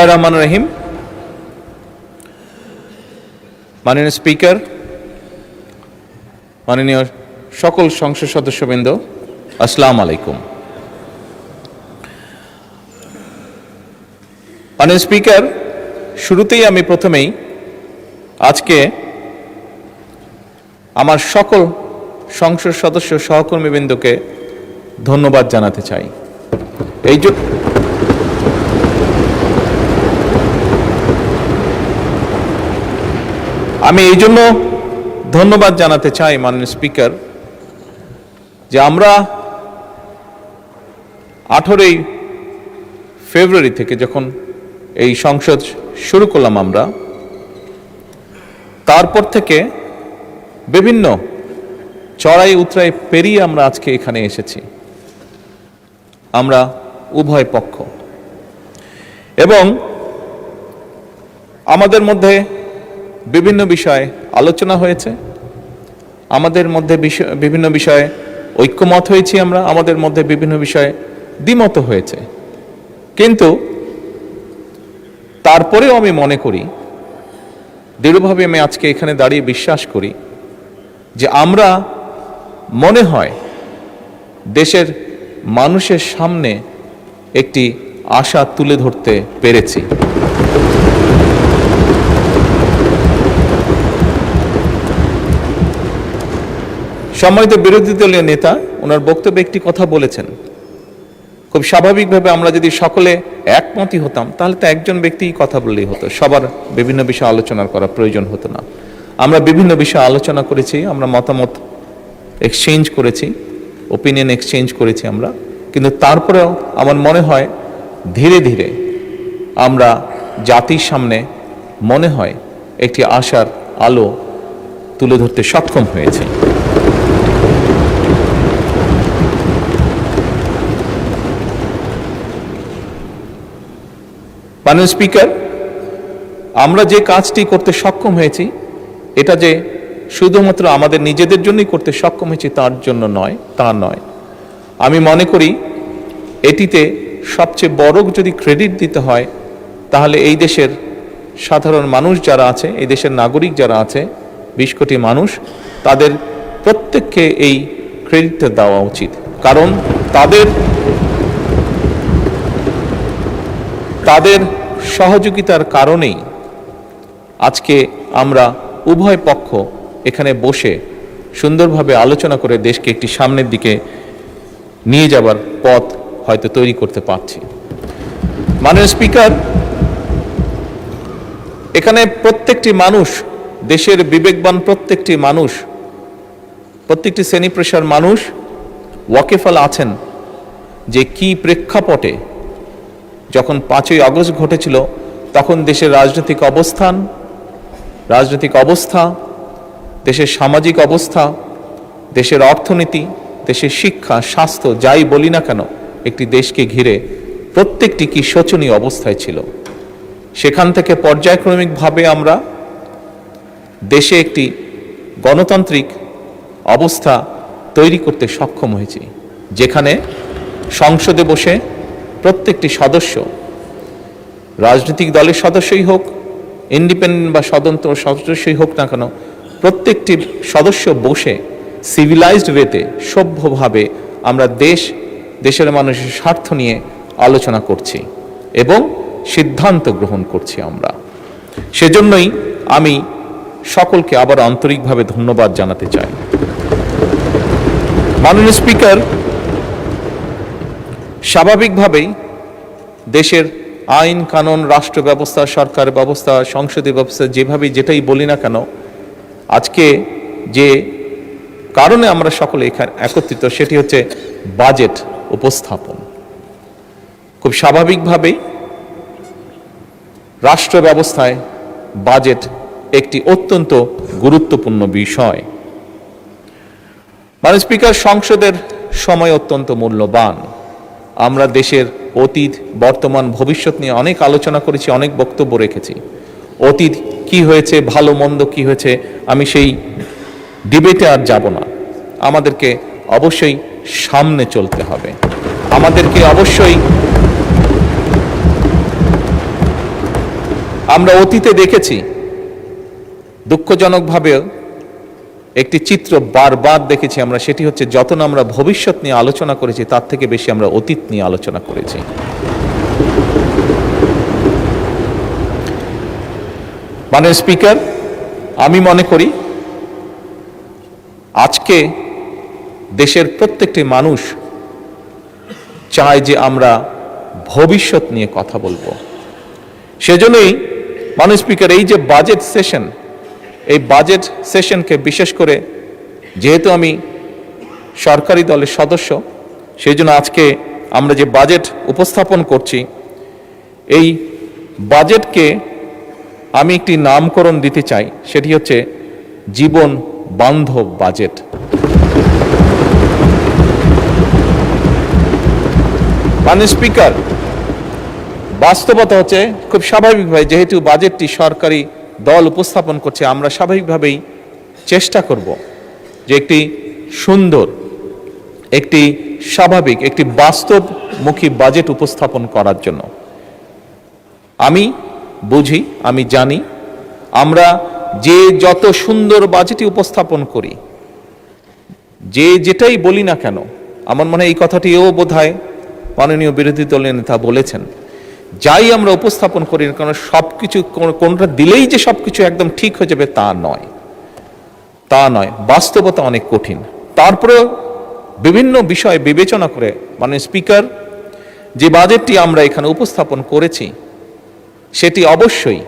বিসমিল্লাহির রহমানির রহিম। মাননীয় স্পিকার, মাননীয় সকল সংসদ সদস্যবৃন্দ, আসসালামু আলাইকুম। মাননীয় স্পিকার, শুরুতেই আমি প্রথমেই আজকে আমার সকল সংসদ সদস্য সহকর্মীবৃন্দকে ধন্যবাদ জানাতে চাই। আমি এই জন্য ধন্যবাদ জানাতে চাই মাননীয় স্পিকার, যে আমরা 18ই ফেব্রুয়ারি থেকে যখন এই সংসদ শুরু করলাম, আমরা তারপর থেকে বিভিন্ন চড়াই উতরাই পেরিয়ে আমরা আজকে এখানে এসেছি। আমরা উভয় পক্ষ, এবং আমাদের মধ্যে বিভিন্ন বিষয়ে আলোচনা হয়েছে, আমাদের মধ্যে বিভিন্ন বিষয়ে ঐক্যমত হয়েছি, আমরা আমাদের মধ্যে বিভিন্ন বিষয়ে দ্বিমত হয়েছে। কিন্তু তারপরেও আমি মনে করি, দৃঢ়ভাবে আমি আজকে এখানে দাঁড়িয়ে বিশ্বাস করি যে আমরা মনে হয় দেশের মানুষের সামনে একটি আশা তুলে ধরতে পেরেছি। সম্মানিত বিরোধী দলীয় নেতা ওনার বক্তব্যে একটি কথা বলেছেন, খুব স্বাভাবিকভাবে আমরা যদি সকলে একমতই হতাম তাহলে তো একজন ব্যক্তিই কথা বললেই হতো, সবার বিভিন্ন বিষয়ে আলোচনা করার প্রয়োজন হতো না। আমরা বিভিন্ন বিষয়ে আলোচনা করেছি, আমরা মতামত এক্সচেঞ্জ করেছি, ওপিনিয়ন এক্সচেঞ্জ করেছি আমরা, কিন্তু তারপরেও আমার মনে হয় ধীরে ধীরে আমরা জাতির সামনে মনে হয় একটি আশার আলো তুলে ধরতে সক্ষম হয়েছি। মাননীয় স্পিকার, আমরা যে কাজটি করতে সক্ষম হয়েছি এটা যে শুধুমাত্র আমাদের নিজেদের জন্যই করতে সক্ষম হয়েছি তার জন্য নয়, তা নয়। আমি মনে করি এটিতে সবচেয়ে বড় যদি ক্রেডিট দিতে হয় তাহলে এই দেশের সাধারণ মানুষ যারা আছে, এই দেশের নাগরিক যারা আছে, 20 কোটি মানুষ, তাদের প্রত্যেককে এই ক্রেডিটটা দেওয়া উচিত। কারণ তাদের সহযোগিতার কারণেই আজকে আমরা উভয় পক্ষ এখানে বসে সুন্দরভাবে আলোচনা করে দেশকে একটি সামনের দিকে নিয়ে যাবার পথ হয়তো তৈরি করতে পারছি। মাননীয় স্পিকার, এখানে প্রত্যেকটি মানুষ, দেশের বিবেকবান প্রত্যেকটি মানুষ, প্রত্যেকটি শ্রেণী পেশার মানুষ ওয়াকিফাল আছেন যে কি প্রেক্ষাপটে যখন 5ই আগস্ট ঘটেছিল তখন দেশের রাজনৈতিক অবস্থা, দেশের সামাজিক অবস্থা, দেশের অর্থনীতি, দেশের শিক্ষা, স্বাস্থ্য, যাই বলি না কেন, একটি দেশকে ঘিরে প্রত্যেকটি কি শোচনীয় অবস্থায় ছিল। সেখান থেকে পর্যায়ক্রমিকভাবে আমরা দেশে একটি গণতান্ত্রিক অবস্থা তৈরি করতে সক্ষম হয়েছি, যেখানে সংসদে বসে প্রত্যেকটি সদস্য, রাজনৈতিক দলের সদস্যই হোক, ইন্ডিপেন্ডেন্ট বা স্বতন্ত্র সদস্যই হোক না কেন, প্রত্যেকটি সদস্য বসে সিভিলাইজড ওয়েতে, সভ্যভাবে আমরা দেশের মানুষের স্বার্থ নিয়ে আলোচনা করছি এবং সিদ্ধান্ত গ্রহণ করছি আমরা। সেজন্যই আমি সকলকে আবার আন্তরিকভাবে ধন্যবাদ জানাতে চাই। মাননীয় স্পিকার, স্বাভাবিকভাবেই দেশের আইন কানুন, রাষ্ট্র ব্যবস্থা, সরকার ব্যবস্থা, সংসদীয় ব্যবস্থা, যেভাবেই যেটাই বলি না কেন, আজকে যে কারণে আমরা সকলে এখানে একত্রিত সেটি হচ্ছে বাজেট উপস্থাপন। খুব স্বাভাবিকভাবেই রাষ্ট্র ব্যবস্থায় বাজেট একটি অত্যন্ত গুরুত্বপূর্ণ বিষয়। মাননীয় স্পিকার, সংসদের সময় অত্যন্ত মূল্যবান। আমরা দেশের অতীত, বর্তমান, ভবিষ্যৎ নিয়ে অনেক আলোচনা করেছি, অনেক বক্তব্য রেখেছি। অতীত কি হয়েছে, ভালো মন্দ কি হয়েছে, আমি সেই ডিবেটে আর যাব না। আমাদেরকে অবশ্যই সামনে চলতে হবে, আমাদেরকে অবশ্যই আমরা অতীতে দেখেছি, দুঃখজনকভাবে একটি চিত্র বারবার দেখেছি আমরা, সেটি হচ্ছে যত না আমরা ভবিষ্যৎ নিয়ে আলোচনা করেছি তার থেকে বেশি আমরা অতীত নিয়ে আলোচনা করেছি। মাননীয় স্পিকার, আমি মনে করি আজকে দেশের প্রত্যেকটি মানুষ চায় যে আমরা ভবিষ্যৎ নিয়ে কথা বলবো। সেজন্যই মাননীয় স্পিকার, এই যে বাজেট সেশন, এই বাজেট সেশনকে বিশেষ করে যেহেতু আমি সরকারি দলের সদস্য, সেই জন্য আজকে আমরা যে বাজেট উপস্থাপন করছি, এই বাজেটকে আমি একটি নামকরণ দিতে চাই, সেটি হচ্ছে জীবন বান্ধব বাজেট। মাননীয় স্পিকার, বাস্তবতা হচ্ছে খুব স্বাভাবিকভাবে যেহেতু বাজেটটি সরকারি দল উপস্থাপন করছে, আমরা স্বাভাবিকভাবেই চেষ্টা করব যে একটি সুন্দর, একটি স্বাভাবিক, একটি বাস্তবমুখী বাজেট উপস্থাপন করার জন্য। আমি বুঝি, আমি জানি, আমরা যে যত সুন্দর বাজেটই উপস্থাপন করি, যে যেটাই বলি না কেন, আমার মনে হয় এই কথাটিও বোধহয় মাননীয় বিরোধী দলের নেতা বলেছেন, যাই আমরা উপস্থাপন করি না কেন সবকিছু কোনটা দিলেই যে সবকিছু একদম ঠিক হয়ে যাবে তা নয়, তা নয়। বাস্তবতা অনেক কঠিন। তারপরেও বিভিন্ন বিষয় বিবেচনা করে মাননীয় স্পিকার, যে বাজেটটি আমরা এখানে উপস্থাপন করেছি সেটি অবশ্যই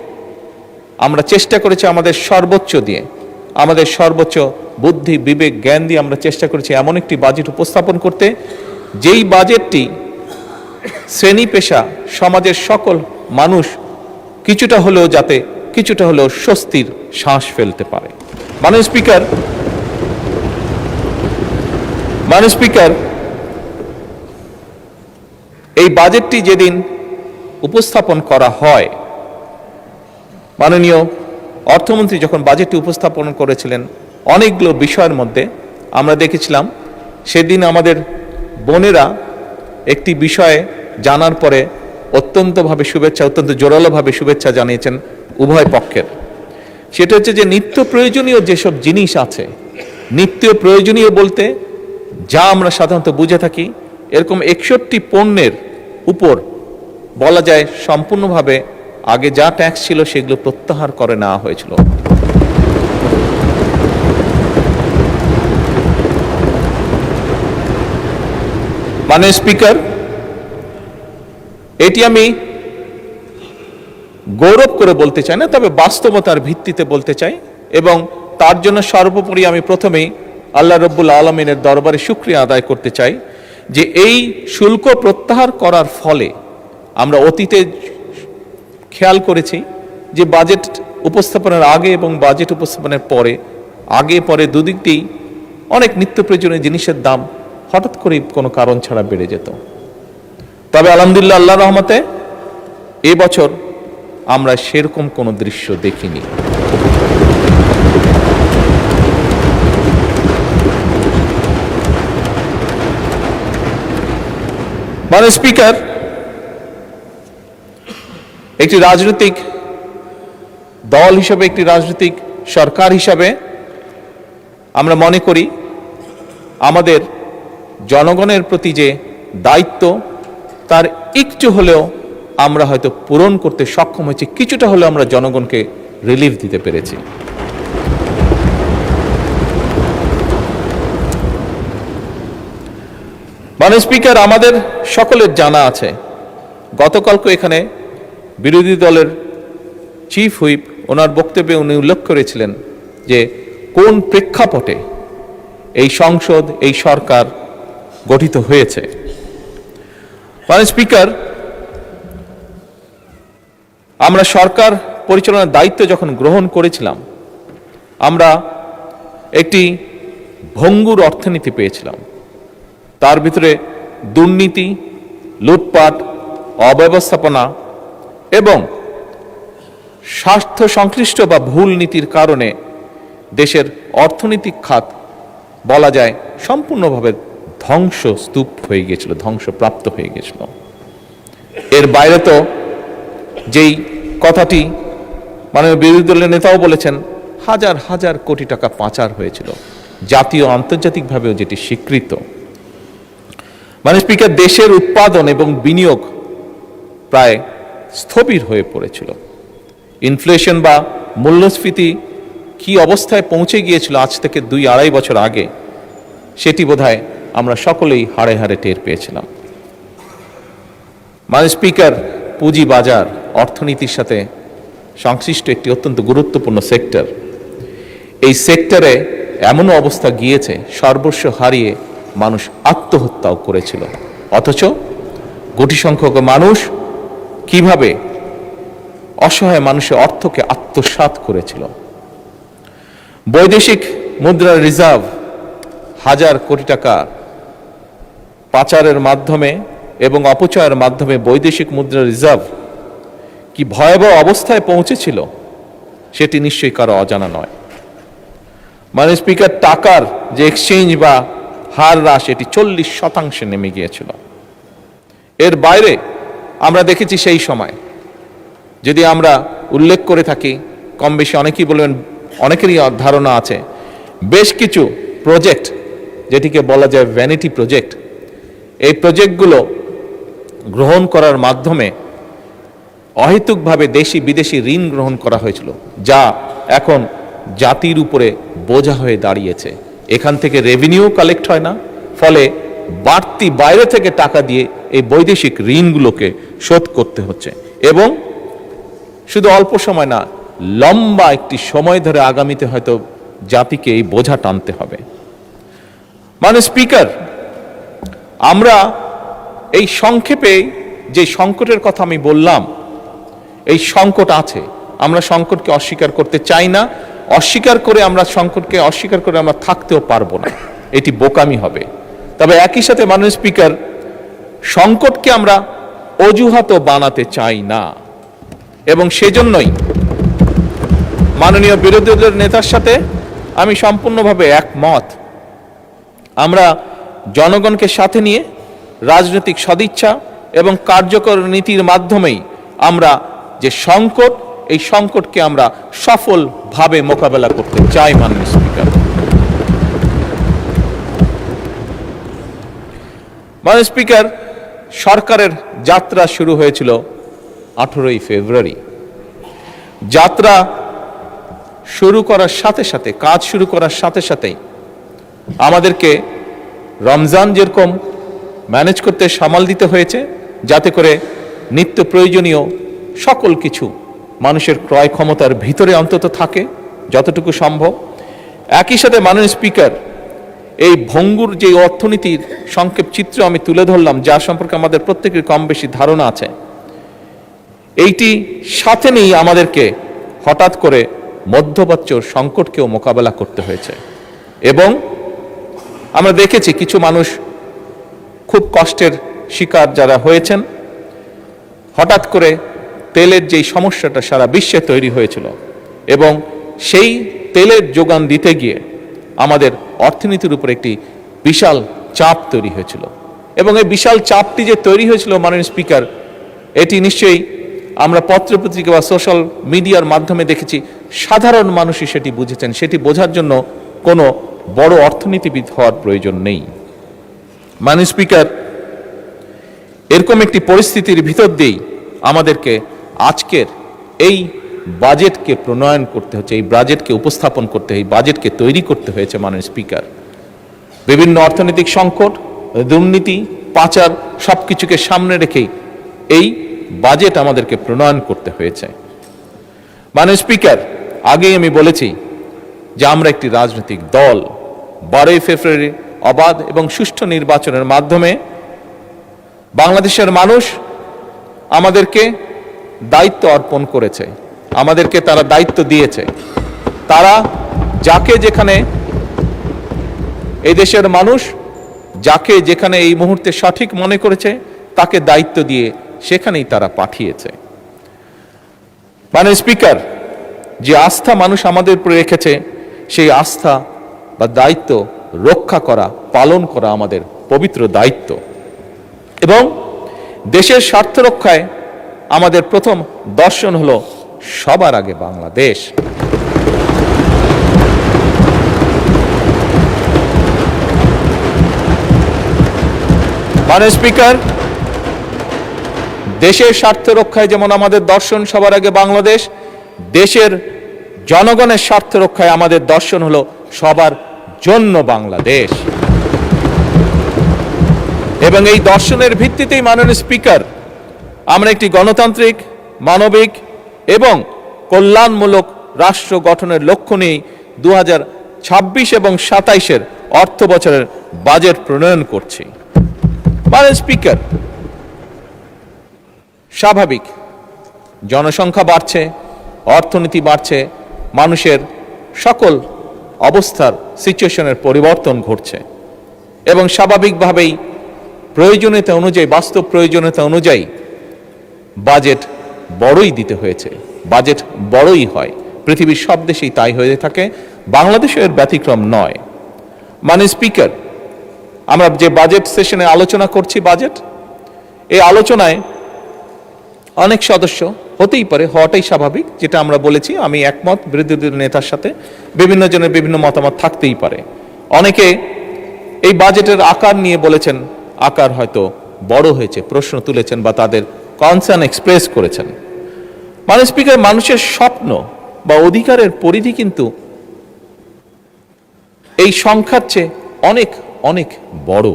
আমরা চেষ্টা করেছি আমাদের সর্বোচ্চ দিয়ে, আমাদের সর্বোচ্চ বুদ্ধি, বিবেক, জ্ঞান দিয়ে আমরা চেষ্টা করেছি এমন একটি বাজেট উপস্থাপন করতে, যেই বাজেটটি শ্রেণী পেশা সমাজের সকল মানুষ কিছুটা হলেও স্বস্তির শ্বাস ফেলতে পারে। মাননীয় স্পিকার, এই বাজেটটি যেদিন উপস্থাপন করা হয়, মাননীয় অর্থমন্ত্রী যখন বাজেটটি উপস্থাপন করেছিলেন, অনেকগুলো বিষয়ের মধ্যে আমরা দেখেছিলাম সেদিন আমাদের বোনেরা একটি বিষয়ে জানার পরে অত্যন্ত জোরালোভাবে শুভেচ্ছা জানিয়েছেন উভয় পক্ষের। সেটা হচ্ছে যে নিত্য প্রয়োজনীয় যেসব জিনিস আছে, নিত্য প্রয়োজনীয় বলতে যা আমরা সাধারণত বুঝে থাকি, এরকম 61 পণ্যের উপর বলা যায় সম্পূর্ণভাবে আগে যা ট্যাক্স ছিল সেগুলো প্রত্যাহার করে নেওয়া হয়েছিল। মাননীয় স্পিকার, এটি আমি গৌরব করে বলতে চাই না, তবে বাস্তবতার ভিত্তিতে বলতে চাই, এবং তার জন্য সর্বোপরি আমি প্রথমেই আল্লাহ রব্বুল আলমিনের দরবারে শুকরিয়া আদায় করতে চাই যে এই শুল্ক প্রত্যাহার করার ফলে আমরা অতীতে খেয়াল করেছি যে বাজেট উপস্থাপনের আগে এবং বাজেট উপস্থাপনের পরে, আগে পরে দুদিক দিয়েই অনেক নিত্য প্রয়োজনীয় জিনিসের দাম হঠাৎ করে কোনো কারণ ছাড়া বেড়ে যেত। তবে আলহামদুলিল্লাহ, আল্লাহর রহমতে এবছর আমরা সেরকম কোনো দৃশ্য দেখিনি। মাননীয় স্পিকার, একটি রাজনৈতিক দল হিসেবে, একটি রাজনৈতিক সরকার হিসাবে আমরা মনে করি আমাদের জনগণের প্রতি যে দায়িত্ব, তার একটু হলেও আমরা হয়তো পূরণ করতে সক্ষম হয়েছি, কিছুটা হলেও আমরা জনগণকে রিলিফ দিতে পেরেছি। মাননীয় স্পিকার, আমাদের সকলের জানা আছে, গতকালকে এখানে বিরোধী দলের চিফ হুইপ ওনার বক্তব্যে উনি উল্লেখ করেছিলেন যে কোন প্রেক্ষাপটে এই সংসদ, এই সরকার গঠিত হয়েছে। মাননীয় স্পিকার, আমরা সরকার পরিচালনার দায়িত্ব যখন গ্রহণ করেছিলাম, আমরা একটি ভঙ্গুর অর্থনীতি পেয়েছিলাম। তার ভিতরে দুর্নীতি, লুটপাট, অব্যবস্থাপনা এবং স্বার্থ সংশ্লিষ্ট বা ভুল নীতির কারণে দেশের অর্থনৈতিক খাত বলা যায় সম্পূর্ণভাবে ধ্বংসস্তূপ হয়ে গিয়েছিল, ধ্বংসপ্রাপ্ত হয়ে গিয়েছিল। এর বাইরে তো যেই কথাটি মাননীয় বিরোধী দলের নেতাও বলেছেন হাজার হাজার কোটি টাকা পাচার হয়েছিল, জাতীয় আন্তর্জাতিকভাবেও যেটি স্বীকৃত। মাননীয় স্পিকার, দেশের উৎপাদন এবং বিনিয়োগ প্রায় স্থবির হয়ে পড়েছিল। ইনফ্লেশন বা মূল্যস্ফীতি কি অবস্থায় পৌঁছে গিয়েছিল আজ থেকে 2-2.5 বছর আগে, সেটি বোধহয় আমরা সকলেই হাড়ে হাড়ে টের পেয়েছিলাম। মাননীয় স্পিকার, পুঁজি বাজার অর্থনীতির সাথে সংশ্লিষ্ট একটি অত্যন্ত গুরুত্বপূর্ণ সেক্টর। এই সেক্টরে এমন অবস্থা গিয়েছে সর্বস্ব হারিয়ে মানুষ আত্মহত্যাও করেছিল, অথচ কোটি সংখ্যক মানুষ কিভাবে অসহায় মানুষের অর্থকে আত্মসাৎ করেছিল। বৈদেশিক মুদ্রার রিজার্ভ হাজার কোটি টাকা পাচারের মাধ্যমে এবং অপচয়ের মাধ্যমে বৈদেশিক মুদ্রার রিজার্ভ কি ভয়াবহ অবস্থায় পৌঁছেছিল সেটি নিশ্চয়ই কারো অজানা নয়। মাননীয় স্পিকার, টাকার যে এক্সচেঞ্জ বা হার হ্রাস এটি 40% নেমে গিয়েছিল। এর বাইরে আমরা দেখেছি সেই সময়, যদি আমরা উল্লেখ করে থাকি, কম বেশি অনেকেই বলবেন, অনেকেরই ধারণা আছে, বেশ কিছু প্রজেক্ট যেটিকে বলা যায় ভ্যানিটি প্রজেক্ট, এই প্রজেক্টগুলো গ্রহণ করার মাধ্যমে অহেতুকভাবে দেশি বিদেশি ঋণ গ্রহণ করা হয়েছিল, যা এখন জাতির উপরে বোঝা হয়ে দাঁড়িয়েছে। এখান থেকে রেভিনিউ কালেক্ট হয় না, ফলে বাড়তি বাইরে থেকে টাকা দিয়ে এই বৈদেশিক ঋণগুলোকে শোধ করতে হচ্ছে, এবং শুধু অল্প সময় না, লম্বা একটি সময় ধরে আগামীতে হয়তো জাতিকে এই বোঝা টানতে হবে। মাননীয় স্পিকার, আমরা এই সংক্ষেপে যে সংকটের কথা আমি বললাম, এই সংকট আছে, আমরা সংকটকে অস্বীকার করতে চাই না, অস্বীকার করে আমরা সংকটকে অস্বীকার করে আমরা থাকতেও পারবো না, এটি বোকামি হবে। তবে একই সাথে মাননীয় স্পিকার, সংকটকে আমরা অজুহাতও বানাতে চাই না, এবং সেজন্যই মাননীয় বিরোধী দলের নেতার সাথে আমি সম্পূর্ণভাবে একমত। আমরা জনগণকে সাথে নিয়ে রাজনৈতিক সদিচ্ছা এবং কার্যকর নীতির মাধ্যমেই আমরা যে সংকট, এই সংকটকে আমরা সফলভাবে মোকাবেলা করতে চাই। মাননীয় স্পিকার, মাননীয় স্পিকার, সরকারের যাত্রা শুরু হয়েছিল 18ই ফেব্রুয়ারি। যাত্রা শুরু করার সাথে সাথে, কাজ শুরু করার সাথে সাথেই আমাদেরকে রমজান যেরকম ম্যানেজ করতে সামাল দিতে হয়েছে, যাতে করে নিত্য প্রয়োজনীয় সকল কিছু মানুষের ক্রয় ক্ষমতার ভিতরে অন্তত থাকে যতটুকু সম্ভব। একই সাথে মাননীয় স্পিকার, এই ভঙ্গুর যে অর্থনীতির সংক্ষেপ চিত্র আমি তুলে ধরলাম, যার সম্পর্কে আমাদের প্রত্যেকের কম বেশি ধারণা আছে, এইটি সাথে নিয়েই আমাদেরকে হঠাৎ করে মধ্যপ্রাচ্য সংকটকেও মোকাবেলা করতে হয়েছে, এবং আমরা দেখেছি কিছু মানুষ খুব কষ্টের শিকার যারা হয়েছেন। হঠাৎ করে তেলের যেই সমস্যাটা সারা বিশ্বে তৈরি হয়েছিল, এবং সেই তেলের যোগান দিতে গিয়ে আমাদের অর্থনীতির উপর একটি বিশাল চাপ তৈরি হয়েছিল, এবং এই বিশাল চাপটি যে তৈরি হয়েছিল মাননীয় স্পিকার, এটি নিশ্চয়ই আমরা পত্রপত্রিকা বা সোশ্যাল মিডিয়ার মাধ্যমে দেখেছি, সাধারণ মানুষই সেটি বুঝেছেন। সেটি বোঝার জন্য কোনো বড় অর্থনীতিবিদ হওয়ার প্রয়োজন নেই। মাননীয় স্পিকার, এরকম একটি পরিস্থিতির ভিতর দিয়েই আমাদেরকে আজকের এই বাজেটকে প্রণয়ন করতে হচ্ছে, এই বাজেটকে উপস্থাপন করতে, এই বাজেটকে তৈরি করতে হয়েছে। মাননীয় স্পিকার, বিভিন্ন অর্থনৈতিক সংকট, দুর্নীতি, পাচার সবকিছুকে সামনে রেখেই এই বাজেট আমাদেরকে প্রণয়ন করতে হয়েছে। মাননীয় স্পিকার, আগেই আমি বলেছি যে আমরা একটি রাজনৈতিক দল। 12ই ফেব্রুয়ারি অবাধ এবং সুষ্ঠু নির্বাচনের মাধ্যমে বাংলাদেশের মানুষ আমাদেরকে দায়িত্ব অর্পণ করেছে, আমাদেরকে তারা দায়িত্ব দিয়েছে। তারা যাকে যেখানে, এই দেশের মানুষ যাকে যেখানে এই মুহূর্তে সঠিক মনে করেছে, তাকে দায়িত্ব দিয়ে সেখানেই তারা পাঠিয়েছে। মাননীয় স্পিকার, যে আস্থা মানুষ আমাদের উপরে রেখেছে, সেই আস্থা বা দায়িত্ব রক্ষা করা, পালন করা আমাদের পবিত্র দায়িত্ব, এবং দেশের স্বার্থ রক্ষায় আমাদের প্রথম দর্শন হলো সবার আগে বাংলাদেশ। মাননীয় স্পিকার, দেশের স্বার্থ রক্ষায় যেমন আমাদের দর্শন সবার আগে বাংলাদেশ, দেশের জনগণের স্বার্থ রক্ষায় আমাদের দর্শন হলো সবার জন্য বাংলাদেশ। এবং এই দর্শনের ভিত্তিতেই মাননীয় স্পিকার আমরা একটি গণতান্ত্রিক, মানবিক এবং কল্যাণমূলক রাষ্ট্র গঠনের লক্ষ্য নিয়ে 2026 এবং 27-এর অর্থ বছরের বাজেট প্রণয়ন করছি। মাননীয় স্পিকার, স্বাভাবিক জনসংখ্যা বাড়ছে, অর্থনীতি বাড়ছে, মানুষের সকল অবস্থার সিচুয়েশনের পরিবর্তন ঘটছে এবং স্বাভাবিকভাবেই প্রয়োজনীয়তা অনুযায়ী, বাস্তব প্রয়োজনীয়তা অনুযায়ী বাজেট বড়ই দিতে হয়েছে। বাজেট বড়ই হয়, পৃথিবীর সব দেশেই তাই হয়ে থাকে, বাংলাদেশের ব্যতিক্রম নয়। মাননীয় স্পিকার, আমরা যে বাজেট সেশনে আলোচনা করছি এই আলোচনায় অনেক সদস্য হতেই পারে, হওয়াটাই স্বাভাবিক, যেটা আমরা বলেছি, আমি একমত বিরোধী দলের নেতার সাথে, বিভিন্ন জনের বিভিন্ন মতামত থাকতেই পারে। অনেকে এই বাজেটের আকার নিয়ে বলেছেন আকার হয়তো বড় হয়েছে, প্রশ্ন তুলেছেন বা তাদের কনসার্ন এক্সপ্রেস করেছেন। মাননীয় স্পিকার, মানুষের স্বপ্ন বা অধিকারের পরিধি কিন্তু এই সংখ্যার চেয়ে অনেক অনেক বড়।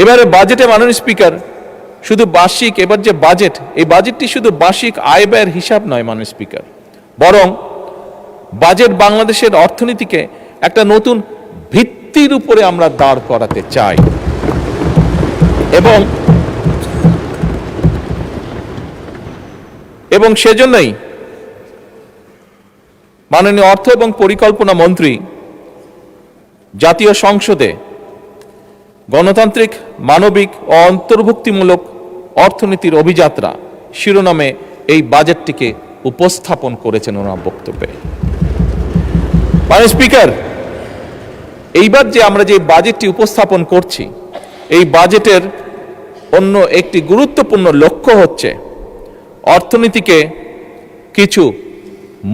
এবারে বাজেটে মাননীয় স্পিকার শুধু বার্ষিক, এবার যে বাজেট, এই বাজেটটি শুধু বার্ষিক আয় ব্যয়ের হিসাব নয় মাননীয় স্পিকার, বরং বাজেট বাংলাদেশের অর্থনীতিকে একটা নতুন ভিত্তির উপরে আমরা দাঁড় করাতে চাই এবং সেজন্যই মাননীয় অর্থ এবং পরিকল্পনা মন্ত্রী জাতীয় সংসদে গণতান্ত্রিক, মানবিক ও অন্তর্ভুক্তিমূলক অর্থনীতির অভিযাত্রা শিরোনামে এই বাজেটটিকে উপস্থাপন করেছেন ওনার বক্তব্যে। মাননীয় স্পিকার, এইবার যে আমরা যে বাজেটটি উপস্থাপন করছি, এই বাজেটের অন্য একটি গুরুত্বপূর্ণ লক্ষ্য হচ্ছে অর্থনীতিকে কিছু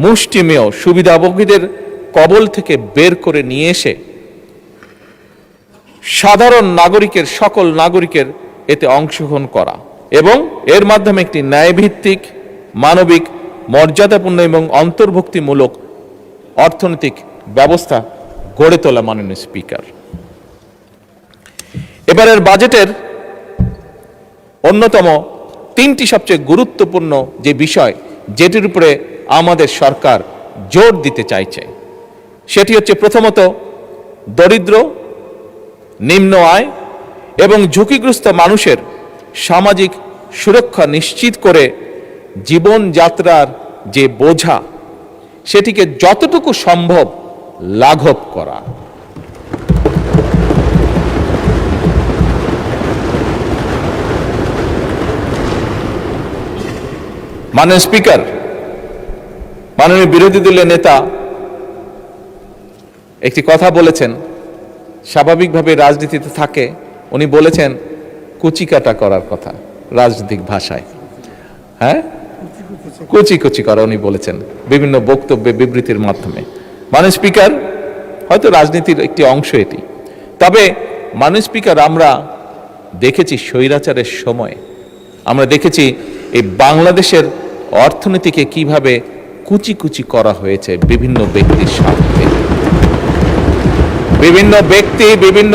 মুষ্টিমেয় সুবিধাভোগীদের কবল থেকে বের করে নিয়ে এসে সাধারণ নাগরিকের, সকল নাগরিকের এতে অংশগ্রহণ করা এবং এর মাধ্যমে একটি ন্যায়ভিত্তিক, মানবিক, মর্যাদাপূর্ণ এবং অন্তর্ভুক্তিমূলক অর্থনৈতিক ব্যবস্থা গড়ে তোলা। মাননীয় স্পিকার, এবারের বাজেটের অন্যতম তিনটি সবচেয়ে গুরুত্বপূর্ণ যে বিষয়, যেটির উপরে আমাদের সরকার জোর দিতে চাইছে, সেটি হচ্ছে প্রথমত দরিদ্র, নিম্ন আয় এবং ঝুঁকিগ্রস্ত মানুষের সামাজিক সুরক্ষা নিশ্চিত করে জীবনযাত্রার যে বোঝা, সেটিকে যতটুকু সম্ভব লাঘব করা। মাননীয় স্পিকার, মাননীয় বিরোধী দলের নেতা একটি কথা বলেছেন, স্বাভাবিকভাবে রাজনীতিতে থাকে, উনি বলেছেন কুচিকাটা করার কথা রাজনৈতিক ভাষায়, হ্যাঁ, কুচি কুচি করা উনি বলেছেন বিভিন্ন বক্তব্যে, বিবৃতির মাধ্যমে। মাননীয় স্পিকার, হয়তো রাজনীতির একটি অংশ এটি, তবে মাননীয় স্পিকার, আমরা দেখেছি স্বৈরাচারের সময়, আমরা দেখেছি এই বাংলাদেশের অর্থনীতিকে কিভাবে কুচি কুচি করা হয়েছে বিভিন্ন ব্যক্তির স্বার্থে, বিভিন্ন ব্যক্তি, বিভিন্ন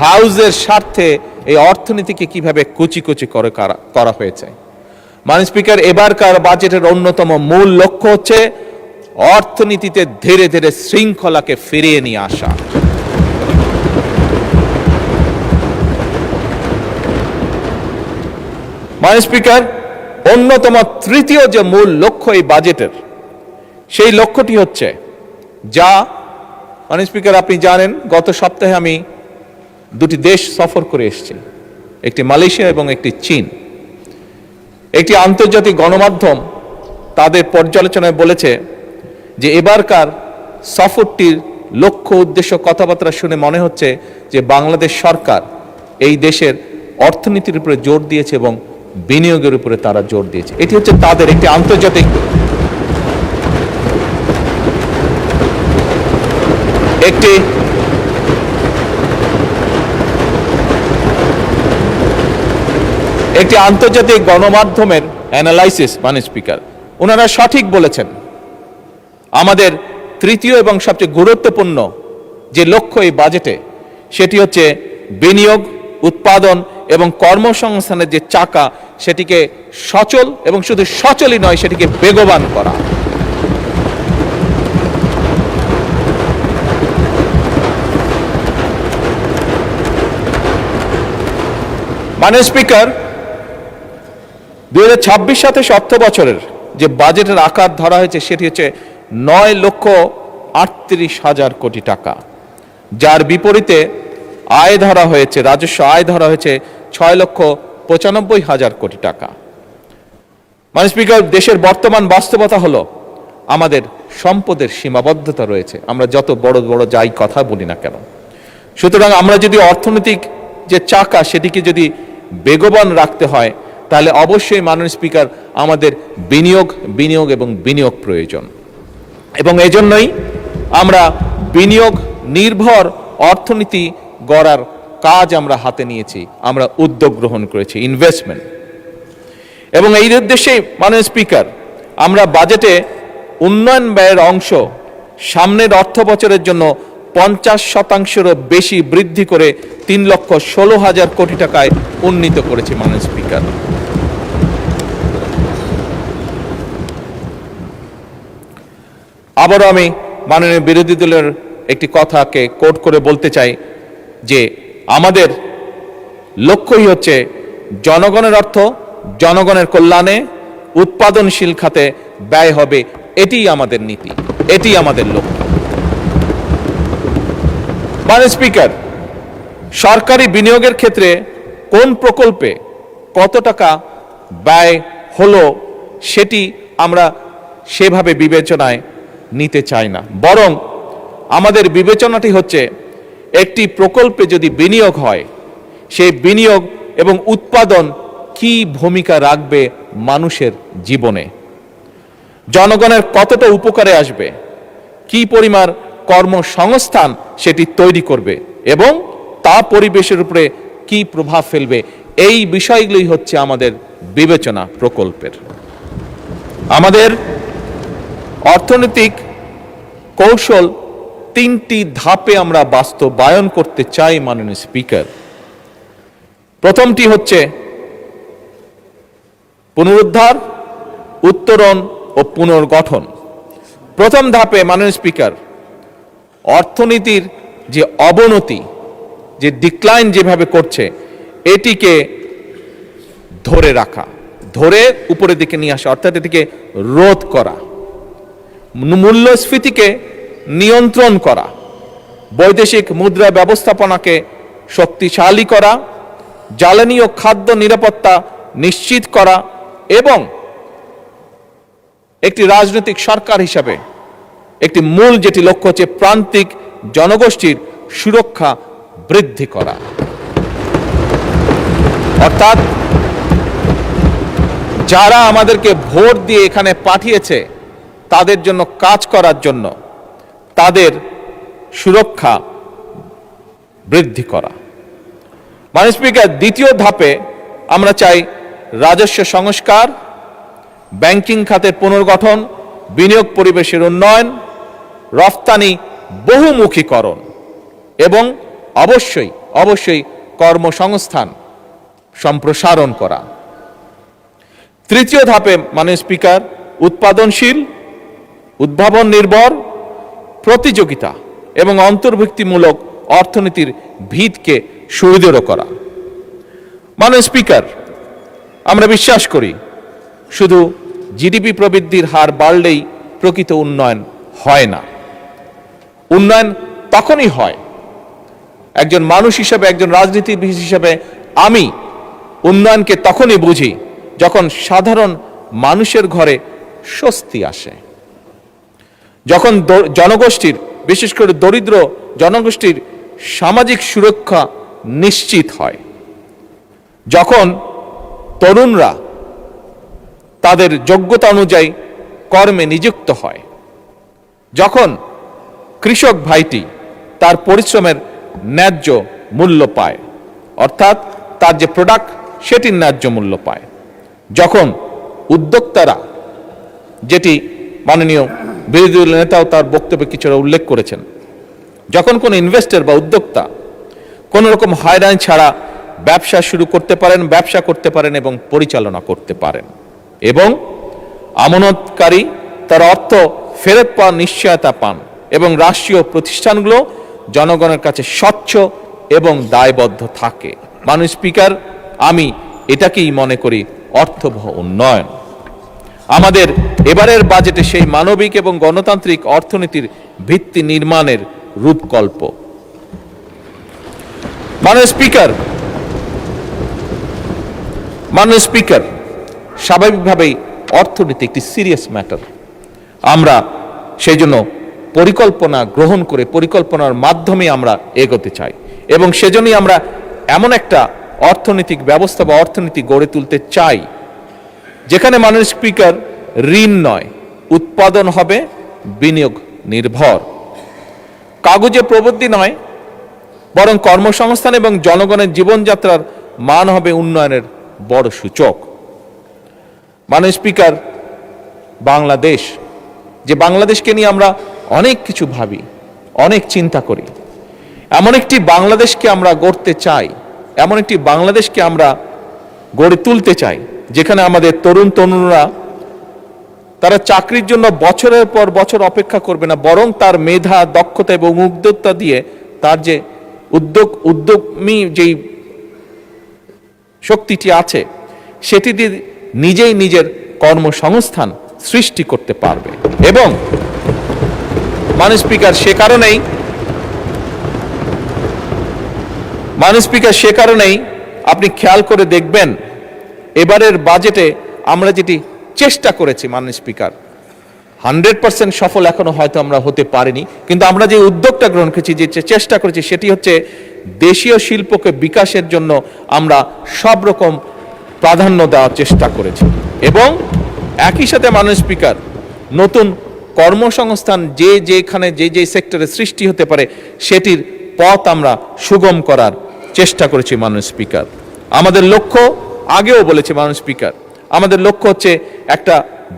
হাউজের স্বার্থে এই অর্থনীতিকে কিভাবে কুচি কুচি করে করা হয়েছে। মাননীয় স্পিকার, এবারকার বাজেটের অন্যতম মূল লক্ষ্য হচ্ছে অর্থনীতিতে ধীরে ধীরে শৃঙ্খলাকে ফিরিয়ে নিয়ে আসা। মাননীয় স্পিকার, অন্যতম তৃতীয় যে মূল লক্ষ্য এই বাজেটের, সেই লক্ষ্যটি হচ্ছে যা, মাননীয় স্পিকার, আপনি জানেন গত সপ্তাহে আমি দুটি দেশ সফর করে এসেছি, একটি মালয়েশিয়া এবং একটি চীন। একটি আন্তর্জাতিক গণমাধ্যম তাদের পর্যালোচনায় বলেছে যে এবারকার সফরটির লক্ষ্য, উদ্দেশ্য, কথাবার্তা শুনে মনে হচ্ছে যে বাংলাদেশ সরকার এই দেশের অর্থনীতির উপরে জোর দিয়েছে এবং বিনিয়োগের উপরে তারা জোর দিয়েছে। এটি হচ্ছে তাদের একটি আন্তর্জাতিক একটি আন্তর্জাতিক গণমাধ্যমের অ্যানালাইসিস মাননীয় স্পিকার, ওনারা সঠিক বলেছেন। আমাদের তৃতীয় এবং সবচেয়ে গুরুত্বপূর্ণ যে লক্ষ্য এই বাজেটে, সেটি হচ্ছে বিনিয়োগ, উৎপাদন এবং কর্মসংস্থানের যে চাকা, সেটিকে সচল এবং শুধু সচলই নয়, সেটিকে বেগবান করা। মাননীয় স্পিকার, 2026-27 অর্থ বছরের যে বাজেটের আকার ধরা হয়েছে সেটি হচ্ছে 9,38,000 কোটি টাকা, যার বিপরীতে আয় ধরা হয়েছে, রাজস্ব আয় ধরা হয়েছে 6,95,000 কোটি টাকা। মাননীয় স্পিকার, দেশের বর্তমান বাস্তবতা হলো আমাদের সম্পদের সীমাবদ্ধতা রয়েছে, আমরা যত বড় বড় যাই কথা বলি না কেন। সুতরাং আমরা যদি অর্থনৈতিক যে চাকা সেটিকে যদি বেগবান রাখতে হয়, তাহলে অবশ্যই মাননীয় স্পিকার আমাদের বিনিয়োগ এবং বিনিয়োগ প্রয়োজন। এবং এজন্যই আমরা বিনিয়োগ নির্ভর অর্থনীতি গড়ার কাজ আমরা হাতে নিয়েছি, আমরা উদ্যোগ গ্রহণ করেছি, ইনভেস্টমেন্ট। এবং এই উদ্দেশ্যে মাননীয় স্পিকার, আমরা বাজেটে উন্নয়ন ব্যয়ের অংশ সামনের অর্থ বছরের জন্য 50%-এরও বেশি বৃদ্ধি করে 3,16,000 কোটি টাকায় উন্নীত করেছি মাননীয় স্পিকার। আবারও আমি মাননীয় বিরোধী দলের একটি কথাকে কোট করে বলতে চাই যে আমাদের লক্ষ্যই হচ্ছে জনগণের অর্থ জনগণের কল্যাণে উৎপাদনশীল খাতে ব্যয় হবে, এটিই আমাদের নীতি, এটি আমাদের লক্ষ্য। মাননীয় স্পিকার, সরকারি বিনিয়োগের ক্ষেত্রে কোন প্রকল্পে কত টাকা ব্যয় হলো সেটি আমরা সেভাবে বিবেচনায় নিতে চাই না, বরং আমাদের বিবেচনাটি হচ্ছে একটি প্রকল্পে যদি বিনিয়োগ হয়, সেই বিনিয়োগ এবং উৎপাদন কি ভূমিকা রাখবে মানুষের জীবনে, জনগণের কতটা উপকারে আসবে, কি পরিমাণ কর্মসংস্থান সেটি তৈরি করবে এবং তা পরিবেশের উপরে কি প্রভাব ফেলবে, এই বিষয়গুলোই হচ্ছে আমাদের বিবেচনা প্রকল্পের। আমাদের অর্থনৈতিক কৌশল 3টি ধাপে আমরা বাস্তবায়ন করতে চাই মাননীয় স্পিকার। প্রথমটি হচ্ছে পুনরুদ্ধার, উত্তরণ ও পুনর্গঠন। প্রথম ধাপে মাননীয় স্পিকার, অর্থনীতির যে অবনতি, যে ডিক্লাইন যেভাবে করছে, এটিকে ধরে রাখা, ধরে উপরের দিকে নিয়ে আসা, অর্থাৎ এটিকে রোধ করা, মূল্যস্ফীতিকে নিয়ন্ত্রণ করা, বৈদেশিক মুদ্রা ব্যবস্থাপনাকে শক্তিশালী করা, জ্বালানি ও খাদ্য নিরাপত্তা নিশ্চিত করা এবং একটি রাজনৈতিক সরকার হিসাবে একটি মূল যেটি লক্ষ্য হচ্ছে প্রান্তিক জনগোষ্ঠীর সুরক্ষা বৃদ্ধি করা। অর্থাৎ যারা আমাদেরকে ভোট দিয়ে এখানে পাঠিয়েছে তাদের জন্য কাজ করার জন্য তাদের সুরক্ষা বৃদ্ধি করা। মাননীয় স্পিকার, দ্বিতীয় ধাপে আমরা চাই রাজস্ব সংস্কার, ব্যাংকিং খাতের পুনর্গঠন, বিনিয়োগ পরিবেশের উন্নয়ন, রফতানি বহুমুখীকরণ এবং অবশ্যই কর্মসংস্থান সম্প্রসারণ করা। তৃতীয় ধাপে মাননীয় স্পিকার, উৎপাদনশীল, উদ্ভাবন নির্ভর, প্রতিযোগিতা এবং অন্তর্ভুক্তিমূলক অর্থনীতির ভিতকে সুদৃঢ় করা। মাননীয় স্পিকার, আমরা বিশ্বাস করি শুধু জিডিপি প্রবৃদ্ধির হার বাড়লেই প্রকৃত উন্নয়ন হয় না। উন্নয়ন তখনই হয়, একজন মানুষ হিসেবে, একজন রাজনীতিবিদ হিসেবে আমি উন্নয়নকে তখনই বুঝি যখন সাধারণ মানুষের ঘরে স্বস্তি আসে, যখন জনগোষ্ঠীর, বিশেষ করে দরিদ্র জনগোষ্ঠীর সামাজিক সুরক্ষা নিশ্চিত হয়, যখন তরুণরা তাদের যোগ্যতা অনুযায়ী কর্মে নিযুক্ত হয়, যখন কৃষক ভাইটি তার পরিশ্রমের ন্যায্য মূল্য পায়, অর্থাৎ তার যে প্রোডাক্ট সেটির ন্যায্য মূল্য পায়, যখন উদ্যোক্তারা, যেটি মাননীয় বিরোধী দলের নেতাও তার বক্তব্যে কিছুটা উল্লেখ করেছেন, যখন কোনো ইনভেস্টর বা উদ্যোক্তা কোনো রকম হয়রানি ছাড়া ব্যবসা শুরু করতে পারেন, ব্যবসা করতে পারেন এবং পরিচালনা করতে পারেন, এবং আমানতকারী তার অর্থ ফেরত পাওয়ার নিশ্চয়তা পান, এবং রাষ্ট্রীয় প্রতিষ্ঠানগুলো জনগণের কাছে স্বচ্ছ এবং দায়বদ্ধ থাকে। মাননীয় স্পিকার, আমি এটাকেই মনে করি অর্থবহ উন্নয়ন। আমাদের এবারের বাজেটে সেই মানবিক এবং গণতান্ত্রিক অর্থনীতির ভিত্তি নির্মাণের রূপকল্প। মাননীয় স্পিকার, স্বাভাবিকভাবেই অর্থনীতি একটি সিরিয়াস ম্যাটার। আমরা সেই জন্য পরিকল্পনা গ্রহণ করে পরিকল্পনার মাধ্যমে আমরা এগোতে চাই, এবং সেজন্যই আমরা এমন একটা অর্থনৈতিক ব্যবস্থা বা অর্থনীতি গড়ে তুলতে চাই যেখানে মাননীয় স্পিকার ঋণ নয়, উৎপাদন হবে বিনিয়োগ নির্ভর, কাগজে প্রবৃদ্ধি নয়, বরং কর্মসংস্থান এবং জনগণের জীবনযাত্রার মান হবে উন্নয়নের বড় সূচক। মাননীয় স্পিকার, বাংলাদেশ, যে বাংলাদেশকে নিয়ে আমরা অনেক কিছু ভাবি, অনেক চিন্তা করি, এমন একটি বাংলাদেশকে আমরা গড়তে চাই, এমন একটি বাংলাদেশকে আমরা গড়ে তুলতে চাই যেখানে আমাদের তরুণরা তারা চাকরির জন্য বছরের পর বছর অপেক্ষা করবে না, বরং তার মেধা, দক্ষতা এবং উদ্যোক্তা দিয়ে তার যে উদ্যমী যেই শক্তিটি আছে সেটি দিয়ে নিজেই নিজের কর্মসংস্থান সৃষ্টি করতে পারবে। এবং মাননীয় স্পিকার, সে কারণেই আপনি খেয়াল করে দেখবেন এবারের বাজেটে আমরা যেটি চেষ্টা করেছি, মাননীয় স্পিকার, 100% সফল এখনো হয়তো আমরা হতে পারিনি, কিন্তু আমরা যে উদ্যোগটা গ্রহণ করেছি, যে চেষ্টা করেছি, সেটি হচ্ছে দেশীয় শিল্পকে বিকাশের জন্য আমরা সব রকম প্রাধান্য দেওয়ার চেষ্টা করেছি, এবং একই সাথে মাননীয় স্পিকার নতুন কর্মসংস্থান যেখানে যে সেক্টরে সৃষ্টি হতে পারে সেটির পথ আমরা সুগম করার চেষ্টা করেছি। মাননীয় স্পিকার, আমাদের লক্ষ্য, আগেও বলেছি মাননীয় স্পিকার, আমাদের লক্ষ্য হচ্ছে একটা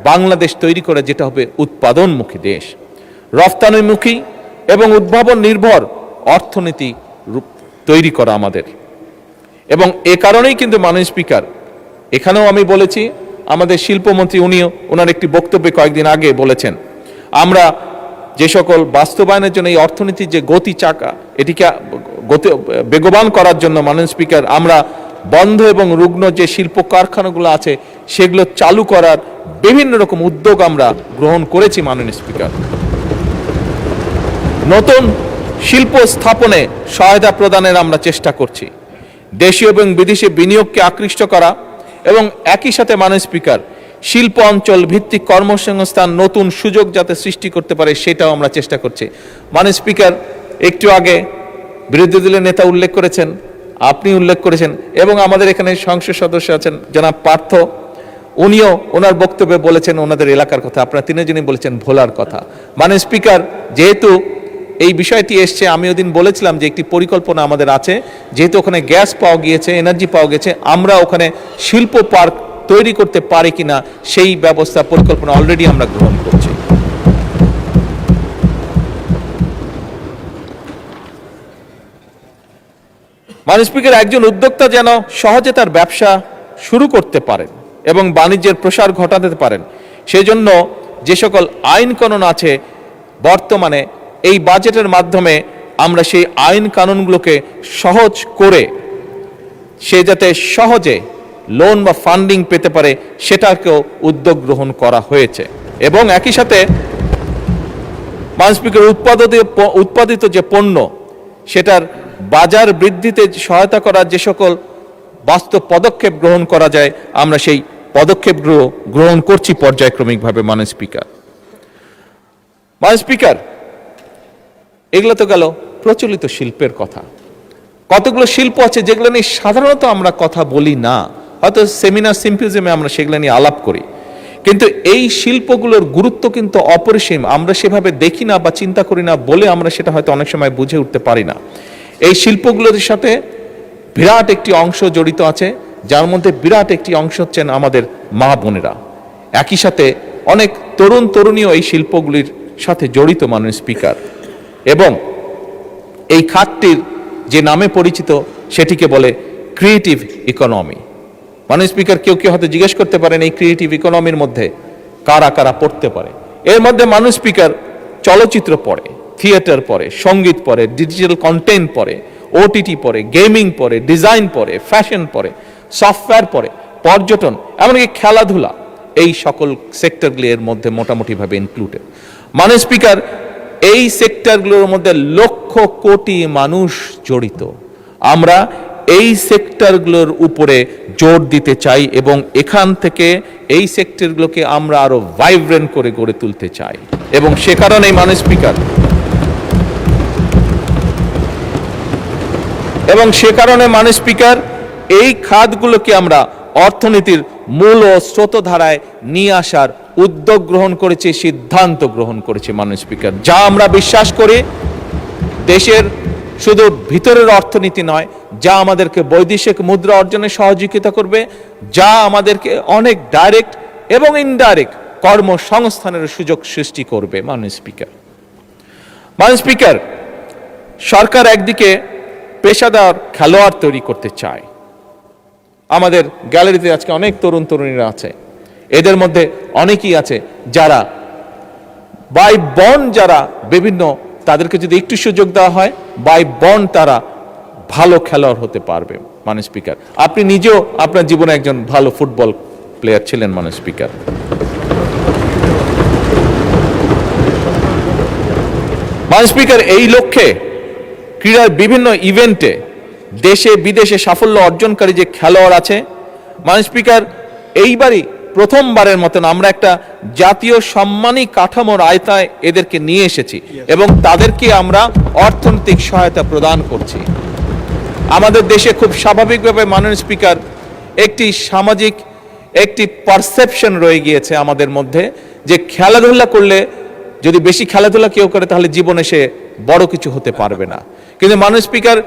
বাংলাদেশ তৈরি করা যেটা হবে উৎপাদনমুখী দেশ, রফতানিমুখী এবং উদ্ভাবন নির্ভর অর্থনীতি তৈরি করা আমাদের। এবং এ কারণেই কিন্তু মাননীয় স্পিকার, এখানেও আমি বলেছি, আমাদের শিল্পমন্ত্রী ওনার একটি বক্তব্যে কয়েকদিন আগে বলেছেন, আমরা যে সকল বাস্তবায়নের জন্য এই অর্থনীতির যে গতি চাকা, এটিকে বেগবান করার জন্য মাননীয় স্পিকার আমরা বন্ধ এবং রুগ্ন যে শিল্প কারখানাগুলো আছে সেগুলো চালু করার বিভিন্ন রকম উদ্যোগ আমরা গ্রহণ করেছি। মাননীয় স্পিকার, নতুন শিল্প স্থাপনে সহায়তা প্রদানের আমরা চেষ্টা করছি, দেশীয় এবং বিদেশি বিনিয়োগকে আকৃষ্ট করা, এবং একই সাথে মাননীয় স্পিকার শিল্প অঞ্চল ভিত্তিক কর্মসংস্থান নতুন সুযোগ যাতে সৃষ্টি করতে পারে সেটাও আমরা চেষ্টা করছি। মাননীয় স্পিকার, একটু আগে বিরোধী দলের নেতা উল্লেখ করেছেন, আপনি উল্লেখ করেছেন, এবং আমাদের এখানে সংসদ সদস্য আছেন জনাব পার্থ, উনিও ওনার বক্তব্যে বলেছেন ওনাদের এলাকার কথা, আপনারা তিনজনই বলেছেন ভোলার কথা। মাননীয় স্পিকার, যেহেতু এই বিষয়টি এসছে, আমি ওদিন বলেছিলাম যে একটি পরিকল্পনা আমাদের আছে, যেহেতু ওখানে গ্যাস পাওয়া গিয়েছে, এনার্জি পাওয়া গেছে, আমরা ওখানে শিল্প পার্ক তৈরি করতে পারি কিনা সেই ব্যবস্থা পরিকল্পনা অলরেডি আমরা গ্রহণ করছি। মাননীয় স্পিকার, একজন উদ্যোক্তা যেন সহজে তার ব্যবসা শুরু করতে পারেন এবং বাণিজ্যের প্রসার ঘটাতে পারেন, সেজন্য যে সকল আইন কানুন আছে বর্তমানে এই বাজেটের মাধ্যমে আমরা সেই আইন কানুনগুলোকে সহজ করে সে যাতে সহজে লোন বা ফান্ডিং পেতে পারে সেটাকেও উদ্যোগ গ্রহণ করা হয়েছে। এবং একই সাথে মাননীয় স্পিকার, উৎপাদিত যে পণ্য সেটার বাজার বৃদ্ধিতে সহায়তা করার যে সকল বাস্তব পদক্ষেপ গ্রহণ করা যায় আমরা সেই পদক্ষেপগুলো গ্রহণ করছি পর্যায়ক্রমিকভাবে। মাননীয় স্পিকার, এগুলো তো গেল প্রচলিত শিল্পের কথা। কতগুলো শিল্প আছে যেগুলো নিয়ে সাধারণত আমরা কথা বলি না, হয়তো সেমিনার সিম্পোজিয়ামে আমরা সেগুলো নিয়ে আলাপ করি, কিন্তু এই শিল্পগুলোর গুরুত্ব কিন্তু অপরিসীম। আমরা সেভাবে দেখি না বা চিন্তা করি না বলে আমরা সেটা হয়তো অনেক সময় বুঝে উঠতে পারি না। এই শিল্পগুলোর সাথে বিরাট একটি অংশ জড়িত আছে, যার মধ্যে বিরাট একটি অংশ হচ্ছেন আমাদের মা বোনেরা। একই সাথে অনেক তরুণ তরুণীও এই শিল্পগুলির সাথে জড়িত মাননীয় স্পিকার, এবং এই খাতটির যে নামে পরিচিত সেটিকে বলে ক্রিয়েটিভ ইকোনমি। মাননীয় স্পিকার, কেউ কেউ হয়তো জিজ্ঞেস করতে পারেন এই ক্রিয়েটিভ ইকোনমির মধ্যে কারা কারা পড়তে পারে। এর মধ্যে মাননীয় স্পিকার চলচ্চিত্র পড়ে, থিয়েটার পড়ে, সঙ্গীত পড়ে, ডিজিটাল কন্টেন্ট পড়ে, ওটিটি পড়ে, গেমিং পড়ে, ডিজাইন পড়ে, ফ্যাশন পড়ে, সফটওয়্যার পড়ে, পর্যটন, এমনকি খেলাধুলা, এই সকল সেক্টরগুলি এর মধ্যে মোটামুটিভাবে ইনক্লুডেড। মাননীয় স্পিকার, এই সেক্টরগুলোর মধ্যে লক্ষ কোটি মানুষ জড়িত। আমরা এই সেক্টরগুলোর উপরে জোর দিতে চাই এবং এখান থেকে এই সেক্টরগুলোকে আমরা আরো ভাইব্রেন্ট করে গড়ে তুলতে চাই, এবং সে কারণেই মাননীয় স্পিকার এই খাতগুলোকে আমরা অর্থনীতির মূল ও স্রোতধারায় নিয়ে আসার উদ্যোগ গ্রহণ করেছি, সিদ্ধান্ত গ্রহণ করেছি মাননীয় স্পিকার। যা আমরা বিশ্বাস করি দেশের শুধু ভিতরের অর্থনীতি নয়, যা আমাদেরকে বৈদেশিক মুদ্রা অর্জনে সহযোগিতা করবে, যা আমাদেরকে অনেক ডাইরেক্ট এবং ইনডাইরেক্ট কর্মসংস্থানের সুযোগ সৃষ্টি করবে। মাননীয় স্পিকার, সরকার একদিকে পেশাদার খেলোয়াড় তৈরি করতে চায়। আমাদের গ্যালারিতে আজকে অনেক তরুণ তরুণীরা আছে, এদের মধ্যে অনেকেই আছে যারা বাই বন্ড, যারা বিভিন্ন, তাদেরকে যদি একটু সুযোগ দেওয়া হয় বাই বন্ড তারা ভালো খেলোয়াড় হতে পারবে। মাননীয় স্পিকার, আপনি নিজেও আপনার জীবনে একজন ভালো ফুটবল প্লেয়ার ছিলেন। মাননীয় স্পিকার, এই লক্ষ্যে ক্রীড়ার বিভিন্ন ইভেন্টে দেশে বিদেশে সাফল্য অর্জনকারী যে খেলোয়াড় আছে, মাননীয় স্পিকার, এইবারই প্রথমবারের মতন আমরা একটা জাতীয় সম্মানী কাঠামোর আয়তায় এদেরকে নিয়ে এসেছি এবং তাদেরকে আমরা অর্থনৈতিক সহায়তা প্রদান করছি। আমাদের দেশে খুব স্বাভাবিকভাবে মাননীয় স্পিকার একটি সামাজিক একটি পারসেপশন রয়ে গিয়েছে আমাদের মধ্যে, যে খেলাধুলা করলে, যদি বেশি খেলাধুলা কেউ করে তাহলে জীবনে সে বড় কিছু হতে পারবে না। কিন্তু মাননীয় স্পিকার,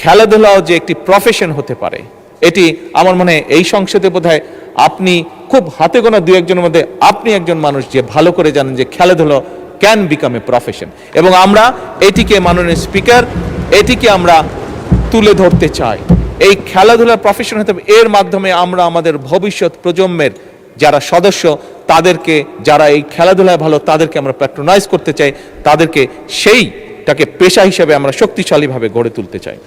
খেলাধুলাও যে একটি প্রফেশন হতে পারে, এটি আমার মনে হয় এই সংসদে বোধহয় আপনি খুব হাতে গোনা দু একজনের মধ্যে আপনি একজন মানুষ যে ভালো করে জানেন যে খেলাধুলা ক্যান বিকাম এ প্রফেশন, এবং আমরা এটিকে মাননীয় স্পিকার এটিকে আমরা তুলে ধরতে চাই। এই খেলাধুলার প্রফেশন হতে হবে, এর মাধ্যমে আমরা আমাদের ভবিষ্যৎ প্রজন্মের যারা সদস্য তাদেরকে, যারা এই খেলাধুলায় ভালো তাদেরকে আমরা প্যাট্রোনাইজ করতে চাই, তাদেরকে সেইটাকে পেশা হিসেবে আমরা শক্তিশালীভাবে গড়ে তুলতে চাই।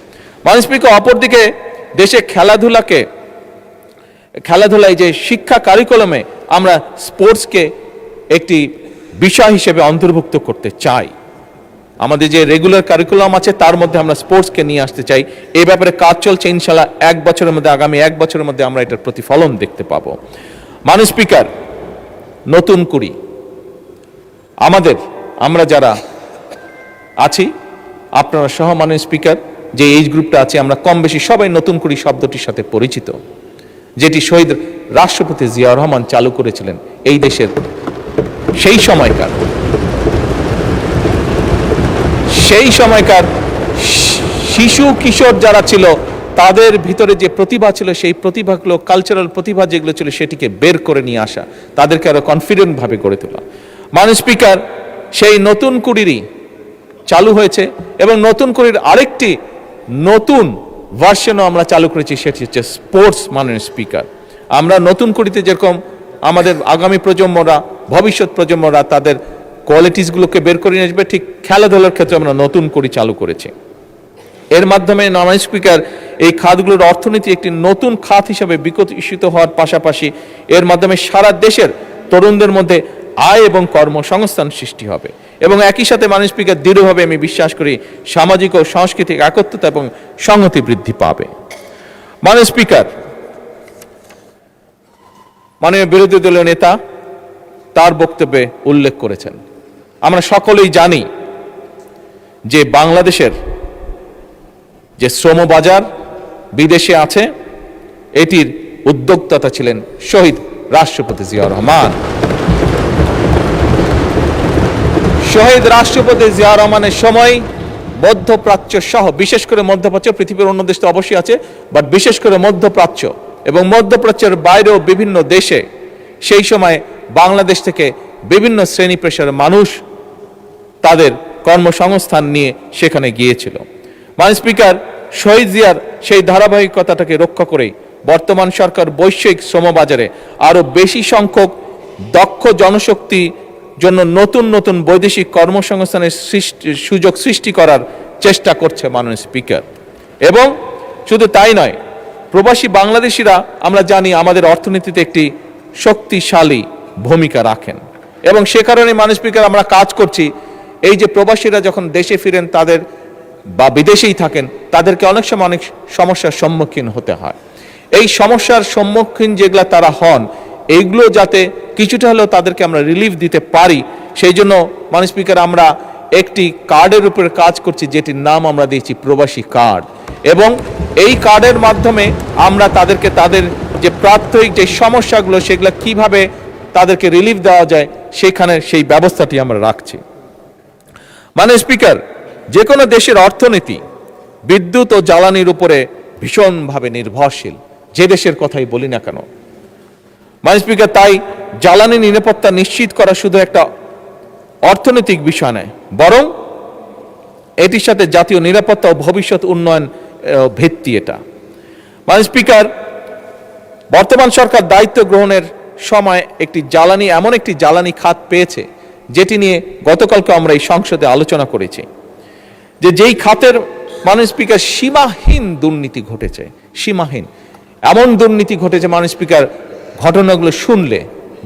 মাননীয় স্পিকার, অপরদিকে দেশে খেলাধুলায় যে শিক্ষা কারিকুলামে আমরা স্পোর্টসকে একটি বিষয় হিসেবে অন্তর্ভুক্ত করতে চাই। আমাদের যে রেগুলার কারিকুলাম আছে তার মধ্যে আমরা স্পোর্টসকে নিয়ে আসতে চাই। এই ব্যাপারে কাজ চলছে, ইনশাআল্লাহ আগামী এক বছরের মধ্যে আমরা এটার প্রতিফলন দেখতে পাবো। মাননীয় স্পিকার, নতুন কুড়ি আমরা যারা আছি, আপনারা সহ মাননীয় স্পিকার, যে এইজ গ্রুপটা আছে, আমরা কম বেশি সবাই নতুন কুড়ি শব্দটির সাথে পরিচিত, যেটি শহীদ রাষ্ট্রপতি জিয়াউর রহমান চালু করেছিলেন এই দেশের সেই সময়কার শিশু কিশোর যারা ছিল তাদের ভিতরে যে প্রতিভা ছিল, সেই প্রতিভাগুলো, কালচারাল প্রতিভা যেগুলো ছিল সেটিকে বের করে নিয়ে আসা, তাদেরকে আরো কনফিডেন্ট ভাবে গড়ে তোলা। মাননীয় স্পিকার, সেই নতুন কুড়িরই চালু হয়েছে এবং নতুন কুড়ির আরেকটি নতুন ভার্সনও আমরা চালু করেছি, সেটি হচ্ছে স্পোর্টস। মাননীয় স্পিকার, আমরা নতুন কুড়িতে যেরকম আমাদের আগামী প্রজন্মরা, ভবিষ্যৎ প্রজন্মরা তাদের কোয়ালিটিসগুলোকে বের করে নিয়ে আসবে, ঠিক খেলাধুলার ক্ষেত্রে আমরা নতুন কুড়ি চালু করেছি। এর মাধ্যমে মাননীয় স্পিকার, এই খাতগুলোর অর্থনীতি একটি নতুন খাত হিসেবে বিকশিত হওয়ার পাশাপাশি এর মাধ্যমে সারা দেশের তরুণদের মধ্যে আয় এবং কর্মসংস্থান সৃষ্টি হবে, এবং একই সাথে মাননীয় স্পিকার, দৃঢ়ভাবে আমি বিশ্বাস করি সামাজিক ও সাংস্কৃতিক একত্রতা এবং সংহতি বৃদ্ধি পাবে। মাননীয় স্পিকার, মাননীয় বিরোধী দলীয় নেতা তার বক্তব্যে উল্লেখ করেছেন, আমরা সকলেই জানি যে বাংলাদেশের যে শ্রম বাজার বিদেশে আছে, এটির উদ্যোক্তা ছিলেন শহীদ রাষ্ট্রপতি জিয়াউর রহমান। শহীদ রাষ্ট্রপতি জিয়াউর রহমানের সময় মধ্যপ্রাচ্য সহ, বিশেষ করে মধ্যপ্রাচ্য, পৃথিবীর অন্য দেশ তো অবশ্যই আছে, বাট বিশেষ করে মধ্যপ্রাচ্য এবং মধ্যপ্রাচ্যের বাইরেও বিভিন্ন দেশে সেই সময় বাংলাদেশ থেকে বিভিন্ন শ্রেণী পেশার মানুষ তাদের কর্মসংস্থান নিয়ে সেখানে গিয়েছিল। মাননীয় স্পিকার, শহীদ জিয়ার সেই ধারাবাহিকতাটাকে রক্ষা করেই বর্তমান সরকার বৈশ্বিক শ্রমবাজারে আরো বেশি সংখ্যক দক্ষ জনশক্তি জন্য নতুন নতুন বৈদেশিক কর্মসংস্থানের সুযোগ সৃষ্টি করার চেষ্টা করছে মাননীয় স্পিকার। এবং শুধু তাই নয়, প্রবাসী বাংলাদেশিরা আমরা জানি আমাদের অর্থনীতিতে একটি শক্তিশালী ভূমিকা রাখেন এবং সে কারণে মাননীয় স্পিকার আমরা কাজ করছি এই যে প্রবাসীরা যখন দেশে ফিরেন তাদের বা বিদেশেই থাকেন তাদেরকে অনেক সময় অনেক সমস্যার সম্মুখীন হতে হয়। এই সমস্যার সম্মুখীন যেগুলো তারা হন এইগুলো যাতে কিছুটা হলেও তাদেরকে আমরা রিলিফ দিতে পারি, সেই জন্য মাননীয় স্পিকার আমরা একটি কার্ডের উপরে কাজ করছি যেটির নাম আমরা দিয়েছি প্রবাসী কার্ড। এবং এই কার্ডের মাধ্যমে আমরা তাদেরকে তাদের যে প্রাত্যহিক যে সমস্যাগুলো সেগুলো কিভাবে তাদেরকে রিলিফ দেওয়া যায় সেখানে সেই ব্যবস্থাটি আমরা রাখছি। মাননীয় স্পিকার, যে কোনো দেশের অর্থনীতি বিদ্যুৎ ও জ্বালানির উপরে ভীষণভাবে নির্ভরশীল, যে দেশের কথাই বলি না কেন। মাননীয় স্পিকার, তাই জ্বালানি নিরাপত্তা নিশ্চিত করা শুধু একটা অর্থনৈতিক বিষয় নয়, বরং এটির সাথে জাতীয় নিরাপত্তা ও ভবিষ্যৎ উন্নয়ন ভিত্তি এটা। মাননীয় স্পিকার, বর্তমান সরকার দায়িত্ব গ্রহণের সময় এমন একটি জ্বালানি খাত পেয়েছে যেটি নিয়ে গতকালকে আমরা এই সংসদে আলোচনা করেছি, যেই খাতের মাননীয় স্পিকার সীমাহীন দুর্নীতি ঘটেছে, সীমাহীন এমন দুর্নীতি ঘটেছে মাননীয় স্পিকার, ঘটনাগুলো শুনলে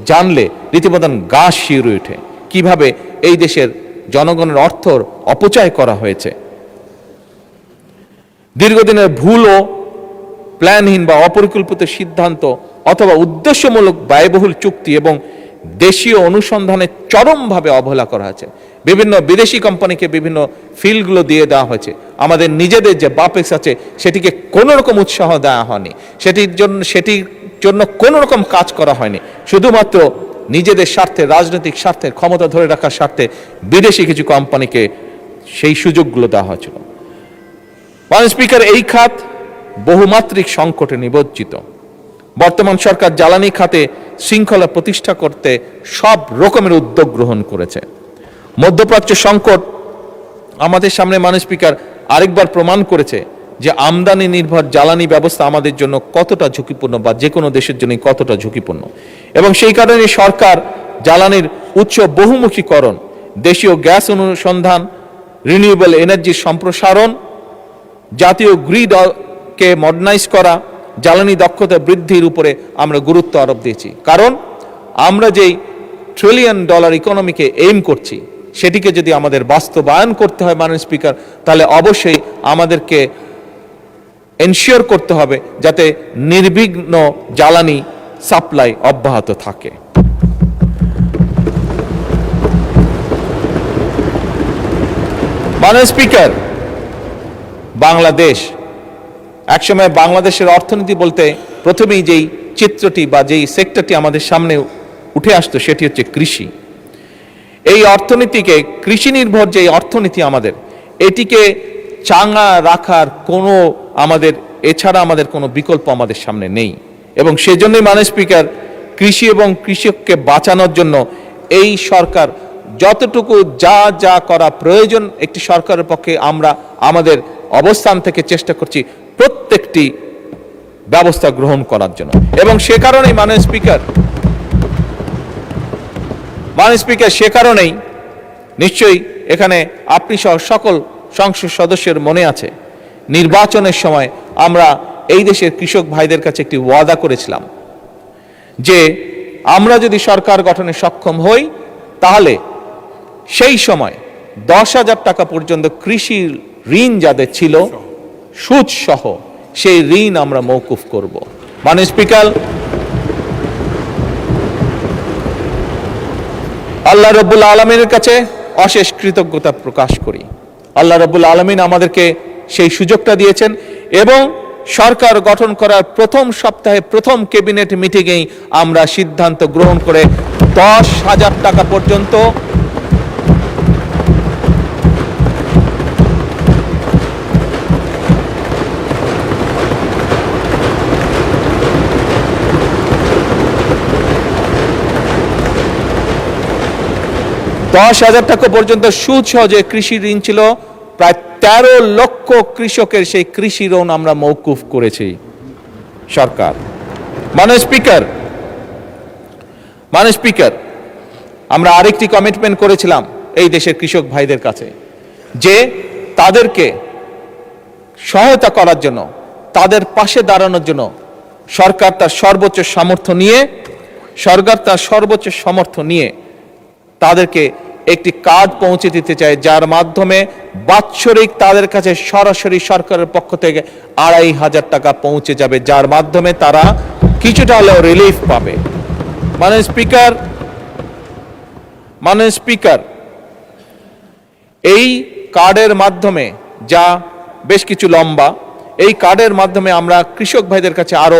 জানলে রীতিমতো গা শিউরে ওঠে কিভাবে এই দেশের জনগণের অর্থর অপচয় করা হয়েছে। দীর্ঘদিনের ভুল ও প্ল্যানহীন বা অপরিকল্পিত সিদ্ধান্ত অথবা উদ্দেশ্যমূলক ব্যয়বহুল চুক্তি এবং দেশীয় অনুসন্ধানে চরমভাবে অবহেলা করা হয়েছে। বিভিন্ন বিদেশি কোম্পানিকে বিভিন্ন ফিল্ডগুলো দিয়ে দেওয়া হয়েছে, আমাদের নিজেদের যে বাপেক্স আছে সেটিকে কোনো রকম উৎসাহ দেওয়া হয়নি, সেটির জন্য কোনো রকম কাজ করা হয়নি, শুধুমাত্র নিজেদের স্বার্থে, রাজনৈতিক স্বার্থের, ক্ষমতা ধরে রাখার স্বার্থে বিদেশি কিছু কোম্পানিকে সেই সুযোগগুলো দেওয়া হয়েছিল। মাননীয় স্পিকার, এই খাত বহুমাত্রিক সংকটে নিমজ্জিত। বর্তমান সরকার জ্বালানি খাতে শৃঙ্খলা প্রতিষ্ঠা করতে সব রকমের উদ্যোগ গ্রহণ করেছে। মধ্যপ্রাচ্য সংকট আমাদের সামনে মাননীয় স্পিকার আরেকবার প্রমাণ করেছে যে আমদানি নির্ভর জ্বালানি ব্যবস্থা আমাদের জন্য কতটা ঝুঁকিপূর্ণ বা যে কোনো দেশের জন্য কতটা ঝুঁকিপূর্ণ। এবং সেই কারণে সরকার জ্বালানির উৎস বহুমুখীকরণ, দেশীয় গ্যাস অনুসন্ধান, রিনিউয়েবল এনার্জির সম্প্রসারণ, জাতীয় গ্রিডকে মডার্নাইজ করা, জ্বালানি দক্ষতা বৃদ্ধির উপরে আমরা গুরুত্ব আরোপ দিয়েছি। কারণ আমরা যেই $1 ট্রিলিয়ন ইকোনমিকে এইম করছি সেটিকে যদি আমাদের বাস্তবায়ন করতে হয় মাননীয় স্পিকার, তাহলে অবশ্যই আমাদেরকে এনশিওর করতে হবে যাতে নির্বিঘ্ন জ্বালানি সাপ্লাই অব্যাহত থাকে। মাননীয় স্পিকার, বাংলাদেশ একসময় বাংলাদেশের অর্থনীতি বলতে প্রথমেই যেই চিত্রটি বা যেই সেক্টরটি আমাদের সামনে উঠে আসতো সেটি হচ্ছে কৃষি। এই অর্থনীতিকে, কৃষি নির্ভর যে অর্থনীতি আমাদের, এটিকে চাঙ্গা রাখার এছাড়া আমাদের কোনো বিকল্প আমাদের সামনে নেই। এবং সেজন্যই মাননীয় স্পিকার, কৃষি এবং কৃষককে বাঁচানোর জন্য এই সরকার যতটুকু যা করা প্রয়োজন একটি সরকারের পক্ষে আমরা আমাদের অবস্থান থেকে চেষ্টা করছি প্রত্যেকটি ব্যবস্থা গ্রহণ করার জন্য। এবং সে কারণেই মাননীয় স্পিকার, সে কারণেই নিশ্চয়ই এখানে আপনি সহ সকল সংসদ সদস্যের মনে আছে নির্বাচনের সময় আমরা এই দেশের কৃষক ভাইদের কাছে একটি ওয়াদা করেছিলাম যে আমরা যদি সরকার গঠনে সক্ষম হই তাহলে সেই সময় 10,000 টাকা পর্যন্ত কৃষি ঋণ যাদের ছিল সুদ সহ সেই ঋণ আমরা মওকুফ করব। মাননীয় স্পিকার, আল্লাহ রাব্বুল আলামিনের কাছে অশেষ কৃতজ্ঞতা প্রকাশ করি। আল্লাহ রাব্বুল আলামিন আমাদেরকে সেই সুযোগটা দিয়েছেন এবং সরকার গঠন করার প্রথম সপ্তাহে প্রথম ক্যাবিনেট মিটিংয়েই আমরা সিদ্ধান্ত গ্রহণ করে 10,000 টাকা পর্যন্ত টাকা পর্যন্ত সুদ সহজে কৃষি ঋণ ছিল। প্রায় 13 লক্ষ কৃষকের সেই কৃষি ঋণ আমরা মওকুফ করেছি সরকার। মাননীয় স্পিকার, আমরা আরেকটি কমিটমেন্ট করেছিলাম এই দেশের কৃষক ভাইদের কাছে যে তাদেরকে সহায়তা করার জন্য, তাদের পাশে দাঁড়ানোর জন্য সরকার তার সর্বোচ্চ সামর্থ্য নিয়ে তাদেরকে একটি কার্ড পৌঁছে দিতে চায়, যার মাধ্যমে বাৎসরিক তাদের কাছে সরাসরি সরকারের পক্ষ থেকে 2,500 টাকা পৌঁছে যাবে, যার মাধ্যমে তারা কিছুটা হলেও রিলিফ পাবে। মাননীয় স্পিকার, এই কার্ডের মাধ্যমে, যা বেশ কিছু লম্বা, এই কার্ডের মাধ্যমে আমরা কৃষক ভাইদের কাছে আরো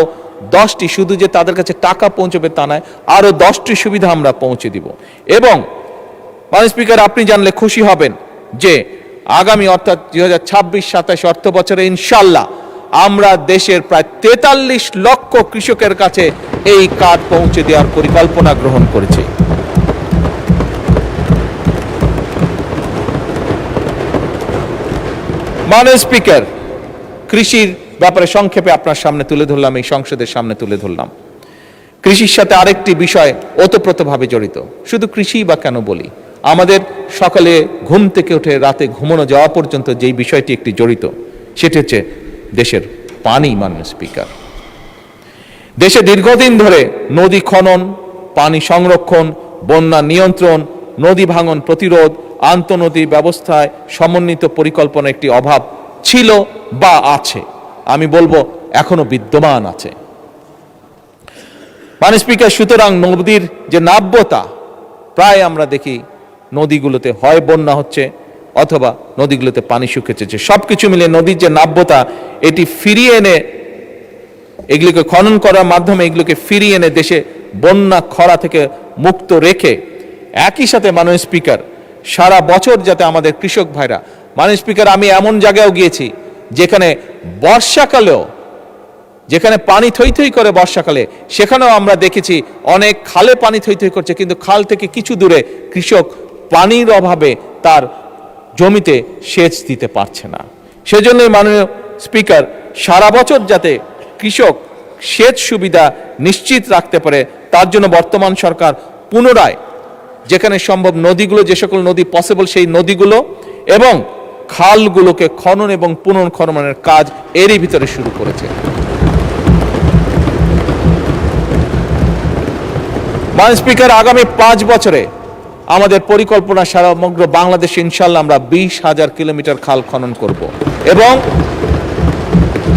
10টি, শুধু যে তাদের কাছে টাকা পৌঁছবে তা নয়, আরো 10টি সুবিধা আমরা পৌঁছে দিব। এবং মাননীয় স্পিকার, আপনি জানলে খুশি হবেন যে আগামী অর্থাৎ 2026-27 অর্থ বছরে ইনশাল্লাহ আমরা দেশের প্রায় 43 লক্ষ কৃষকের কাছে এই কার্ড পৌঁছে দেওয়ার পরিকল্পনা গ্রহণ করেছি। মাননীয় স্পিকার, কৃষির ব্যাপারে সংক্ষেপে আপনার সামনে তুলে ধরলাম, এই সংসদের সামনে তুলে ধরলাম। কৃষির সাথে আরেকটি বিষয় ওতপ্রোতভাবে জড়িত। শুধু কৃষি বা কেন বলি, আমাদের সকালে ঘুম থেকে উঠে রাতে ঘুমানো যাওয়া পর্যন্ত যেই বিষয়টি একটি জড়িত, সেটি হচ্ছে দেশের পানি। মাননীয় স্পিকার, দেশে দীর্ঘদিন ধরে নদী খনন, পানি সংরক্ষণ, বন্যা নিয়ন্ত্রণ, নদী ভাঙন প্রতিরোধ, আন্তঃনদী ব্যবস্থায় সমন্বিত পরিকল্পনা একটি অভাব ছিল বা আছে, আমি বলবো এখনো বিদ্যমান আছে। মাননীয় স্পিকার, সুতরাং নদীর যে নাব্যতা, প্রায় আমরা দেখি নদীগুলোতে হয় বন্যা হচ্ছে অথবা নদীগুলোতে পানি শুকিয়েছে, সবকিছু মিলে নদীর যে নাব্যতা, এটি ফিরিয়ে এনে, এগুলোকে খনন করার মাধ্যমে এগুলোকে ফিরিয়ে এনে দেশে বন্যা খরা থেকে মুক্ত রেখে, একই সাথে মাননীয় স্পিকার, সারা বছর যাতে আমাদের কৃষক ভাইরা, মাননীয় স্পিকার, আমি এমন জায়গায়ও গিয়েছি যেখানে বর্ষাকালেও, যেখানে পানি থই থই করে বর্ষাকালে, সেখানেও আমরা দেখেছি অনেক খালে পানি থই থই করছে, কিন্তু খাল থেকে কিছু দূরে কৃষক পানির অভাবে তার জমিতে সেচ দিতে পারছে না। সেজন্যই মাননীয় স্পিকার, সারা বছর যাতে কৃষক সেচ সুবিধা নিশ্চিত রাখতে পারে, তার জন্য বর্তমান সরকার পুনরায় যেখানে সম্ভব নদীগুলো, যে সকল নদী পসিবল সেই নদীগুলো এবং খালগুলোকে খনন এবং পুনর্খননের কাজ এরই ভিতরে শুরু করেছে। মাননীয় স্পিকার, আগামী 5 বছরে আমাদের পরিকল্পনা সমগ্র বাংলাদেশে ইনশাল্লাহ আমরা 20,000 কিলোমিটার খাল খনন করব। এবং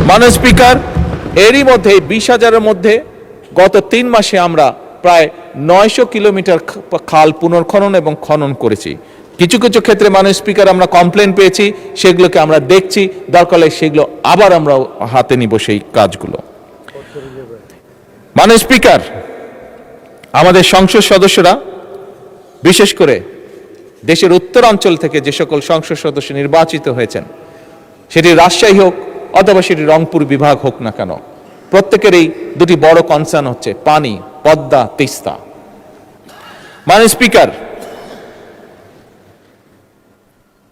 মাননীয় স্পিকার, এরই মধ্যে 20,000-এর মধ্যে গত 3 মাসে আমরা প্রায় 900 কিলোমিটার খাল পুনর্খনন এবং খনন করেছি। কিছু কিছু ক্ষেত্রে মাননীয় স্পিকার আমরা কমপ্লেন পেয়েছি, সেগুলোকে আমরা দেখছি, দরকার হলে সেগুলো আবার আমরা হাতে নিব সেই কাজগুলো। মাননীয় স্পিকার, আমাদের সংসদ সদস্যরা, বিশেষ করে দেশের উত্তরাঞ্চল থেকে যে সকল সংসদ সদস্য নির্বাচিত হয়েছেন, সেটি রাজশাহী হোক অথবা সেটি রংপুর বিভাগ হোক না কেন, প্রত্যেকেরই দুটি বড় কনসার্ন হচ্ছে পানি, পদ্মা, তিস্তা। মাননীয় স্পিকার,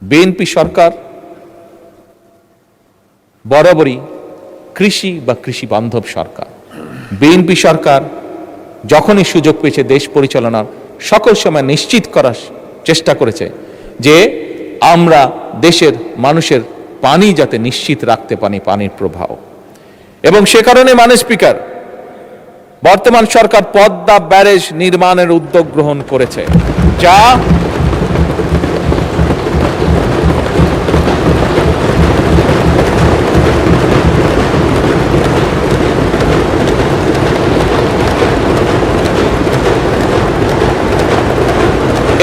বিএনপি সরকার বরাবরই কৃষি বা কৃষি বান্ধব সরকার। বিএনপি সরকার যখনই সুযোগ পেয়েছে দেশ পরিচালনার, সকল সময় নিশ্চিত করার চেষ্টা করেছে যে আমরা দেশের মানুষের পানি যাতে নিশ্চিত রাখতে পারি, পানির প্রবাহ। এবং সে কারণে মাননীয় স্পিকার, বর্তমান সরকার পদ্মা ব্যারেজ নির্মাণের উদ্যোগ গ্রহণ করেছে, যা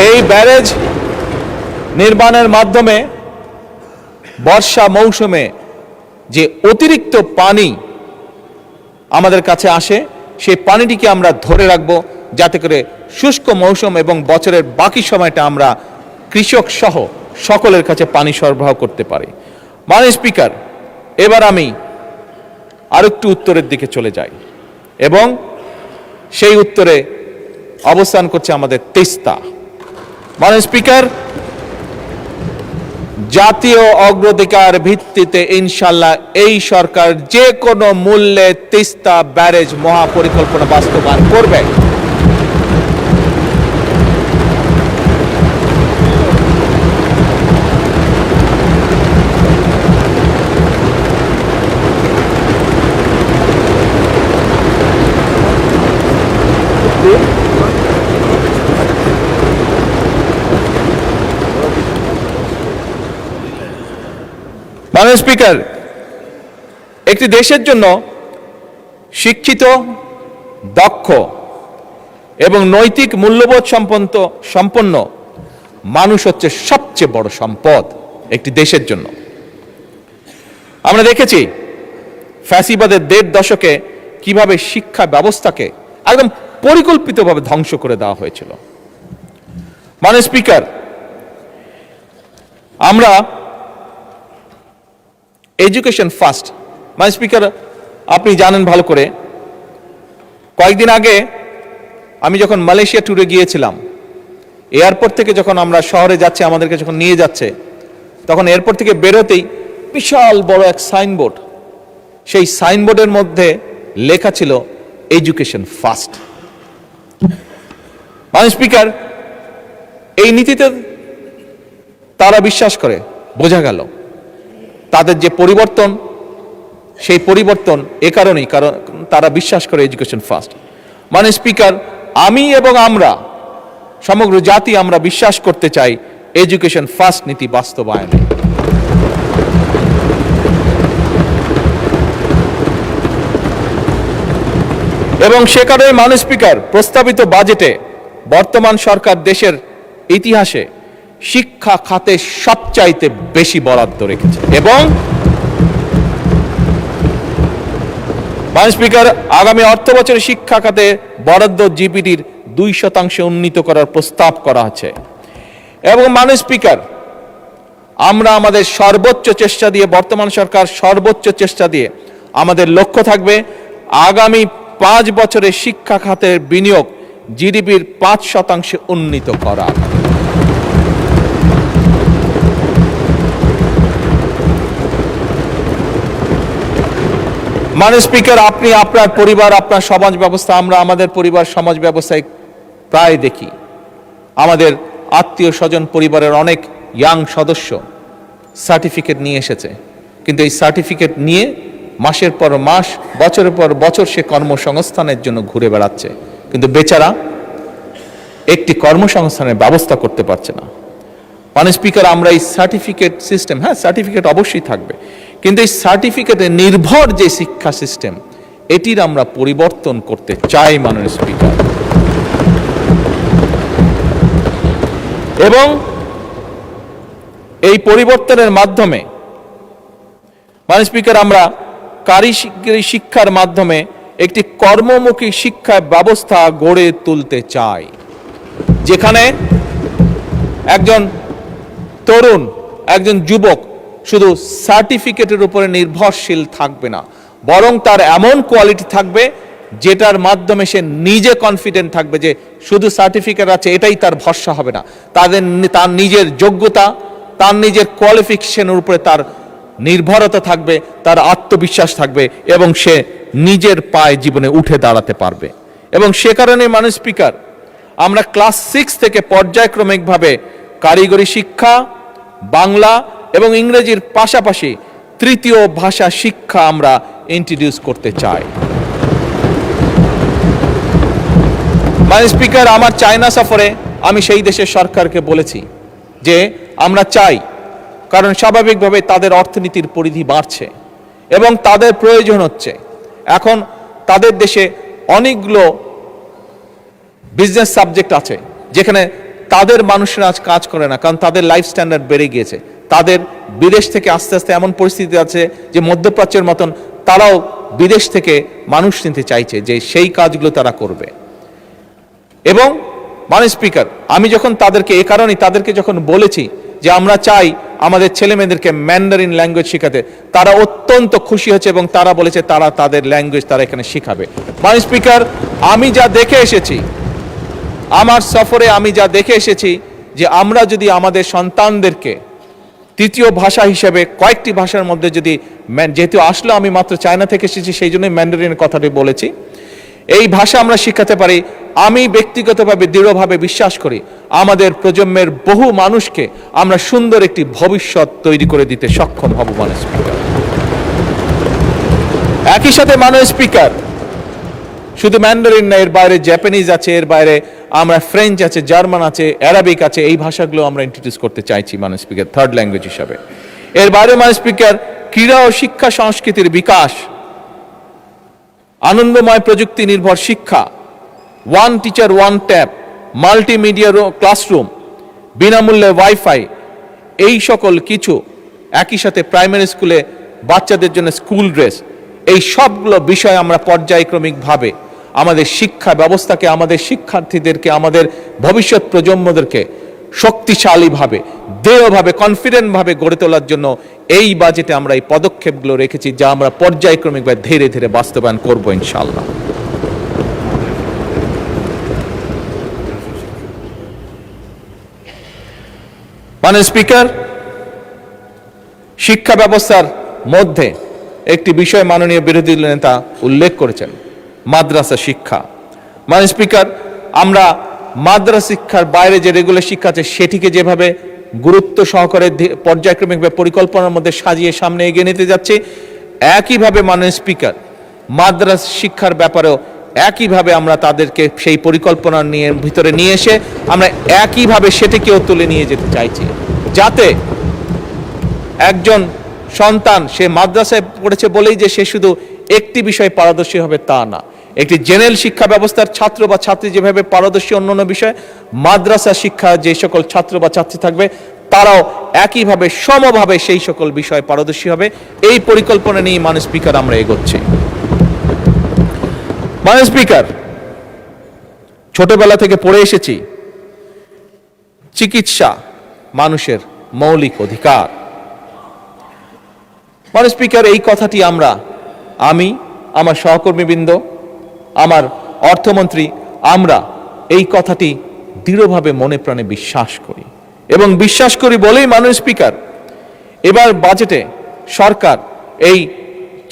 এই ব্যারেজ নির্মাণের মাধ্যমে বর্ষা মৌসুমে যে অতিরিক্ত পানি আমাদের কাছে আসে, সেই পানিটিকে আমরা ধরে রাখবো, যাতে করে শুষ্ক মৌসুম এবং বছরের বাকি সময়টা আমরা কৃষক সহ সকলের কাছে পানি সরবরাহ করতে পারি। মাননীয় স্পিকার, এবার আমি আরেকটু উত্তরের দিকে চলে যাই এবং সেই উত্তরে অবস্থান করছে আমাদের তিস্তা। মাননীয় স্পিকার, জাতীয় অগ্রাধিকার ভিত্তিতে ইনশাল্লাহ এই সরকার যে কোনো মূল্যে তিস্তা ব্যারেজ মহাপরিকল্পনা বাস্তবায়ন করবে। মাননীয় স্পিকার, একটি দেশের জন্য শিক্ষিত, দক্ষ এবং নৈতিক মূল্যবোধ সম্পন্ন মানুষ হচ্ছে সবচেয়ে বড় সম্পদ একটি দেশের জন্য। আমরা দেখেছি ফ্যাসিবাদের ১.৫ দশকে কিভাবে শিক্ষা ব্যবস্থাকে একদম পরিকল্পিতভাবে ধ্বংস করে দেওয়া হয়েছিল। মাননীয় স্পিকার, আমরা এডুকেশন ফার্স্ট, মাননীয় স্পিকার আপনি জানেন ভালো করে, কয়েকদিন আগে আমি যখন মালয়েশিয়া ট্যুরে গিয়েছিলাম, এয়ারপোর্ট থেকে যখন আমরা শহরে যাচ্ছি, আমাদেরকে যখন নিয়ে যাচ্ছে, তখন এয়ারপোর্ট থেকে বেরোতেই বিশাল বড় এক সাইনবোর্ড, সেই সাইনবোর্ডের মধ্যে লেখা ছিল এডুকেশন ফার্স্ট। মাননীয় স্পিকার, এই নীতিতে তারা বিশ্বাস করে, বোঝা গেল তাদের যে পরিবর্তন, সেই পরিবর্তন এ কারণেই, কারণ তারা বিশ্বাস করে এডুকেশন ফার্স্ট। মাননীয় স্পিকার, আমি এবং আমরা সমগ্র জাতি আমরা বিশ্বাস করতে চাই এডুকেশন ফার্স্ট নীতি বাস্তবায়নে। এবং সে কারণে মাননীয় স্পিকার, প্রস্তাবিত বাজেটে বর্তমান সরকার দেশের ইতিহাসে শিক্ষা খাতে সবচাইতে বেশি বরাদ্দ রেখেছে। এবং মাননীয় স্পিকার, আগামী অর্থ বছরে শিক্ষা খাতে বরাদ্দ জিডিপির 2% উন্নীত করার প্রস্তাব করা আছে। এবং মাননীয় স্পিকার, আমরা আমাদের সর্বোচ্চ চেষ্টা দিয়ে, বর্তমান সরকার সর্বোচ্চ চেষ্টা দিয়ে, আমাদের লক্ষ্য থাকবে আগামী 5 বছরে শিক্ষা খাতের বিনিয়োগ জিডিপির 5% উন্নীত করা। মাননীয় স্পিকার, আপনি আপনার পরিবার, আপনার সমাজ ব্যবস্থা, আমরা আমাদের পরিবার সমাজ ব্যবস্থায় প্রায় দেখি আমাদের আত্মীয় স্বজন পরিবারের অনেক ইয়াং সদস্য সার্টিফিকেট নিয়ে এসেছে, কিন্তু এই সার্টিফিকেট নিয়ে মাসের পর মাস, বছরের পর বছর সে কর্মসংস্থানের জন্য ঘুরে বেড়াচ্ছে, কিন্তু বেচারা একটি কর্মসংস্থানের ব্যবস্থা করতে পারছে না। মাননীয় স্পিকার, আমরা এই সার্টিফিকেট সিস্টেম, হ্যাঁ সার্টিফিকেট অবশ্যই থাকবে, কিন্তু এই সার্টিফিকেটে নির্ভর যে শিক্ষা সিস্টেম, এটির আমরা পরিবর্তন করতে চাই মাননীয় স্পিকার। এবং এই পরিবর্তনের মাধ্যমে মাননীয় স্পিকার, আমরা কারিগরি শিক্ষার মাধ্যমে একটি কর্মমুখী শিক্ষা ব্যবস্থা গড়ে তুলতে চাই, যেখানে একজন তরুণ, একজন যুবক শুধু সার্টিফিকেটের উপরে নির্ভরশীল থাকবে না, বরং তার এমন কোয়ালিটি থাকবে যেটার মাধ্যমে সে নিজে কনফিডেন্ট থাকবে যে শুধু সার্টিফিকেট আছে এটাই তার ভরসা হবে না, তার নিজের যোগ্যতা, তার নিজের কোয়ালিফিকেশনের উপরে তার নির্ভরতা থাকবে, তার আত্মবিশ্বাস থাকবে এবং সে নিজের পায়ে জীবনে উঠে দাঁড়াতে পারবে। এবং সে কারণে মাননীয় স্পিকার, আমরা ক্লাস 6 থেকে পর্যায়ক্রমিকভাবে কারিগরি শিক্ষা, বাংলা এবং ইংরেজির পাশাপাশি তৃতীয় ভাষা শিক্ষা আমরা ইন্ট্রোডিউস করতে চাই। মাননীয় স্পিকার, আমার চায়না সফরে আমি সেই দেশের সরকারকে বলেছি যে আমরা চাই, কারণ স্বাভাবিকভাবে তাদের অর্থনীতির পরিধি বাড়ছে এবং তাদের প্রয়োজন হচ্ছে, এখন তাদের দেশে অনেকগুলো বিজনেস সাবজেক্ট আছে যেখানে তাদের মানুষরা আজ কাজ করে না, কারণ তাদের লাইফ স্ট্যান্ডার্ড বেড়ে গিয়েছে, তাদের বিদেশ থেকে আস্তে আস্তে এমন পরিস্থিতি আছে যে মধ্যপ্রাচ্যের মতন তারাও বিদেশ থেকে মানুষ নিতে চাইছে, যে সেই কাজগুলো তারা করবে। এবং মাননীয় স্পিকার, আমি যখন তাদেরকে এ কারণেই তাদেরকে যখন বলেছি যে আমরা চাই আমাদের ছেলে মেয়েদেরকে ম্যান্ডারিন ল্যাঙ্গুয়েজ শেখাতে, তারা অত্যন্ত খুশি হয়েছে এবং তারা বলেছে তারা তাদের ল্যাঙ্গুয়েজ তারা এখানে শেখাবে। মাননীয় স্পিকার, আমি যা দেখে এসেছি, আমার সফরে আমি যা দেখে এসেছি, যে আমরা যদি আমাদের সন্তানদেরকে তৃতীয় ভাষা হিসেবে কয়েকটি ভাষার মধ্যে যদি, যেহেতু আসলে আমি মাত্র চায়না থেকে এসেছি সেই জন্যই ম্যান্ডারিনের কথাটি বলেছি, এই ভাষা আমরা শিখাতে পারি, আমি ব্যক্তিগতভাবে দৃঢ়ভাবে বিশ্বাস করি আমাদের প্রজন্মের বহু মানুষকে আমরা সুন্দর একটি ভবিষ্যৎ তৈরি করে দিতে সক্ষম হব। মাননীয় স্পিকার, একই সাথে মাননীয় স্পিকার, শুধু ম্যান্ডারিন না, এর বাইরে জাপানিজ আছে, এর বাইরে আমরা ফ্রেঞ্চ আছে, জার্মান আছে, অ্যারাবিক আছে, এই ভাষাগুলো আমরা ইন্ট্রোডিউস করতে চাইছি মাননীয় স্পিকার, থার্ড ল্যাঙ্গুয়েজ হিসাবে। এর বাইরে মাননীয় স্পিকার, ক্রীড়া ও শিক্ষা সংস্কৃতির বিকাশ, আনন্দময় প্রযুক্তি নির্ভর শিক্ষা, one teacher one tab, multimedia classroom, বিনামূল্যে ওয়াইফাই, এই সকল কিছু, একই সাথে প্রাইমারি স্কুলে বাচ্চাদের জন্য স্কুল ড্রেস, এই সবগুলো বিষয় আমরা পর্যায়ক্রমিকভাবে আমাদের শিক্ষা ব্যবস্থাকে, আমাদের শিক্ষার্থীদেরকে, আমাদের ভবিষ্যৎ প্রজন্মদেরকে শক্তিশালীভাবে, দৃঢ়ভাবে, কনফিডেন্টভাবে গড়ে তোলার জন্য এই বাজেটে আমরা এই পদক্ষেপগুলো রেখেছি, যা আমরা পর্যায়ক্রমিকভাবে ধীরে ধীরে বাস্তবায়ন করব ইনশাআল্লাহ। মাননীয় স্পিকার, শিক্ষা ব্যবস্থার মধ্যে একটি বিষয় মাননীয় বিরোধী নেতা উল্লেখ করেছেন, মাদ্রাসা শিক্ষা। মাননীয় স্পিকার, আমরা মাদ্রাসা শিক্ষার বাইরে যে রেগুলার শিক্ষা আছে সেটিকে যেভাবে গুরুত্ব সহকারে পর্যায়ক্রমিকভাবে পরিকল্পনার মধ্যে সাজিয়ে সামনে এগিয়ে নিতে যাচ্ছে, একইভাবে মাননীয় স্পিকার, মাদ্রাসা শিক্ষার ব্যাপারেও একইভাবে আমরা তাদেরকে সেই পরিকল্পনার ভিতরে নিয়ে এসে আমরা একইভাবে সেটিকেও তুলে নিয়ে যেতে চাইছি, যাতে একজন সন্তান সে মাদ্রাসায় পড়েছে বলেই যে সে শুধু একটি বিষয়ে পারদর্শী হবে তা না। একটি জেনারেল শিক্ষা ব্যবস্থার ছাত্র বা ছাত্রী যেভাবে পারদর্শী অন্যান্য বিষয়, মাদ্রাসা শিক্ষা যে সকল ছাত্র বা ছাত্রী থাকবে তারাও একইভাবে সমভাবে সেই সকল বিষয়ে পারদর্শী হবে। এই পরিকল্পনা নিয়ে মাননীয় স্পিকার আমরা এগোচ্ছি। মাননীয় স্পিকার, ছোটবেলা থেকে পড়ে এসেছি চিকিৎসা মানুষের মৌলিক অধিকার। মাননীয় স্পিকার, এই কথাটি আমি, আমার সহকর্মীবৃন্দ, আমার অর্থমন্ত্রী, আমরা এই কথাটি দৃঢ়ভাবে মনে প্রাণে বিশ্বাস করি, এবং বিশ্বাস করি বলেই মাননীয় স্পিকার, এবার বাজেটে সরকার এই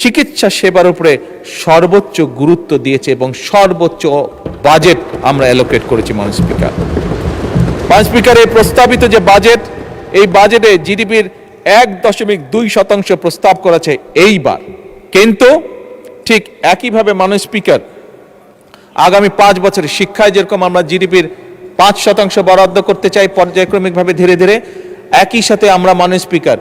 চিকিৎসা সেবার উপরে সর্বোচ্চ গুরুত্ব দিয়েছে এবং সর্বোচ্চ বাজেট আমরা অ্যালোকেট করেছি। মাননীয় স্পিকার, এই প্রস্তাবিত যে বাজেট, এই বাজেটে জিডিপির 1.2% প্রস্তাব করেছে এইবার, কিন্তু ঠিক একইভাবে মাননীয় স্পিকার, আগামী 5 বছরে শিক্ষায় যেরকম আমরা জিডিপির 5% বরাদ্দ করতে চাই পর্যায়ক্রমিকভাবে ধীরে ধীরে, একই সাথে আমরা মাননীয় স্পিকার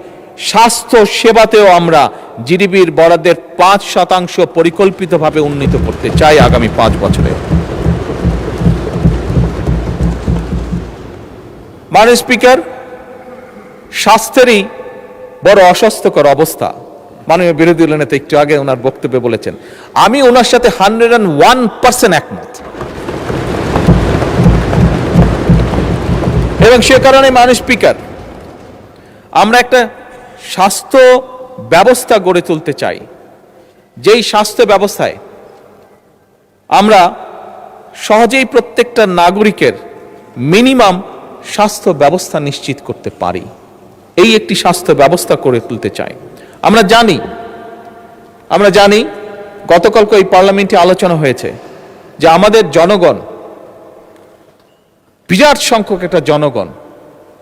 স্বাস্থ্য সেবাতেও আমরা জিডিপির বরাদ্দের 5% পরিকল্পিতভাবে উন্নীত করতে চাই আগামী 5 বছরে। মাননীয় স্পিকার, স্বাস্থ্যেরই বড় অস্বাস্থ্যকর অবস্থা। মাননীয় বিরোধী দলের নেতা একটু আগে ওনার বক্তব্যে বলেছেন, আমি ওনার সাথে 101% একমত, এবং সে কারণে মাননীয় স্পিকার, আমরা একটা স্বাস্থ্য ব্যবস্থা গড়ে তুলতে চাই, যেই স্বাস্থ্য ব্যবস্থায় আমরা সহজেই প্রত্যেকটা নাগরিকের মিনিমাম স্বাস্থ্য ব্যবস্থা নিশ্চিত করতে পারি, এই একটি স্বাস্থ্য ব্যবস্থা গড়ে তুলতে চাই। আমরা জানি গতকালকে এই পার্লামেন্টে আলোচনা হয়েছে যে আমাদের জনগণ, বিরাট সংখ্যক একটা জনগণ,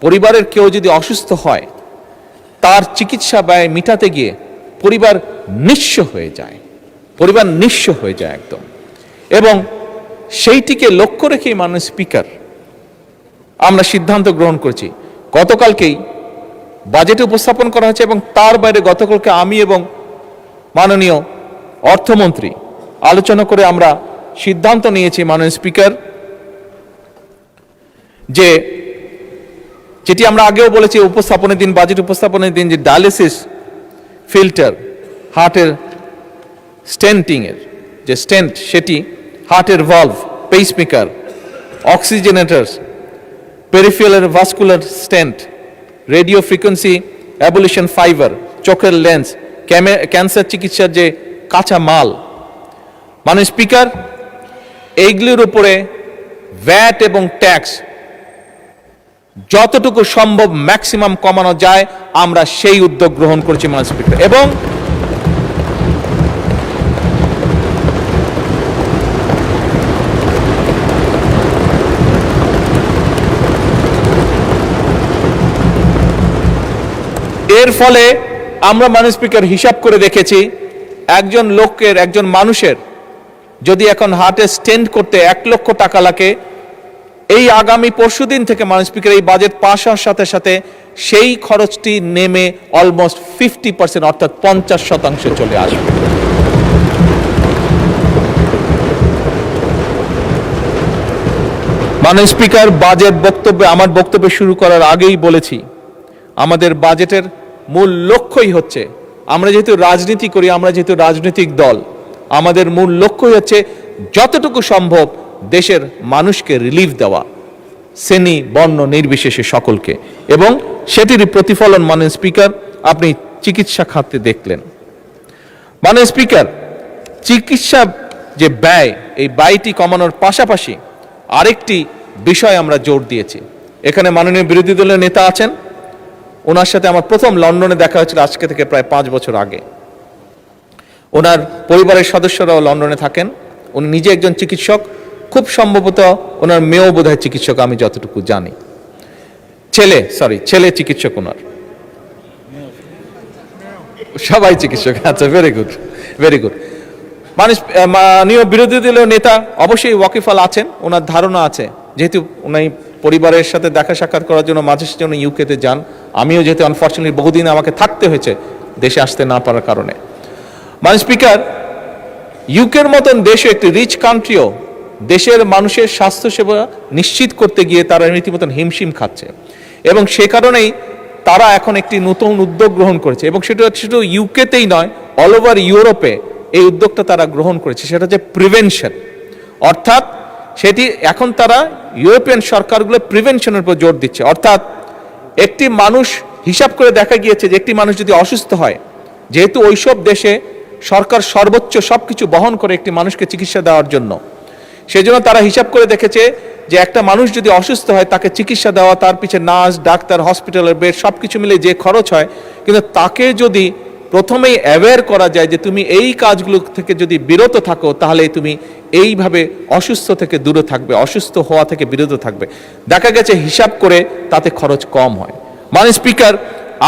পরিবারের কেউ যদি অসুস্থ হয় তার চিকিৎসা ব্যয় মিটাতে গিয়ে পরিবার নিঃস্ব হয়ে যায়, একদম। এবং সেইটিকে লক্ষ্য রেখেই মাননীয় স্পিকার আমরা সিদ্ধান্ত গ্রহণ করেছি, গতকালকেই বাজেটে উপস্থাপন করা হয়েছে, এবং তার বাইরে গতকালকে আমি এবং মাননীয় অর্থমন্ত্রী আলোচনা করে আমরা সিদ্ধান্ত নিয়েছি মাননীয় স্পিকার, যে যেটি আমরা আগেও বলেছি উপস্থাপনের দিন, বাজেট উপস্থাপনের দিন, যে ডায়ালিসিস ফিল্টার, হার্টের স্টেন্টিংয়ের যে স্টেন্ট সেটি, হার্টের valve, pacemaker, oxygenator, peripheral vascular stent, radio frequency ablation fibre, চোখের লেন্স, ক্যান্সার চিকিৎসার যে কাঁচা মাল, মানে স্পিকার, এইগুলির উপরে ভ্যাট এবং ট্যাক্স যতটুকু সম্ভব ম্যাক্সিমাম কমানো যায় আমরা সেই উদ্যোগ গ্রহণ করেছি মানে স্পিকার। এবং এর ফলে আমরা মানে স্পিকার হিসাব করে দেখেছি, একজন লোকের, একজন মানুষের যদি এখন হার্টে স্টেন্ট করতে 1 লক্ষ টাকা লাগে, এই আগামী পরশুদিন থেকে মানে স্পিকার এই বাজেট পাস হওয়ার সাথে সাথে সেই খরচটি নেমে অলমোস্ট 50%, অর্থাৎ 50% চলে আসবে। মানে স্পিকার, বাজেট বক্তব্যে, আমার বক্তব্য শুরু করার আগেই বলেছি, আমাদের বাজেটের মূল লক্ষ্যই হচ্ছে, আমরা যেহেতু রাজনীতি করি, আমরা যেহেতু রাজনৈতিক দল, আমাদের মূল লক্ষ্যই হচ্ছে যতটুকু সম্ভব দেশের মানুষকে রিলিফ দেওয়া, শ্রেণী বর্ণ নির্বিশেষে সকলকে। এবং সেটির প্রতিফলন মাননীয় স্পিকার আপনি চিকিৎসা খাতে দেখলেন। মাননীয় স্পিকার, চিকিৎসা যে ব্যয়, এই ব্যয়টি কমানোর পাশাপাশি আরেকটি বিষয় আমরা জোর দিয়েছি। এখানে মাননীয় বিরোধী দলের নেতা আছেন, ওনার সাথে আমার প্রথম লন্ডনে দেখা হয়েছিল আজকে থেকে প্রায় 5 বছর আগে। ওনার পরিবারের সদস্যরাও লন্ডনে থাকেন, উনি নিজে একজন চিকিৎসক, খুব সম্ভবত ওনার মেয়েও বোধহয় চিকিৎসক, আমি যতটুকু জানি। ছেলে চিকিৎসক ওনার, সবাই চিকিৎসক। আচ্ছা, ভেরি গুড, ভেরি গুড। মাননীয় বিরোধী দলীয় নেতা অবশ্যই ওয়াকিফাল আছেন, ওনার ধারণা আছে, যেহেতু উনি পরিবারের সাথে দেখা সাক্ষাৎ করার জন্য মাঝে জন্য ইউকেতে যান, আমিও যেহেতু আনফর্চুনেটলি বহুদিন আমাকে থাকতে হয়েছে দেশে আসতে না পারার কারণে। মাননীয় স্পিকার, ইউকের মতন দেশে একটি রিচ কান্ট্রিও দেশের মানুষের স্বাস্থ্যসেবা নিশ্চিত করতে গিয়ে তারা রীতিমতন হিমশিম খাচ্ছে, এবং সে কারণেই তারা এখন একটি নতুন উদ্যোগ গ্রহণ করেছে, এবং সেটা শুধু ইউকেতেই নয়, অল ওভার ইউরোপে এই উদ্যোগটা তারা গ্রহণ করেছে। সেটা হচ্ছে প্রিভেনশন, অর্থাৎ সেটি এখন তারা ইউরোপিয়ান সরকারগুলো প্রিভেনশনের উপর জোর দিচ্ছে। অর্থাৎ একটি মানুষ, হিসাব করে দেখা গিয়েছে যে একটি মানুষ যদি অসুস্থ হয়, যেহেতু ওইসব দেশে সরকার সর্বোচ্চ সবকিছু বহন করে একটি মানুষকে চিকিৎসা দেওয়ার জন্য, সেজন্য তারা হিসাব করে দেখেছে যে একটা মানুষ যদি অসুস্থ হয়, তাকে চিকিৎসা দেওয়া, তার পিছে নার্স, ডাক্তার, হসপিটালের বেড সবকিছু মিলে যে খরচ হয়, কিন্তু তাকে যদি প্রথমেই অ্যাওয়্যার করা যায় যে তুমি এই কাজগুলো থেকে যদি বিরত থাকো, তাহলে তুমি এইভাবে অসুস্থ থেকে দূরে থাকবে, অসুস্থ হওয়া থেকে বিরত থাকবে, দেখা গেছে হিসাব করে তাতে খরচ কম হয়। মাননীয় স্পিকার,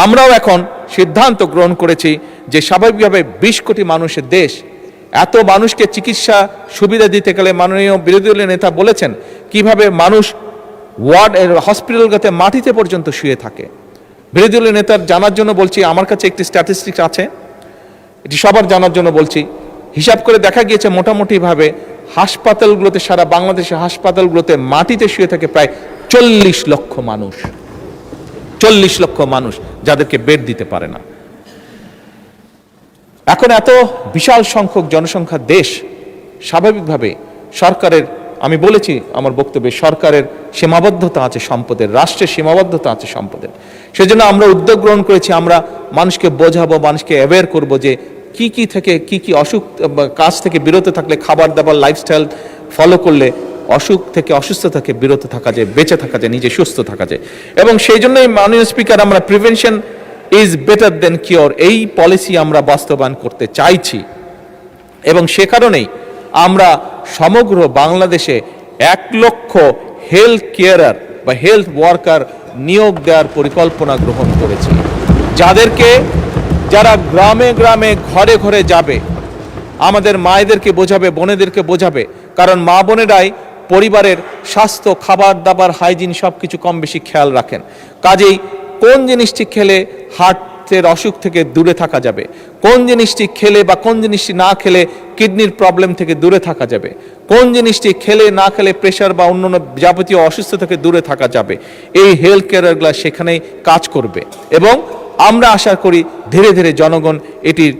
আমরাও এখন সিদ্ধান্ত গ্রহণ করেছি যে স্বাভাবিকভাবে 20 কোটি মানুষের দেশ, এত মানুষকে চিকিৎসা সুবিধা দিতে গেলে মাননীয় বিরোধী দলের নেতা বলেছেন কিভাবে মানুষ ওয়ার্ড হসপিটালগুলোতে মাটিতে পর্যন্ত শুয়ে থাকে। বিরোধী দলের নেতার জানার জন্য বলছি, আমার কাছে একটি স্ট্যাটিস্টিক্স আছে, এটি সবার জানার জন্য বলছি। হিসাব করে দেখা গিয়েছে মোটামুটিভাবে হাসপাতালগুলোতে, সারা বাংলাদেশের হাসপাতালগুলোতে মাটিতে শুয়ে থাকে প্রায় 40 লক্ষ মানুষ, 40 লক্ষ মানুষ যাদেরকে বেড দিতে পারে না। এখন এত বিশাল সংখ্যক জনসংখ্যার দেশ, স্বাভাবিকভাবে সরকারের, আমি বলেছি আমার বক্তব্যে, সরকারের সীমাবদ্ধতা আছে সম্পদের, রাষ্ট্রের সীমাবদ্ধতা আছে সম্পদের। সেজন্য আমরা উদ্যোগ গ্রহণ করেছি, আমরা মানুষকে বোঝাবো, মানুষকে অ্যাওয়্যার করবো যে কি থেকে কি অসুখ, কাজ থেকে বিরত থাকলে, খাবার দাবার লাইফস্টাইল ফলো করলে অসুখ থেকে, অসুস্থ থেকে বিরত থাকা যায়, বেঁচে থাকা যায়, নিজে সুস্থ থাকা যায়। এবং সেই জন্যই মাননীয় স্পিকার, আমরা prevention is better then cure এই পলিসি আমরা বাস্তবায়ন করতে চাইছি, এবং সে কারণেই আমরা সমগ্র বাংলাদেশে 1 লক্ষ হেলথ কেয়ারার বা হেলথ ওয়ার্কার নিয়োগ দেওয়ার পরিকল্পনা গ্রহণ করেছি, যারা গ্রামে গ্রামে ঘরে ঘরে যাবে, আমাদের মায়েদেরকে বোঝাবে, বোনেদেরকে বোঝাবে, কারণ মা বোনেরাই পরিবারের স্বাস্থ্য, খাবার দাবার, হাইজিন সবকিছু কম বেশি খেয়াল রাখেন। কাজেই কোন জিনিসটি খেলে হার্টের অসুখ থেকে দূরে থাকা যাবে, কোন জিনিসটি খেলে বা কোন জিনিসটি না খেলে কিডনির প্রবলেম থেকে দূরে থাকা যাবে, কোন জিনিসটি খেলে না খেলে প্রেশার বা অন্যান্য যাবতীয় অসুস্থ থেকে দূরে থাকা যাবে, এই হেলথ কেয়ারগুলো সেখানেই কাজ করবে। এবং আমরা আশা করি ধীরে ধীরে জনগণ এটির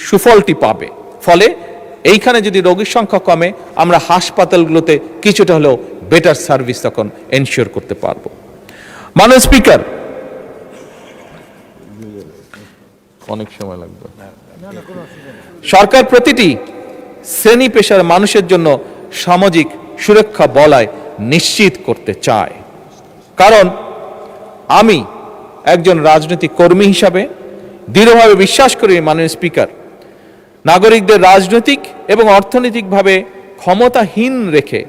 সুফলটি পাবে। ফলে এইখানে যদি রোগীর সংখ্যা কমে, আমরা হাসপাতালগুলোতে কিছুটা হলেও বেটার সার্ভিস তখন এনশিওর করতে পারবো। মাননীয় স্পিকার, অনেক সময় লাগবে। সরকার প্রতিটি শ্রেণী পেশার মানুষের জন্য সামাজিক সুরক্ষা বলয় নিশ্চিত করতে চায়। কারণ আমি একজন রাজনৈতিক কর্মী হিসাবে দৃঢ়ভাবে বিশ্বাস করি, মাননীয় স্পিকার, নাগরিকদের রাজনৈতিক এবং অর্থনৈতিকভাবে ক্ষমতাহীন রেখে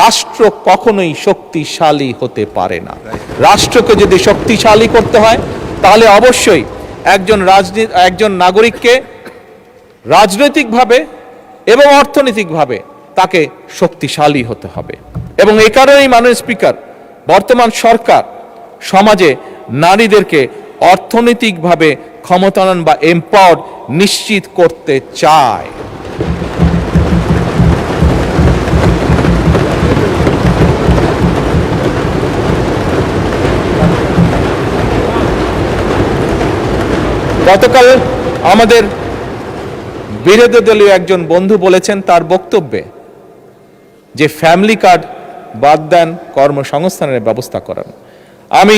রাষ্ট্র কখনোই শক্তিশালী হতে পারে না। রাষ্ট্রকে যদি শক্তিশালী করতে হয় তাহলে অবশ্যই একজন নাগরিককে রাজনৈতিকভাবে এবং অর্থনৈতিকভাবে তাকে শক্তিশালী হতে হবে। এবং এই কারণেই মাননীয় স্পিকার, বর্তমান সরকার সমাজে নারীদেরকে অর্থনৈতিকভাবে ক্ষমতায়ন বা এম্পাওয়ার্ড নিশ্চিত করতে চায়। গতকাল আমাদের বিরোধী দলীয় একজন বন্ধু বলেছেন তার বক্তব্যে যে ফ্যামিলি কার্ড বাদ দেন, কর্মসংস্থানের ব্যবস্থা করান। আমি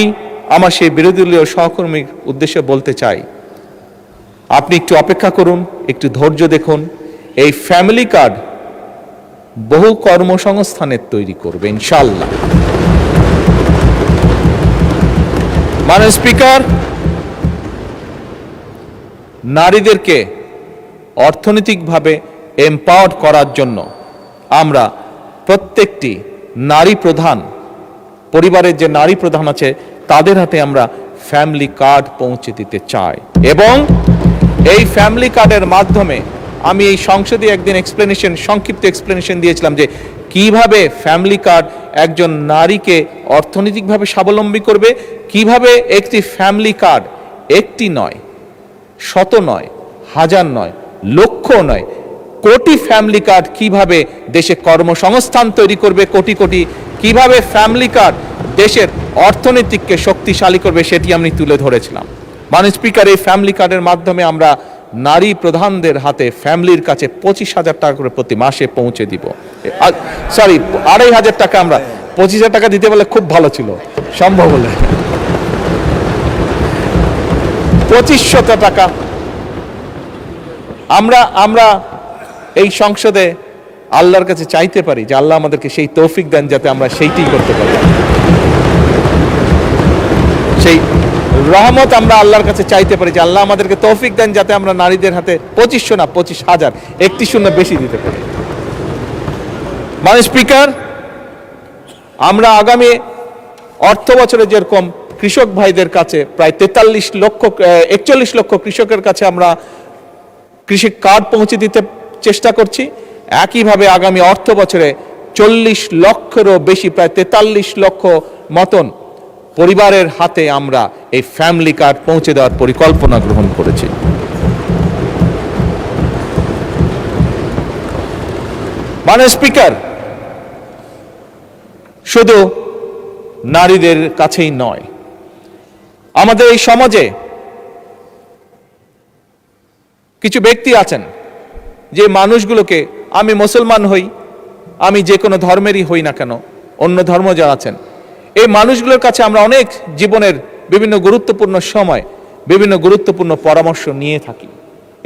আমার সেই বিরোধী দলীয় সহকর্মীর উদ্দেশ্যে বলতে চাই, আপনি একটু অপেক্ষা করুন, একটু ধৈর্য দেখুন। এই ফ্যামিলি কার্ড বহু কর্মসংস্থানের তৈরি করবে ইনশাআল্লাহ। মাননীয় স্পিকার, নারীদেরকে অর্থনৈতিকভাবে এম্পাওয়ার্ড করার জন্য আমরা প্রত্যেকটি নারী প্রধান পরিবারের যে নারী প্রধান আছে তাদের হাতে আমরা ফ্যামিলি কার্ড পৌঁছে দিতে চাই। এবং এই ফ্যামিলি কার্ডের মাধ্যমে আমি এই সংসদে একদিন সংক্ষিপ্ত এক্সপ্লেনেশন দিয়েছিলাম যে কিভাবে ফ্যামিলি কার্ড একজন নারীকে অর্থনৈতিকভাবে স্বাবলম্বী করবে, কিভাবে একটি ফ্যামিলি কার্ড একটি নয়, শত নয়, হাজার নয়, লক্ষ নয়, কোটি ফ্যামিলি কার্ড কিভাবে দেশে কর্মসংস্থান তৈরি করবে, কোটি কোটি কিভাবে ফ্যামিলি কার্ড দেশের অর্থনীতিকে শক্তিশালী করবে, সেটি আমি তুলে ধরেছিলাম। মাননীয় স্পিকার, এই ফ্যামিলি কার্ডের মাধ্যমে আমরা নারী প্রধানদের হাতে ফ্যামিলির কাছে 25,000 টাকা করে প্রতি মাসে পৌঁছে দিব। 2,500 টাকা, আমরা 25,000 টাকা দিতে বলে খুব ভালো ছিল, সম্ভব হলে 2,500 টাকা আমরা এই সংসদে আল্লাহর কাছে চাইতে পারি যে আল্লাহ আমাদেরকে সেই তৌফিক দেন যাতে আমরা সেইটি করতে পারি। সেই রহমত আমরা আল্লাহর কাছে চাইতে পারি যে আল্লাহ আমাদেরকে তৌফিক দেন যাতে আমরা নারীদের হাতে 2,500 না 25,000, একটি শূন্য বেশি দিতে পারি। মাননীয় স্পিকার, আমরা আগামী অর্থ বছরে যেরকম কৃষক ভাইদের কাছে প্রায় 41 লক্ষ কৃষকের কাছে আমরা কৃষি কার্ড পৌঁছে দিতে চেষ্টা করছি, একইভাবে আগামী অর্থ বছরে 40 লক্ষেরও বেশি, প্রায় 43 লক্ষ মতন পরিবারের হাতে আমরা এই ফ্যামিলি কার্ড পৌঁছে দেওয়ার পরিকল্পনা গ্রহণ করেছি। মাননীয় স্পিকার, শুধু নারীদের কাছেই নয়, আমাদের এই সমাজে কিছু ব্যক্তি আছেন যে মানুষগুলোকে, আমি মুসলমান হই, আমি যে কোনো ধর্মেরই হই না কেন, অন্য ধর্ম যারা আছেন, এই মানুষগুলোর কাছে আমরা অনেক জীবনের বিভিন্ন গুরুত্বপূর্ণ সময় বিভিন্ন গুরুত্বপূর্ণ পরামর্শ নিয়ে থাকি।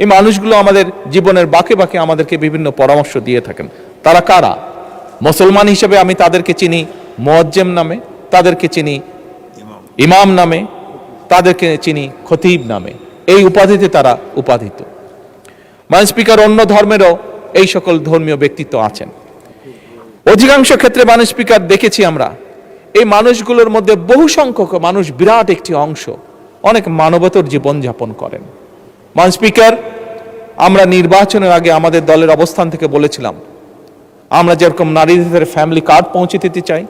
এই মানুষগুলো আমাদের জীবনের বাঁকে বাঁকে আমাদেরকে বিভিন্ন পরামর্শ দিয়ে থাকেন। তারা কারা? মুসলমান হিসেবে আমি তাদেরকে চিনি মুয়াজ্জিম নামে, তাদেরকে চিনি ইমাম নামে, তাদেরকে চিনি খতিব নামে, এই উপাধিতে তারা উপাধিত। মাননীয় স্পিকার, অন্য ধর্মেরও এই সকল ধর্মীয় ব্যক্তিত্ব আছেন। অধিকাংশ ক্ষেত্রে মাননীয় স্পিকার দেখেছি আমরা এই মানুষগুলোর মধ্যে বহু সংখ্যক মানুষ, বিরাট একটি অংশ অনেক মানবতর জীবনযাপন করেন। মাননীয় স্পিকার, আমরা নির্বাচনের আগে আমাদের দলের অবস্থান থেকে বলেছিলাম আমরা যেরকম নারীদের ফ্যামিলি কার্ড পৌঁছে দিতে চাই,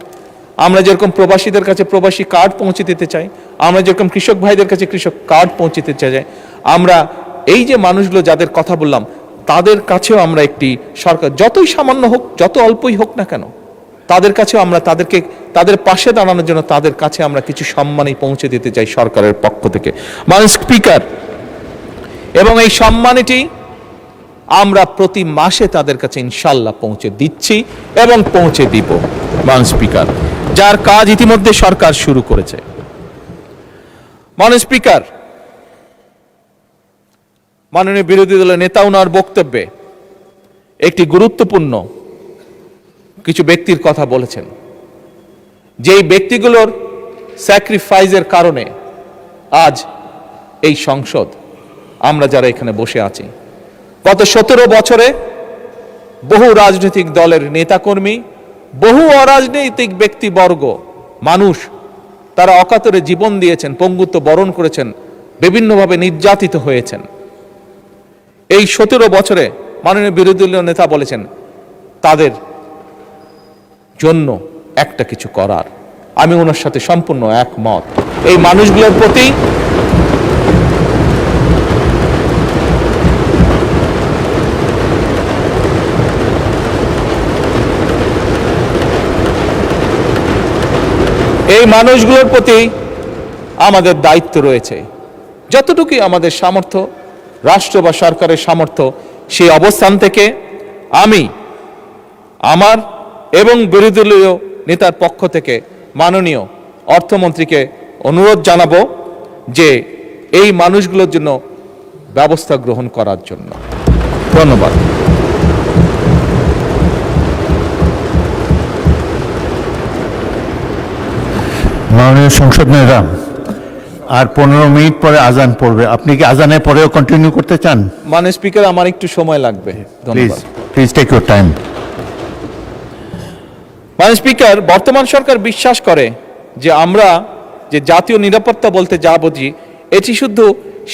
আমরা যেরকম প্রবাসীদের কাছে প্রবাসী কার্ড পৌঁছে দিতে চাই, আমরা যেরকম কৃষক ভাইদের কাছে কৃষক কার্ড পৌঁছে দিতে চাই, আমরা এই যে মানুষগুলো যাদের কথা বললাম তাদের কাছেও আমরা একটি সরকার যতই সামান্য হোক, যত অল্পই হোক না কেন, তাদের কাছেও আমরা তাদের পাশে দাঁড়ানোর জন্য তাদের কাছে আমরা কিছু সম্মানই পৌঁছে দিতে চাই সরকারের পক্ষ থেকে। মাননীয় স্পিকার, এবং এই সম্মানটি আমরা প্রতি মাসে তাদের কাছে ইনশাল্লাহ পৌঁছে দিচ্ছি এবং পৌঁছে দিব মাননীয় স্পিকার, যার কাজ ইতিমধ্যে সরকার শুরু করেছে। মাননীয় স্পিকার, মাননীয় বিরোধী দলের নেতা ওনার বক্তব্যে একটি গুরুত্বপূর্ণ কিছু ব্যক্তির কথা বলেছেন, যেই ব্যক্তিগুলোর স্যাক্রিফাইসের কারণে আজ এই সংসদ, আমরা যারা এখানে বসে আছি, গত 17 বছরে বহু রাজনৈতিক দলের নেতাকর্মী, বহু অরাজনৈতিক ব্যক্তিবর্গ, মানুষ, তারা অকাতরে জীবন দিয়েছেন, পঙ্গুত্ব বরণ করেছেন, বিভিন্নভাবে নির্যাতিত হয়েছেন। এই 17 বছরে মাননীয় বিরোধী দলীয় নেতা বলেছেন তাদের জন্য একটা কিছু করার। আমি ওনার সাথে সম্পূর্ণ একমত। এই মানুষগুলোর প্রতি আমাদের দায়িত্ব রয়েছে। যতটুকু আমাদের সামর্থ্য, রাষ্ট্র বা সরকারের সামর্থ্য, সেই অবস্থান থেকে আমি আমার এবং বিরোধী দলীয় নেতার পক্ষ থেকে মাননীয় অর্থমন্ত্রীকে অনুরোধ জানাবো যে এই মানুষগুলোর জন্য ব্যবস্থা গ্রহণ করার জন্য। ধন্যবাদ। মাননীয় সংসদ নেতা, আর 15 মিনিট পরে আজান পড়বে। আপনি কি আজানের পরেও কন্টিনিউ করতে চান? মাননীয় স্পিকার, আমার একটু সময় লাগবে। Please take your time. মাননীয় স্পিকার, বর্তমান সরকার বিশ্বাস করে যে আমরা যে জাতীয় নিরাপত্তা বলতে যা বুঝি, এটি শুধু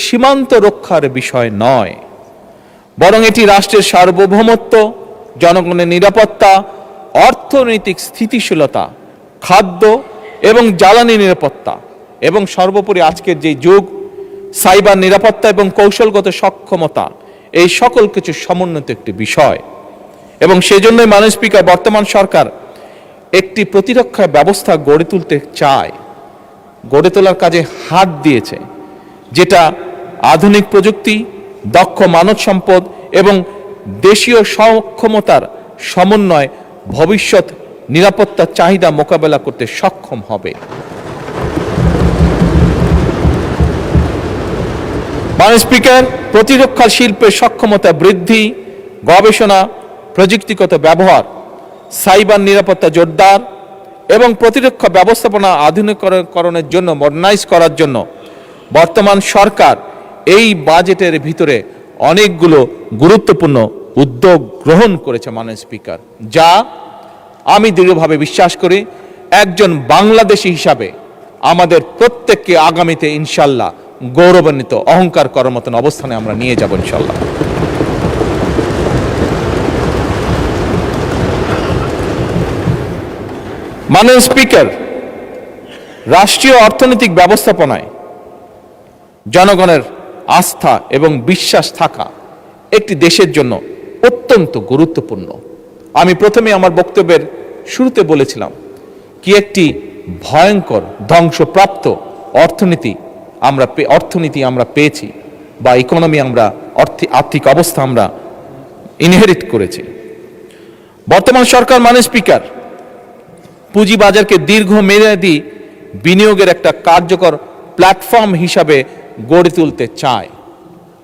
সীমান্ত রক্ষার বিষয় নয়, বরং এটি রাষ্ট্রের সার্বভৌমত্ব, জনগণের নিরাপত্তা, অর্থনৈতিক স্থিতিশীলতা, খাদ্য এবং জ্বালানি নিরাপত্তা, এবং সর্বোপরি আজকের যে যুগ, সাইবার নিরাপত্তা এবং কৌশলগত সক্ষমতা, এই সকল কিছু সমন্বিত একটি বিষয়। এবং সেজন্যই মাননীয় স্পিকার, বর্তমান সরকার একটি প্রতিরক্ষা ব্যবস্থা গড়ে তুলতে চায়, গড়ে তোলার কাজে হাত দিয়েছে, যেটা আধুনিক প্রযুক্তি, দক্ষ মানব সম্পদ এবং দেশীয় সক্ষমতার সমন্বয় ভবিষ্যৎ নিরাপত্তা চাহিদা মোকাবেলা করতে সক্ষম হবে। মাননীয় স্পিকার, প্রতিরক্ষা শিল্পের সক্ষমতা বৃদ্ধি, গবেষণা, প্রযুক্তিগত ব্যবহার, সাইবার নিরাপত্তা জোরদার এবং প্রতিরক্ষা ব্যবস্থাপনা আধুনিকরণের জন্য, মডার্নাইজ করার জন্য বর্তমান সরকার এই বাজেটের ভিতরে অনেকগুলো গুরুত্বপূর্ণ উদ্যোগ গ্রহণ করেছে মাননীয় স্পিকার, যা আমি দৃঢ়ভাবে বিশ্বাস করি একজন বাংলাদেশী হিসাবে আমাদের প্রত্যেককে আগামীতে ইনশাল্লাহ গৌরবান্বিত, অহংকার করার মতন অবস্থানে আমরা নিয়ে যাব ইনশাল্লাহ। মাননীয় স্পিকার, রাষ্ট্রীয় অর্থনৈতিক ব্যবস্থাপনায় জনগণের আস্থা এবং বিশ্বাস থাকা একটি দেশের জন্য অত্যন্ত গুরুত্বপূর্ণ। আমি প্রথমে আমার বক্তব্যের শুরুতে বলেছিলাম কি একটি ভয়ঙ্কর ধ্বংসপ্রাপ্ত অর্থনীতি আমরা পেয়েছি, বা ইকোনমি আমরা আর্থিক অবস্থা আমরা ইনহেরিট করেছি। বর্তমান সরকার মাননীয় স্পিকার পুঁজিবাজারকে দীর্ঘমেয়াদী বিনিয়োগের একটা কার্যকর প্ল্যাটফর্ম হিসাবে গড়ে তুলতে চায়।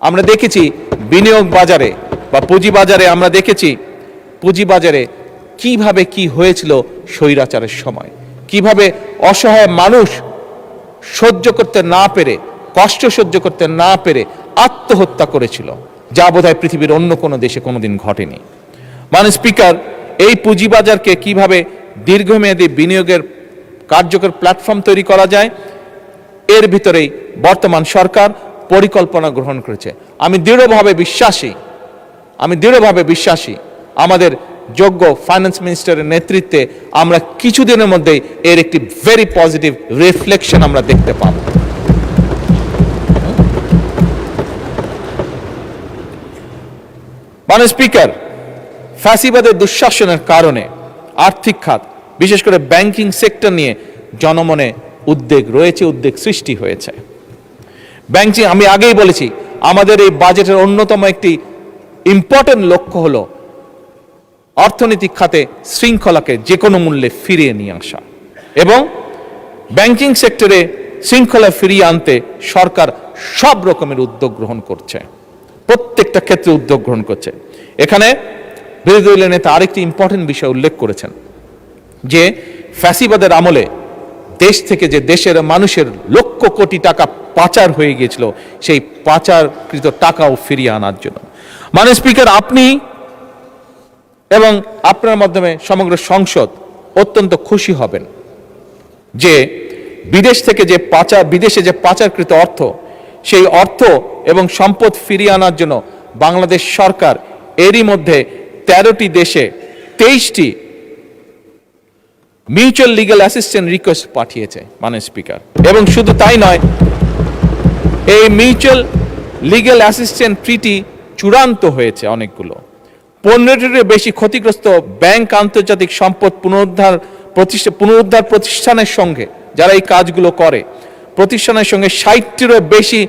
আমরা দেখেছি বিনিয়োগ বাজারে বা পুঁজিবাজারে, আমরা দেখেছি পুঁজিবাজারে কিভাবে কি হয়েছিল স্বৈরাচারের সময়, কিভাবে অসহায় মানুষ সহ্য করতে না পেরে, কষ্ট সহ্য করতে না পেরে আত্মহত্যা করেছিল, যা বোধহয় পৃথিবীর অন্য কোনো দেশে কোনোদিন ঘটেনি। মাননীয় স্পিকার, এই পুঁজিবাজারকে কিভাবে দীর্ঘমেয়াদী বিনিয়োগের কার্যকর প্ল্যাটফর্ম তৈরি করা যায়, এর ভিতরেই বর্তমান সরকার পরিকল্পনা গ্রহণ করেছে। আমি দৃঢ়ভাবে বিশ্বাসী আমাদের যোগ্য ফাইন্যান্স মিনিস্টারের নেতৃত্বে আমরা কিছুদিনের মধ্যেই এর একটি ভেরি পজিটিভ রিফ্লেকশন আমরা দেখতে পাব। মাননীয় স্পিকার, ফ্যাসিবাদের দুঃশাসনের কারণে আর্থিক খাত, বিশেষ করে ব্যাংকিং সেক্টর নিয়ে জনমনে উদ্বেগ রয়েছে, উদ্বেগ সৃষ্টি হয়েছে। ব্যাংকিং, আমি আগেই বলেছি, আমাদের এই বাজেটের অন্যতম একটি ইম্পর্টেন্ট লক্ষ্য হলো অর্থনৈতিক খাতে শৃঙ্খলাকে যে কোনো মূল্যে ফিরিয়ে নিয়ে আসা, এবং ব্যাংকিং সেক্টরে শৃঙ্খলা ফিরিয়ে আনতে সরকার সব রকমের উদ্যোগ গ্রহণ করছে, প্রত্যেকটা ক্ষেত্রে উদ্যোগ গ্রহণ করছে। এখানে বিরোধী দলীয় নেতা আরেকটি ইম্পর্টেন্ট বিষয় উল্লেখ করেছেন যে ফ্যাসিবাদের আমলে দেশ থেকে যে দেশের মানুষের লক্ষ কোটি টাকা পাচার হয়ে গিয়েছিল, সেই পাচারকৃত টাকাও ফিরিয়ে আনার জন্য। মাননীয় স্পিকার, আপনি এবং আপনার মাধ্যমে সমগ্র সংসদ অত্যন্ত খুশি হবেন যে বিদেশে যে পাচারকৃত অর্থ, সেই অর্থ এবং সম্পদ ফিরিয়ে আনার জন্য বাংলাদেশ সরকার এরই মধ্যে 13টি দেশে 23টি মিউচুয়াল লিগ্যাল অ্যাসিস্ট্যান্স রিকোয়েস্ট পাঠিয়েছে মাননীয় স্পিকার। এবং শুধু তাই নয়, এই মিউচুয়াল লিগ্যাল অ্যাসিস্ট্যান্স ট্রিটি চূড়ান্ত হয়েছে অনেকগুলো। 15টির বেশি ক্ষতিগ্রস্ত ব্যাংক, আন্তর্জাতিক সম্পদ পুনরুদ্ধার প্রতিষ্ঠানের সঙ্গে, যারা এই কাজগুলো করে, প্রতিষ্ঠানের সঙ্গে 60টিরও বেশি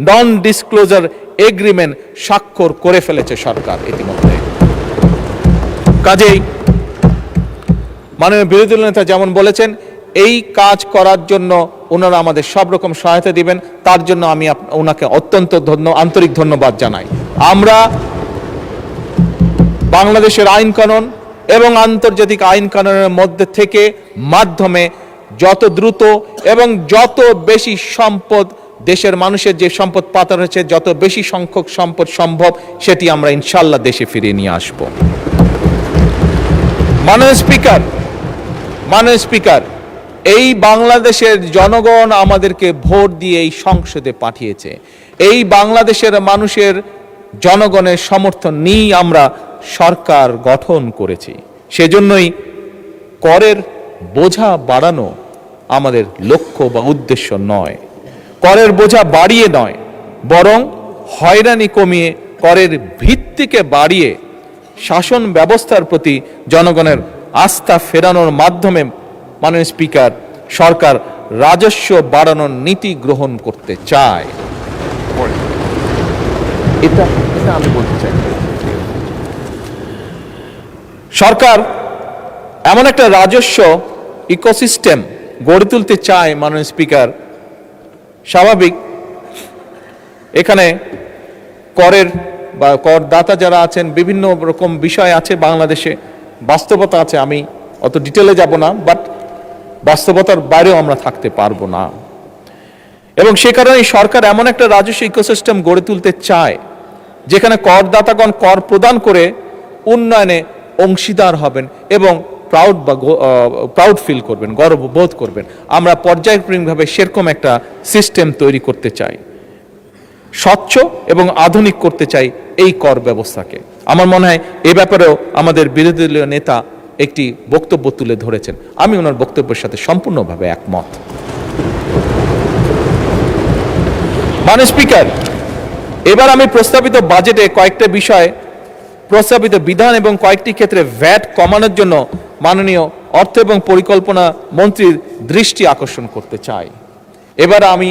নন ডিসক্লোজার এগ্রিমেন্ট স্বাক্ষর করে ফেলেছে সরকার ইতিমধ্যে। কাজেই মাননীয় বিরোধী দলীয় নেতা যেমন বলেছেন, এই কাজ করার জন্য ওনারা আমাদের সব রকম সহায়তা দিবেন, তার জন্য আমি ওনাকে অত্যন্ত আন্তরিক ধন্যবাদ জানাই। আমরা বাংলাদেশের আইন কানুন এবং আন্তর্জাতিক আইন কানুনের মধ্যে থেকে মাধ্যমে যত দ্রুত এবং যত বেশি সম্পদ, দেশের মানুষের যে সম্পদ পাচার হয়েছে, যত বেশি সংখ্যক সম্পদ সম্ভব, সেটি আমরা ইনশাল্লাহ দেশে ফিরিয়ে নিয়ে আসব। মাননীয় স্পিকার, এই বাংলাদেশের জনগণ আমাদেরকে ভোট দিয়ে এই সংসদে পাঠিয়েছে। এই বাংলাদেশের মানুষের জনগণের সমর্থন নিয়েই আমরা সরকার গঠন করেছি। সেজন্যই করের বোঝা বাড়ানো আমাদের লক্ষ্য বা উদ্দেশ্য নয়, করের বোঝা বাড়িয়ে নয়, বরং হয়রানি কমিয়ে করের ভিত্তিকে বাড়িয়ে শাসন ব্যবস্থার প্রতি জনগণের আস্থা ফেরানোর মাধ্যমে মাননীয় স্পিকার, সরকার রাজস্ব বাড়ানোর নীতি গ্রহণ করতে চায়। এটা আমি বলতে চাই, সরকার এমন একটা রাজস্ব ইকোসিস্টেম গড়ে তুলতে চায়। মাননীয় স্পিকার, স্বাভাবিক, এখানে করের বা করদাতা যারা আছেন, বিভিন্ন রকম বিষয় আছে, বাংলাদেশে বাস্তবতা আছে, আমি অত ডিটেলে যাব না, বাট বাস্তবতার বাইরেও আমরা থাকতে পারবো না। এবং সে কারণে সরকার এমন একটা রাজস্ব ইকোসিস্টেম গড়ে তুলতে চায় যেখানে করদাতাগণ কর প্রদান করে উন্নয়নে অংশীদার হবেন এবং প্রাউড ফিল করবেন, গর্ববোধ করবেন। আমরা পর্যায়ক্রমিকভাবে সেরকম একটা সিস্টেম তৈরি করতে চাই, স্বচ্ছ এবং আধুনিক করতে চাই এই কর ব্যবস্থাকে। আমার মনে হয় এ ব্যাপারেও আমাদের বিরোধী দলীয় নেতা একটি বক্তব্য তুলে ধরেছেন, আমি ওনার বক্তব্যের সাথে সম্পূর্ণভাবে একমত। মাননীয় স্পিকার, এবার আমি প্রস্তাবিত বাজেটে কয়েকটা বিষয়, প্রস্তাবিত বিধান এবং কয়েকটি ক্ষেত্রে ভ্যাট কমানোর জন্য মাননীয় অর্থ এবং পরিকল্পনা মন্ত্রীর দৃষ্টি আকর্ষণ করতে চাই। এবার আমি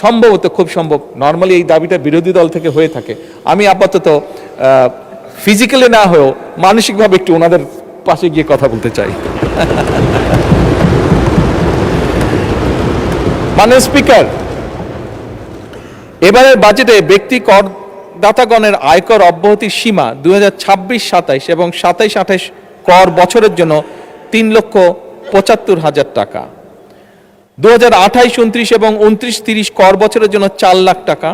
সম্ভবত, খুব সম্ভব, নর্মালি এই দাবিটা বিরোধী দল থেকে হয়ে থাকে, আমি আপাতত ফিজিক্যালি না হয়েও মানসিকভাবে একটু ওনাদের পাশে গিয়ে কথা বলতে চাই। মাননীয় স্পিকার, এবারের বাজেটে ব্যক্তি করদাতাগণের আয়কর অব্যাহতির সীমা 2026-27 এবং 27-28 কর বছরের জন্য 3,75,000 টাকা, 2028-29 এবং 29-30 কর বছরের জন্য 4 লাখ টাকা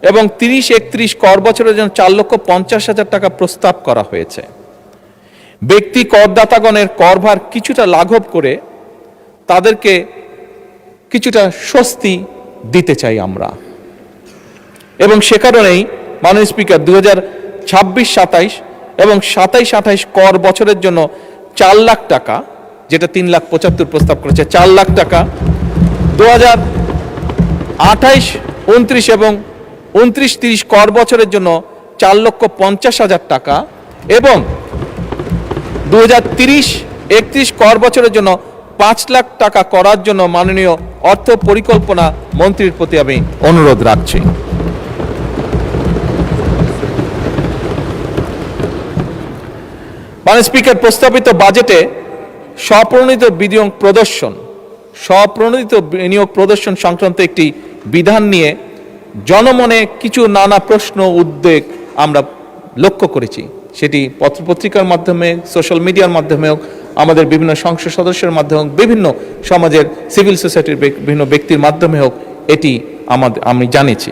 এবং 30-31 কর বছরের জন্য 4,50,000 টাকা প্রস্তাব করা হয়েছে। ব্যক্তি করদাতাগণের করভার কিছুটা লাঘব করে তাদেরকে কিছুটা স্বস্তি দিতে চাই আমরা। এবং সে কারণেই মাননীয় স্পিকার, 2026-27 এবং 27-28 কর বছরের জন্য 4 লাখ টাকা, যেটা 3,75,000 প্রস্তাব করেছে, 4 লাখ টাকা, 2028-29 এবং 29-30 কর বছরের জন্য 4,50,000 টাকা এবং 2030-31 কর বছরের জন্য 5 লাখ টাকা করার জন্য মাননীয় অর্থ পরিকল্পনা মন্ত্রীর প্রতি আমি অনুরোধ রাখছি। মাননীয় স্পিকার, প্রস্তাবিত বাজেটে স্বপ্রণোদিত বিনিয়োগ প্রদর্শন সংক্রান্ত একটি বিধান নিয়ে জনমনে কিছু নানা প্রশ্ন উদ্বেগ আমরা লক্ষ্য করেছি। সেটি পত্রপত্রিকার মাধ্যমে, সোশ্যাল মিডিয়ার মাধ্যমে হোক, আমাদের বিভিন্ন সংসদ সদস্যের মাধ্যমে হোক, বিভিন্ন সমাজের সিভিল সোসাইটির বিভিন্ন ব্যক্তির মাধ্যমে হোক, এটি আমি জানিয়েছি।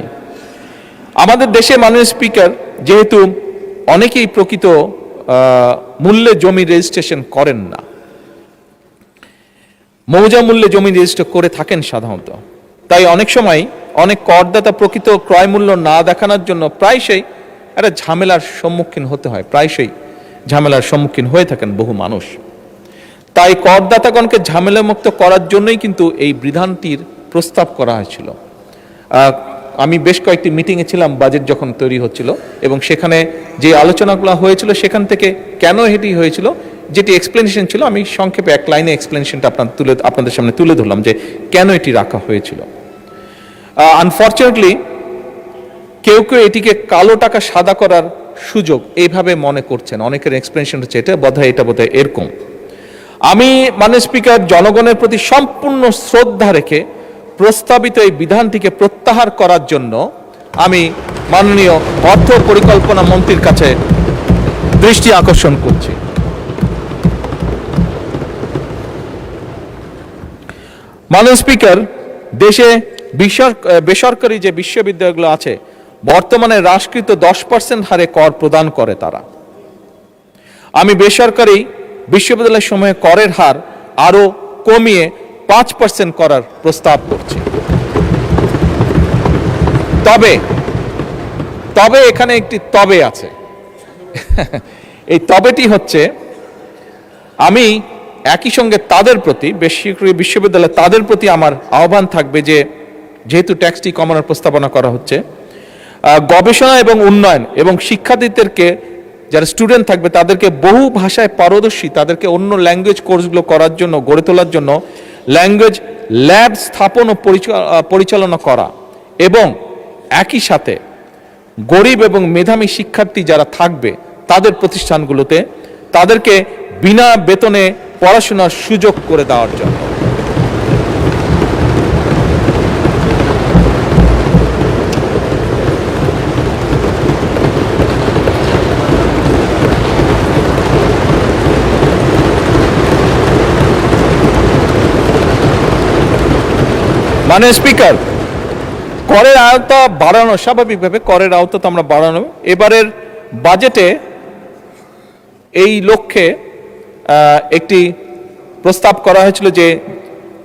আমাদের দেশে মাননীয় স্পিকার, যেহেতু অনেকেই প্রকৃত মূল্যে জমি রেজিস্ট্রেশন করেন না, মৌজা মূল্যে জমি রেজিস্টার করে থাকেন সাধারণত, তাই অনেক সময় অনেক করদাতা প্রকৃত ক্রয় মূল্য না দেখানোর জন্য প্রায়শই একটা ঝামেলার সম্মুখীন হতে হয়, প্রায়শই ঝামেলার সম্মুখীন হয়ে থাকেন বহু মানুষ। তাই করদাতাগণকে ঝামেলামুক্ত করার জন্যই কিন্তু এই বিধানটির প্রস্তাব করা হয়েছিল। আমি বেশ কয়েকটি মিটিংয়ে ছিলাম বাজেট যখন তৈরি হচ্ছিল, এবং সেখানে যে আলোচনাগুলো হয়েছিল সেখান থেকে কেন এটি হয়েছিল, যেটি এক্সপ্লেনেশন ছিল, আমি সংক্ষেপে এক লাইনে এক্সপ্লেনেশনটা আপনাদের সামনে তুলে ধরলাম যে কেন এটি রাখা হয়েছিল। আনফর্চুনেটলি কেউ কেউ এটিকে কালো টাকা সাদা করার সুযোগ এইভাবে মনে করছেন, অনেকের এক্সপ্লেনেশন হচ্ছে এটা বোধহয় এরকম। আমি মাননীয় স্পিকার, জনগণের প্রতি সম্পূর্ণ শ্রদ্ধা রেখে প্রস্তাবিত এই বিধানটিকে প্রত্যাহার করার জন্য আমি মাননীয় অর্থ পরিকল্পনা মন্ত্রীর কাছে দৃষ্টি আকর্ষণ করছি। মাননীয় স্পিকার, দেশে বেসরকারি যে বিশ্ববিদ্যালয়গুলো আছে বর্তমানে হ্রাসকৃত 10% হারে কর প্রদান করে তারা। আমি বেসরকারি বিশ্ববিদ্যালয়ের সময়ে করের হার আরো কমিয়ে 5% করার প্রস্তাব করছি। তবে এখানে একটি তবে আছে। এই তবেটি হচ্ছে, আমি একই সঙ্গে তাদের প্রতি, বেসরকারি বিশ্ববিদ্যালয় তাদের প্রতি আমার আহ্বান থাকবে যে যেহেতু ট্যাক্সটি কমানোর প্রস্তাবনা করা হচ্ছে, গবেষণা এবং উন্নয়ন এবং শিক্ষার্থীদেরকে, যারা স্টুডেন্ট থাকবে তাদেরকে বহু ভাষায় পারদর্শী, তাদেরকে অন্য ল্যাঙ্গুয়েজ কোর্সগুলো করার জন্য, গড়ে তোলার জন্য ল্যাঙ্গুয়েজ ল্যাব স্থাপন ও পরিচালনা করা, এবং একই সাথে গরিব এবং মেধাবী শিক্ষার্থী যারা থাকবে তাদের প্রতিষ্ঠানগুলোতে তাদেরকে বিনা বেতনে পড়াশোনার সুযোগ করে দেওয়ার জন্য। মাননীয় স্পিকার, করের আওতা বাড়ানো, স্বাভাবিকভাবে করের আওতা তো আমরা বাড়ানো, এবারের বাজেটে এই লক্ষ্যে একটি প্রস্তাব করা হয়েছিল যে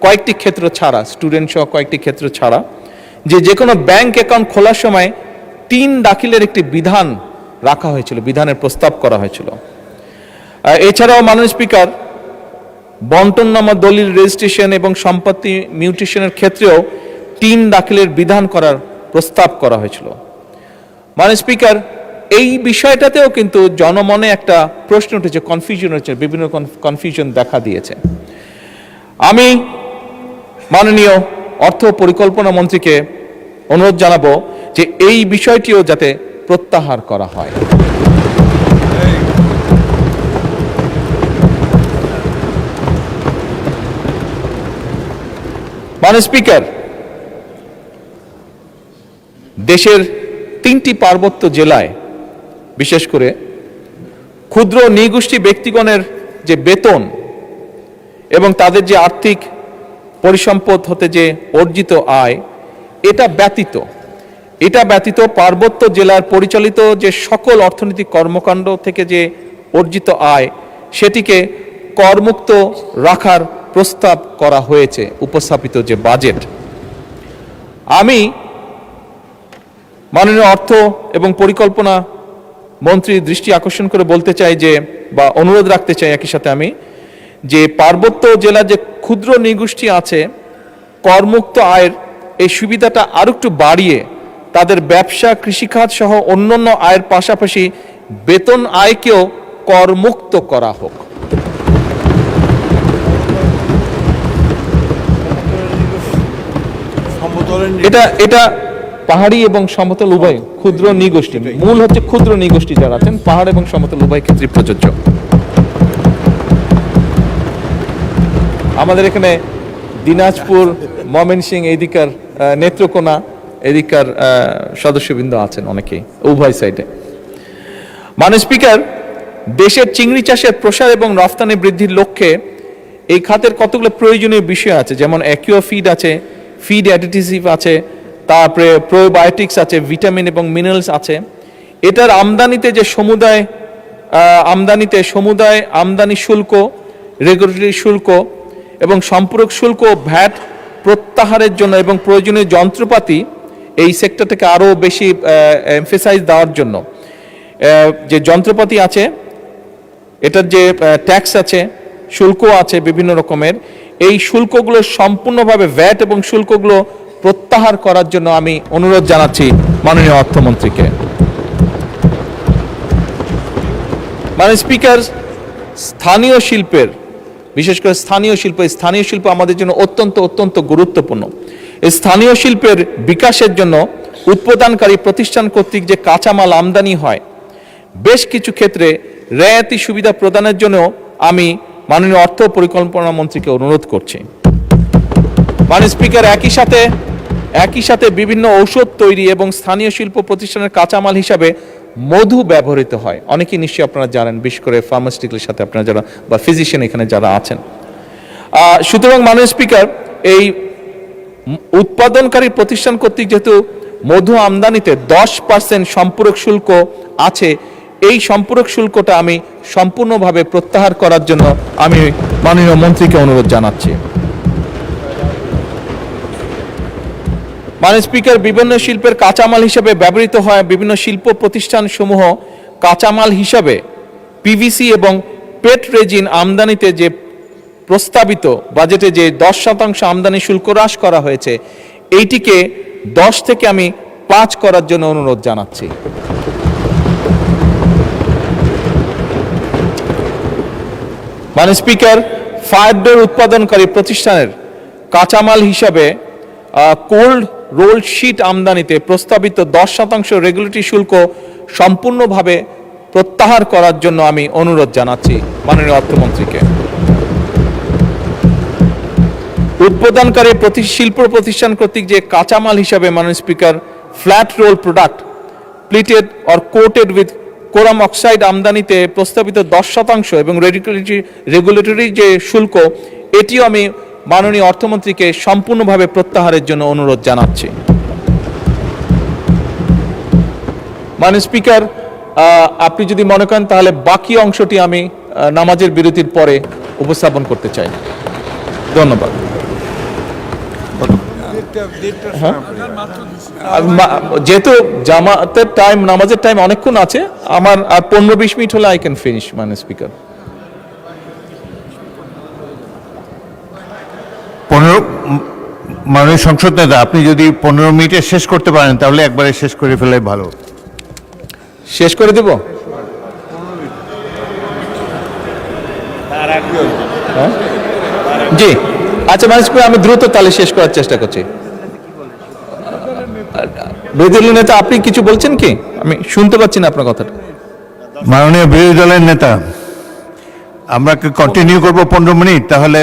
কয়েকটি ক্ষেত্র ছাড়া, স্টুডেন্ট সহ কয়েকটি ক্ষেত্র ছাড়া, যে কোনো ব্যাংক অ্যাকাউন্ট খোলার সময় 3 দাখিলের একটি বিধান রাখা হয়েছিল, বিধানের প্রস্তাব করা হয়েছিল। এছাড়াও মাননীয় স্পিকার, বন্টননামা দলিল রেজিস্ট্রেশন এবং সম্পত্তি মিউটেশনের ক্ষেত্রেও 3 দাখিলের বিধান করার প্রস্তাব করা হয়েছিল। মাননীয় স্পিকার, এই বিষয়টাতেও কিন্তু জনমনে একটা প্রশ্ন উঠেছে, কনফিউশন হচ্ছে, বিভিন্ন কনফিউশন দেখা দিয়েছে। আমি মাননীয় অর্থ পরিকল্পনা মন্ত্রীকে অনুরোধ জানাবো যে এই বিষয়টিও যাতে প্রত্যাহার করা হয়। মাননীয় স্পিকার, দেশের 3টি পার্বত্য জেলায় বিশেষ করে ক্ষুদ্র নৃগোষ্ঠী ব্যক্তিগণের যে বেতন এবং তাদের যে আর্থিক পরিসম্পদ হতে যে অর্জিত আয়, এটা ব্যতীত পার্বত্য জেলার পরিচালিত যে সকল অর্থনৈতিক কর্মকাণ্ড থেকে যে অর্জিত আয়, সেটিকে করমুক্ত রাখার প্রস্তাব করা হয়েছে উপস্থাপিত যে বাজেট। আমি মাননীয় অর্থ এবং পরিকল্পনা মন্ত্রীর দৃষ্টি আকর্ষণ করে বলতে চাই যে, বা অনুরোধ রাখতে চাই একই সাথে আমি, যে পার্বত্য জেলার যে ক্ষুদ্র নৃগোষ্ঠী আছে, করমুক্ত আয়ের এই সুবিধাটা আরো একটু বাড়িয়ে তাদের ব্যবসা, কৃষিখাত সহ অন্যান্য আয়ের পাশাপাশি বেতন আয়কেও করমুক্ত করা হোক। এটা পাহাড়ি এবং সমতল উভয় ক্ষুদ্র নৃগোষ্ঠী, মূল হচ্ছে ক্ষুদ্র নৃগোষ্ঠী যারা আছেন, পাহাড় এবং সমতল উভয় ক্ষেত্রে প্রযোজ্য। আমাদের এখানে দিনাজপুর, ময়মনসিংহ, এদিকার নেত্রকোনা, এদিকার সদস্যবৃন্দ আছেন অনেকেই, উভয় সাইডে। মাননীয় স্পিকার, দেশের চিংড়ি চাষের প্রসার এবং রফতানি বৃদ্ধির লক্ষ্যে এই খাতের কতগুলো প্রয়োজনীয় বিষয় আছে, যেমন অ্যাকিউয়া ফিড আছে, ফিড অ্যাডিটিভ আছে, তারপরে প্রোবায়োটিক্স আছে, ভিটামিন এবং মিনারেলস আছে। এটার আমদানিতে যে সমুদায় আমদানি শুল্ক, রেগুলেটরি শুল্ক এবং সম্পূরক শুল্ক, ভ্যাট প্রত্যাহারের জন্য এবং প্রয়োজনীয় যন্ত্রপাতি এই সেক্টরটাকে আরও বেশি এমফেসাইজ দেওয়ার জন্য যে যন্ত্রপাতি আছে, এটার যে ট্যাক্স আছে, শুল্ক আছে বিভিন্ন রকমের, এই শুল্কগুলো সম্পূর্ণভাবে ভ্যাট এবং শুল্কগুলো প্রত্যাহার করার জন্য আমি অনুরোধ জানাচ্ছি মাননীয় অর্থমন্ত্রীকে। মাননীয় স্পিকার, স্থানীয় শিল্পের, বিশেষ করে স্থানীয় শিল্প আমাদের জন্য অত্যন্ত গুরুত্বপূর্ণ। এই স্থানীয় শিল্পের বিকাশের জন্য উৎপাদনকারী প্রতিষ্ঠান কর্তৃক যে কাঁচামাল আমদানি হয়, বেশ কিছু ক্ষেত্রে রেয়াতি সুবিধা প্রদানের জন্য আমি মাননীয় অর্থ পরিকল্পনা মন্ত্রীকে অনুরোধ করছি। মাননীয় স্পিকার, একই সাথে বিভিন্ন ঔষধ তৈরি এবং স্থানীয় শিল্প প্রতিষ্ঠানের কাঁচামাল হিসাবে মধু ব্যবহৃত হয়। অনেকেই নিশ্চয়ই আপনারা জানেন, বিশেষ করে ফার্মাসিউটিক্যালের সাথে আপনারা যারা বা ফিজিশিয়ান এখানে যারা আছেন। সুতরাং মাননীয় স্পিকার, এই উৎপাদনকারী প্রতিষ্ঠান কর্তৃক যেহেতু মধু আমদানিতে 10% সম্পূরক শুল্ক আছে, এই সম্পূরক শুল্কটা আমি সম্পূর্ণভাবে প্রত্যাহার করার জন্য আমি মাননীয় মন্ত্রীকে অনুরোধ জানাচ্ছি। মাননীয় স্পিকার, বিভিন্ন শিল্পের কাঁচামাল হিসেবে ব্যবহৃত হয় বিভিন্ন শিল্প প্রতিষ্ঠান সমূহ কাঁচামাল হিসাবে পিভিসি এবং পেট রেজিন আমদানিতে যে প্রস্তাবিত বাজেটে যে 10% আমদানি শুল্ক হ্রাস করা হয়েছে, এইটিকে 10 থেকে আমি 5 করার জন্য অনুরোধ জানাচ্ছি। মাননীয় স্পিকার, ফায়ার ডোর উৎপাদনকারী প্রতিষ্ঠানের কাঁচামাল হিসাবে কোল্ড রোল শিট আমদানিতে প্রস্তাবিত 10% রেগুলেটরি শুল্ক সম্পূর্ণভাবে প্রত্যাহার করার জন্য আমি অনুরোধ জানাচ্ছি মাননীয় অর্থমন্ত্রীকে। উৎপাদনকারী শিল্প প্রতিষ্ঠান কর্তৃক যে কাঁচামাল হিসাবে মাননীয় speaker flat roll product plated or coated with chrome oxide আমদানিতে প্রস্তাবিত 10% এবং রেগুলেটরি যে শুল্ক, এটিও আমি মাননীয় অর্থমন্ত্রীকে সম্পূর্ণভাবে প্রত্যাহারের জন্য অনুরোধ জানাচ্ছি। মাননীয় স্পিকার, আপনি যদি মনে করেন তাহলে বাকি অংশটি আমি নামাজের বিরতির পরে উপস্থাপন করতে চাই। ধন্যবাদ। যেহেতু জামাতের টাইম, নামাজের টাইম অনেকক্ষণ আছে, আমার আর 15-20 মিনিট হলে আই ক্যান ফিনিশ। মাননীয় স্পিকার, 15 মাননীয় সংসদ নেতা, আপনি যদি 15 মিনিটে শেষ করতে পারেন তাহলে একবারে শেষ করে ফেলে ভালো। শেষ করে দেব? জি, আচ্ছা মাননীয় স্পিকার, আমি দ্রুত তাহলে শেষ করার চেষ্টা করছি। বিরোধী দলের নেতা, আপনি কিছু বলছেন কি? আমি শুনতে পাচ্ছি না আপনার কথাটা। মাননীয় বিরোধী দলের নেতা, আমরা কি কন্টিনিউ করবো 15 মিনিট? তাহলে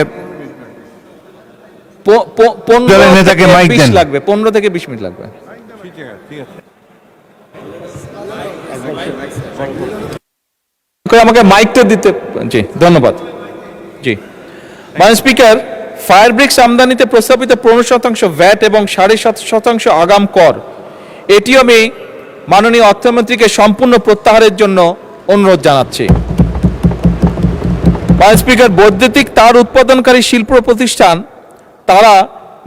15 নেতাকে মাইক দেন। লাগবে, 15 থেকে 20 মিনিট লাগবে। আমাকে মাইকটা দিতে। জি, ধন্যবাদ। জি, মাননীয় স্পিকার, ফায়ার ব্রিক্স আমদানিতে প্রস্তাবিত 15% ভ্যাট এবং 7.5% আগাম কর, এটিও আমি মাননীয় অর্থমন্ত্রীকে সম্পূর্ণ প্রত্যাহারের জন্য অনুরোধ জানাচ্ছি। মাননীয় স্পিকার, বৈদ্যুতিক তার উৎপাদনকারী শিল্প প্রতিষ্ঠান তারা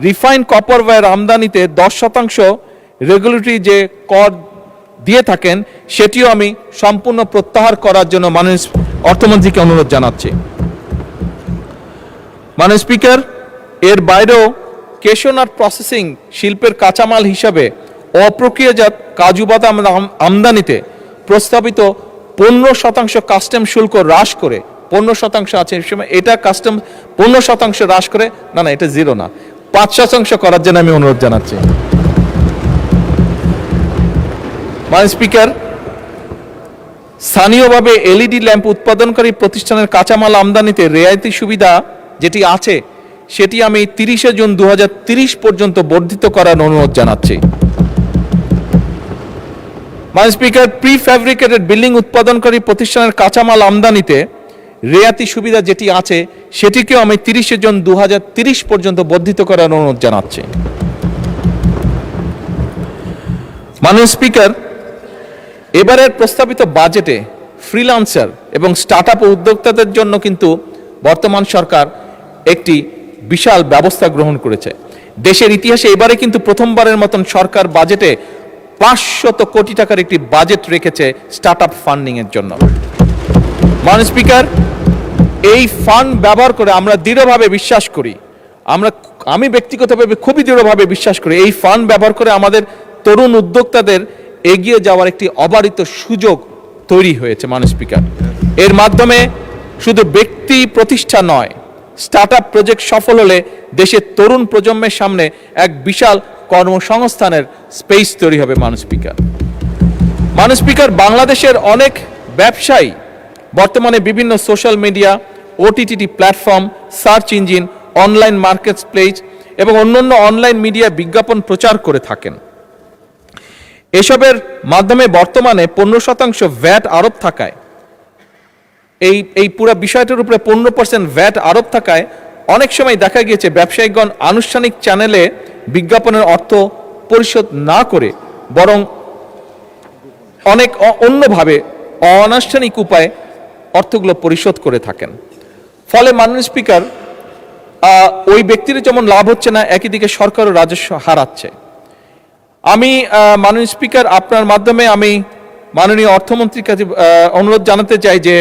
রিফাইন্ড কপার ওয়্যার আমদানিতে 10% রেগুলেটরি যে কর দিয়ে থাকেন, সেটিও আমি সম্পূর্ণ প্রত্যাহার করার জন্য মাননীয় অর্থমন্ত্রীকে অনুরোধ জানাচ্ছি। মাননীয় স্পিকার, এর বাইরেও কেশনাট প্রসেসিং শিল্পের কাঁচামাল হিসাবে অপ্রক্রিয়াজাত কাজু বাদাম আমদানিতে প্রস্তাবিত 15% কাস্টম শুল্ক হ্রাস করে 15% আছে এই সময়, এটা কাস্টম 15% হ্রাস করে, না এটা 0 না, 5% করার জন্য আমি অনুরোধ জানাচ্ছি। মাননীয় স্পিকার, স্থানীয়ভাবে এলইডি ল্যাম্প উৎপাদনকারী প্রতিষ্ঠানের কাঁচামাল আমদানিতে রেয়াইতি সুবিধা যেটি আছে সেটি আমি 30 জুন 2030 পর্যন্ত বর্ধিত করার অনুরোধ জানাচ্ছি। মাননীয় স্পিকার, প্রি ফ্যাব্রিকেটেড বিল্ডিং উৎপাদনকারী প্রতিষ্ঠানের কাঁচামাল আমদানিতে রেয়াতি সুবিধা যেটি আছে সেটিকেও আমি 30 জুন 2030 পর্যন্ত বর্ধিত করার অনুরোধ জানাচ্ছি। মাননীয় স্পিকার, এবারের প্রস্তাবিত বাজেটে ফ্রিল্যান্সার এবং স্টার্টআপ উদ্যোক্তাদের জন্য কিন্তু বর্তমান সরকার একটি বিশাল ব্যবস্থা গ্রহণ করেছে। দেশের ইতিহাসে এবারে কিন্তু প্রথমবারের মতন সরকার বাজেটে 500 কোটি টাকার একটি বাজেট রেখেছে স্টার্টআপ ফান্ডিং এর জন্য। মাননীয় স্পিকার, এই ফান্ড ব্যবহার করে আমরা দৃঢ়ভাবে বিশ্বাস করি, আমি ব্যক্তিগতভাবে খুবই দৃঢ়ভাবে বিশ্বাস করি, এই ফান্ড ব্যবহার করে আমাদের তরুণ উদ্যোক্তাদের এগিয়ে যাওয়ার একটি অবারিত সুযোগ তৈরি হয়েছে। মাননীয় স্পিকার, এর মাধ্যমে শুধু ব্যক্তি প্রতিষ্ঠা নয়, স্টার্টআপ প্রজেক্ট সফল হলে দেশের তরুণ প্রজন্মের সামনে এক বিশাল কর্মসংস্থানের স্পেস তৈরি হবে। মাননীয় স্পিকার, বাংলাদেশের অনেক ব্যবসায়ী বর্তমানে বিভিন্ন social media, OTT platform, search engine, online market place এবং অন্যান্য অনলাইন মিডিয়া বিজ্ঞাপন প্রচার করে থাকেন। এসবের মাধ্যমে বর্তমানে 15% ভ্যাট আরোপ থাকায়, এই পুরো বিষয়টার উপরে 15% ভ্যাট আরোপ থাকায় অনেক সময় দেখা গিয়েছে ব্যবসায়িকগণ আনুষ্ঠানিক চ্যানেলে বিজ্ঞাপনের অর্থ পরিশোধ না করে বরং অনেক অন্যভাবে অনানুষ্ঠানিক উপায়ে অর্থগুলো পরিশোধ করে থাকেন। ফলে মাননীয় স্পিকার, ওই ব্যক্তির যেমন লাভ হচ্ছে না, একই দিকে সরকারও রাজস্ব হারাচ্ছে। আমি মাননীয় স্পিকার, আপনার মাধ্যমে আমি মাননীয় অর্থমন্ত্রীর কাছে অনুরোধ জানাতে চাই যে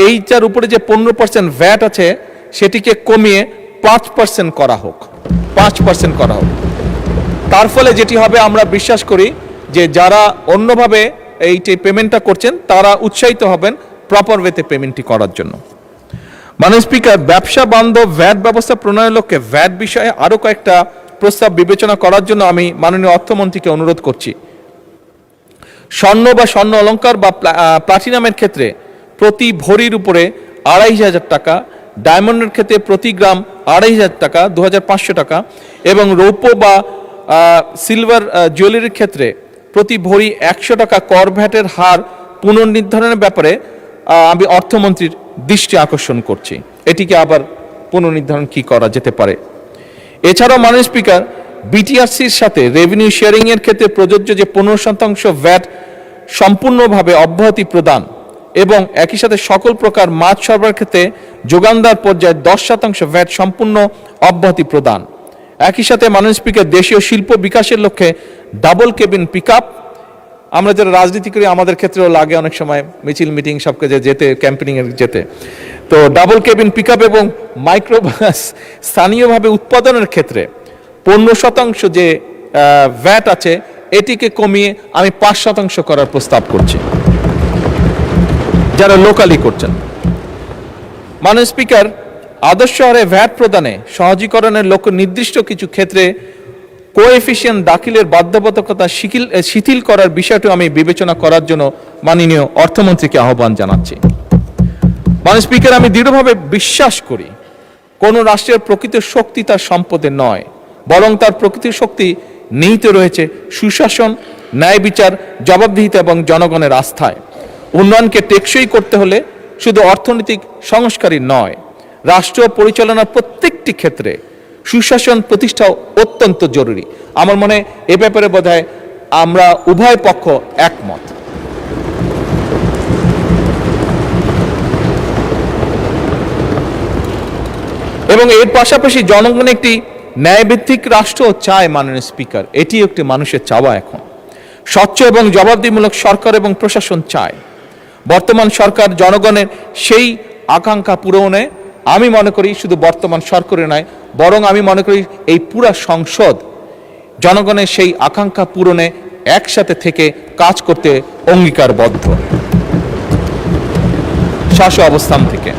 এইটার উপরে যে 15% ভ্যাট আছে সেটিকে কমিয়ে 5% করা হোক, 5% করা হোক। তার ফলে যেটি হবে, আমরা বিশ্বাস করি যে যারা অন্যভাবে এইটি পেমেন্টটা করছেন তারা উৎসাহিত হবেন প্রপার ওয়েতে পেমেন্টটি করার জন্য। মাননীয় স্পিকার, ব্যবসা বান্ধব ভ্যাট ব্যবস্থা প্রণয়নের লক্ষ্যে ভ্যাট বিষয়ে আরও কয়েকটা প্রস্তাব বিবেচনা করার জন্য আমি মাননীয় অর্থমন্ত্রীকে অনুরোধ করছি। স্বর্ণ বা স্বর্ণ অলংকার বা প্লাটিনামের ক্ষেত্রে প্রতি ভরির উপরে 2500 টাকা, ডায়মন্ডের ক্ষেত্রে প্রতি গ্রাম 2500 টাকা, 2500 টাকা এবং রৌপ্য বা সিলভার জুয়েলারির ক্ষেত্রে প্রতি ভরি 100 টাকা কর ভ্যাটের হার পুনর্নির্ধারণের ব্যাপারে আমি অর্থমন্ত্রীর দৃষ্টি আকর্ষণ করছি। এটিকে আবার পুনর্নির্ধারণ কি করা যেতে পারে। এছাড়াও মাননীয় স্পিকার, বিটিআরসির সাথে রেভিনিউ শেয়ারিং এর ক্ষেত্রে প্রযোজ্য যে 15% ভ্যাট সম্পূর্ণভাবে অব্যাহতি প্রদান এবং একই সাথে সকল প্রকার মাছ সরবরাহের ক্ষেত্রে যোগানদার পর্যায়ে 10% ভ্যাট সম্পূর্ণ অব্যাহতি প্রদান। একই সাথে মাননীয় স্পিকার, দেশীয় শিল্প বিকাশের লক্ষ্যে ডাবল কেবিন পিকআপ, আমরা যারা রাজনীতি করি আমাদের ক্ষেত্রেও লাগে অনেক সময় মিছিল মিটিং সব কাজে যেতে, ক্যাম্পেনিং এর যেতে, তো ডাবল কেবিন পিকআপ এবং মাইক্রোবাস স্থানীয়ভাবে উৎপাদনের ক্ষেত্রে 15% যে ভ্যাট আছে এটিকে কমিয়ে আমি 5% করার প্রস্তাব করছি যারা লোকালি করছেন। মাননীয় স্পিকার, আদর্শ হারে ভ্যাট প্রদানে সহজীকরণের লক্ষ্য নির্দিষ্ট কিছু ক্ষেত্রে কোএফিসিয়েন্ট দাখিলের বাধ্যবাধকতা শিথিল করার বিষয়টি আমি বিবেচনা করার জন্য মাননীয় অর্থমন্ত্রীকে আহ্বান জানাচ্ছি। মাননীয় স্পিকার, আমি দৃঢ়ভাবে বিশ্বাস করি কোন রাষ্ট্রের প্রকৃত শক্তি তার সম্পদে নয়, বরং তার প্রকৃত শক্তি নিহিত রয়েছে সুশাসন, ন্যায় বিচার, জবাবদিহিতা এবং জনগণের আস্থায়। উন্নয়নকে টেকসই করতে হলে শুধু অর্থনৈতিক সংস্কারই নয়, রাষ্ট্র পরিচালনার প্রত্যেকটি ক্ষেত্রে সুশাসন প্রতিষ্ঠা অত্যন্ত জরুরি। আমার মনে এ ব্যাপারে বোধহয় আমরা উভয় পক্ষ একমত। এবং এর পাশাপাশি জনগণ একটি ন্যায়ভিত্তিক রাষ্ট্র চায়। মাননীয় স্পিকার, এটি একটি মানুষের চাওয়া। এখন স্বচ্ছ এবং জবাবদিহিমূলক সরকার এবং প্রশাসন চায়। বর্তমান সরকার জনগণের সেই আকাঙ্ক্ষা পূরণে আমি মনে করি শুধু বর্তমান সরকারে নয়, বরং আমি মনে করি এই পুরা সংসদ জনগণের সেই আকাঙ্ক্ষা পূরণে একসাথে থেকে কাজ করতে অঙ্গীকারবদ্ধ। অবস্থান থেকে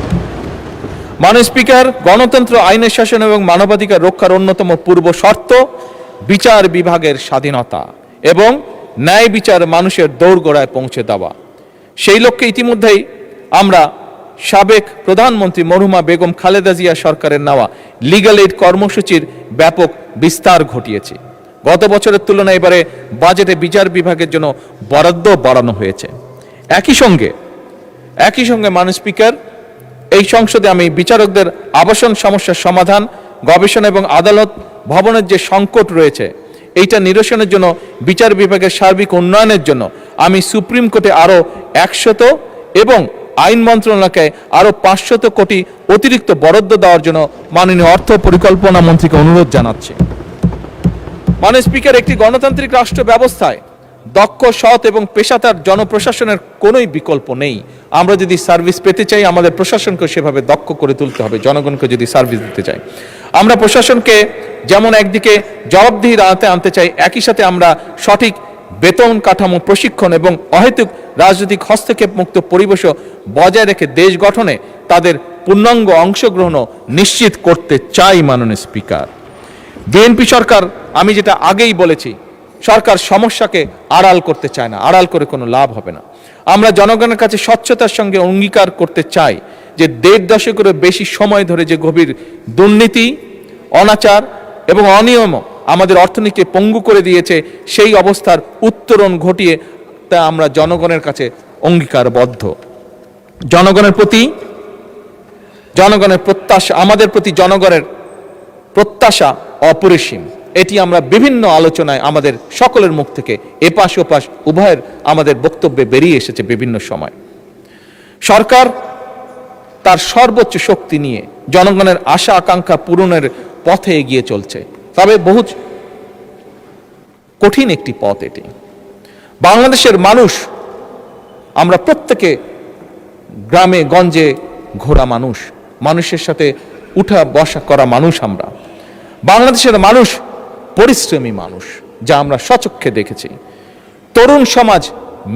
মাননীয় স্পিকার, গণতন্ত্র, আইনের শাসন এবং মানবাধিকার রক্ষার অন্যতম পূর্ব শর্ত বিচার বিভাগের স্বাধীনতা এবং ন্যায় বিচার মানুষের দোরগোড়ায় পৌঁছে দেওয়া। সেই লক্ষ্যে ইতিমধ্যেই আমরা সাবেক প্রধানমন্ত্রী মরহুমা বেগম খালেদা জিয়া সরকারের নেওয়া লিগ্যাল এইড কর্মসূচির ব্যাপক বিস্তার ঘটিয়েছি। গত বছরের তুলনায় এবারে বাজেটে বিচার বিভাগের জন্য বরাদ্দ বাড়ানো হয়েছে। একই সঙ্গে মাননীয় স্পিকার, এই সংসদে আমি বিচারকদের আবাসন সমস্যার সমাধান, গবেষণা এবং আদালত ভবনের যে সংকট রয়েছে এইটা নিরসনের জন্য বিচার বিভাগের সার্বিক উন্নয়নের জন্য আমি সুপ্রিম কোর্টে আরও 100 এবং আইন মন্ত্রণালয়কে আরও 500 কোটি অতিরিক্ত বরাদ্দ দেওয়ার জন্য মাননীয় অর্থ পরিকল্পনা মন্ত্রীকে অনুরোধ জানাচ্ছি। মাননীয় স্পিকার, একটি গণতান্ত্রিক রাষ্ট্র ব্যবস্থায় দক্ষ, সৎ এবং পেশাদার জনপ্রশাসনের কোনোই বিকল্প নেই। আমরা যদি সার্ভিস পেতে চাই, আমাদের প্রশাসনকে সেভাবে দক্ষ করে তুলতে হবে। জনগণকে যদি সার্ভিস দিতে চাই, আমরা প্রশাসনকে যেমন একদিকে জবাবদিহির আওতায় আনতে চাই, একই সাথে আমরা সঠিক বেতন কাঠামো, প্রশিক্ষণ এবং অহেতুক রাজনৈতিক হস্তক্ষেপ মুক্ত পরিবেশও বজায় রেখে দেশ গঠনে তাদের পূর্ণাঙ্গ অংশগ্রহণ নিশ্চিত করতে চাই। মাননীয় স্পিকার, বিএনপি সরকার, আমি যেটা আগেই বলেছি, সরকার সমস্যাকে আড়াল করতে চায় না, আড়াল করে কোনো লাভ হবে না। আমরা জনগণের কাছে স্বচ্ছতার সঙ্গে অঙ্গীকার করতে চাই যে 1.5 দশকেরও বেশি সময় ধরে যে গভীর দুর্নীতি, অনাচার এবং অনিয়ম আমাদের অর্থনীতিকে পঙ্গু করে দিয়েছে, সেই অবস্থার উত্তরণ ঘটিয়ে তা আমরা জনগণের কাছে অঙ্গীকারবদ্ধ। জনগণের প্রত্যাশা, আমাদের প্রতি জনগণের প্রত্যাশা অপরিসীম। এটি আমরা বিভিন্ন আলোচনায় আমাদের সকলের মুখ থেকে এপাশ ওপাশ উভয়ের আমাদের বক্তব্যে বেরিয়ে এসেছে বিভিন্ন সময়। সরকার তার সর্বোচ্চ শক্তি নিয়ে জনগণের আশা আকাঙ্ক্ষা পূরণের পথে এগিয়ে চলছে, তবে বহু কঠিন একটি পথ এটি। বাংলাদেশের মানুষ, আমরা প্রত্যেকে গ্রামে গঞ্জে ঘোরা মানুষ, মানুষের সাথে উঠা বসা করা মানুষ। আমরা বাংলাদেশের মানুষ পরিশ্রমী মানুষ, যা আমরা স্বচক্ষে দেখেছি। তরুণ সমাজ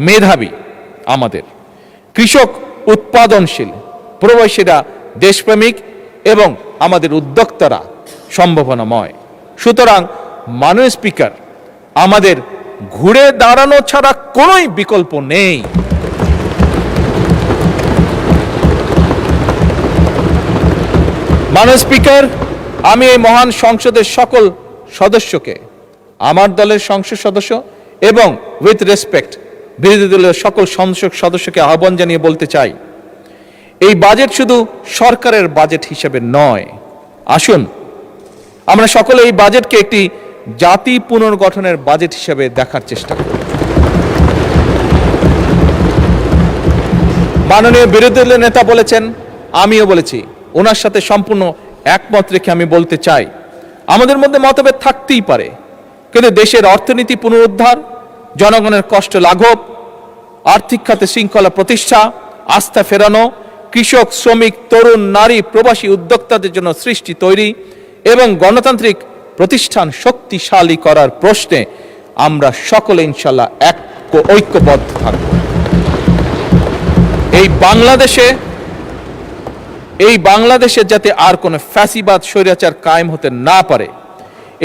মেধাবী, আমাদের কৃষক উৎপাদনশীল, প্রবাসীরা দেশপ্রেমিক এবং আমাদের উদ্যোক্তারা সম্ভাবনাময়। সুতরাং মাননীয় স্পিকার, আমাদের ঘুরে দাঁড়ানো ছাড়া কোনোই বিকল্প নেই। মাননীয় স্পিকার, আমি এই মহান সংসদের সকল সদস্যকে, আমার দলের সংসদ সদস্য এবং উইথ রেসপেক্ট বিরোধী দলের সকল সংসদ সদস্যকে আহ্বান জানিয়ে বলতে চাই, এই বাজেট শুধু সরকারের বাজেট হিসেবে নয়। আসুন আমরা সকলে এই বাজেটকে একটি জাতি পুনর্গঠনের বাজেট হিসেবে দেখার চেষ্টা করি। মাননীয় বিরোধী দলের নেতা বলেছেন, আমিও বলেছি, ওনার সাথে সম্পূর্ণ একমত রেখে আমি বলতে চাই, আমাদের মধ্যে মতভেদ থাকতেই পারে, কিন্তু দেশের অর্থনীতি পুনরুদ্ধার, জনগণের কষ্ট লাঘব, আর্থিক খাতে শৃঙ্খলা প্রতিষ্ঠা, আস্থা ফেরানো, কৃষক, শ্রমিক, তরুণ, নারী, প্রবাসী উদ্যোক্তাদের জন্য সৃষ্টি তৈরি এবং গণতান্ত্রিক প্রতিষ্ঠান শক্তিশালী করার প্রশ্নে আমরা সকলে ইনশাল্লাহ ঐক্যবদ্ধ থাকব। এই বাংলাদেশে যাতে আর কোনো ফ্যাসিবাদ, স্বৈরাচার কায়েম হতে না পারে,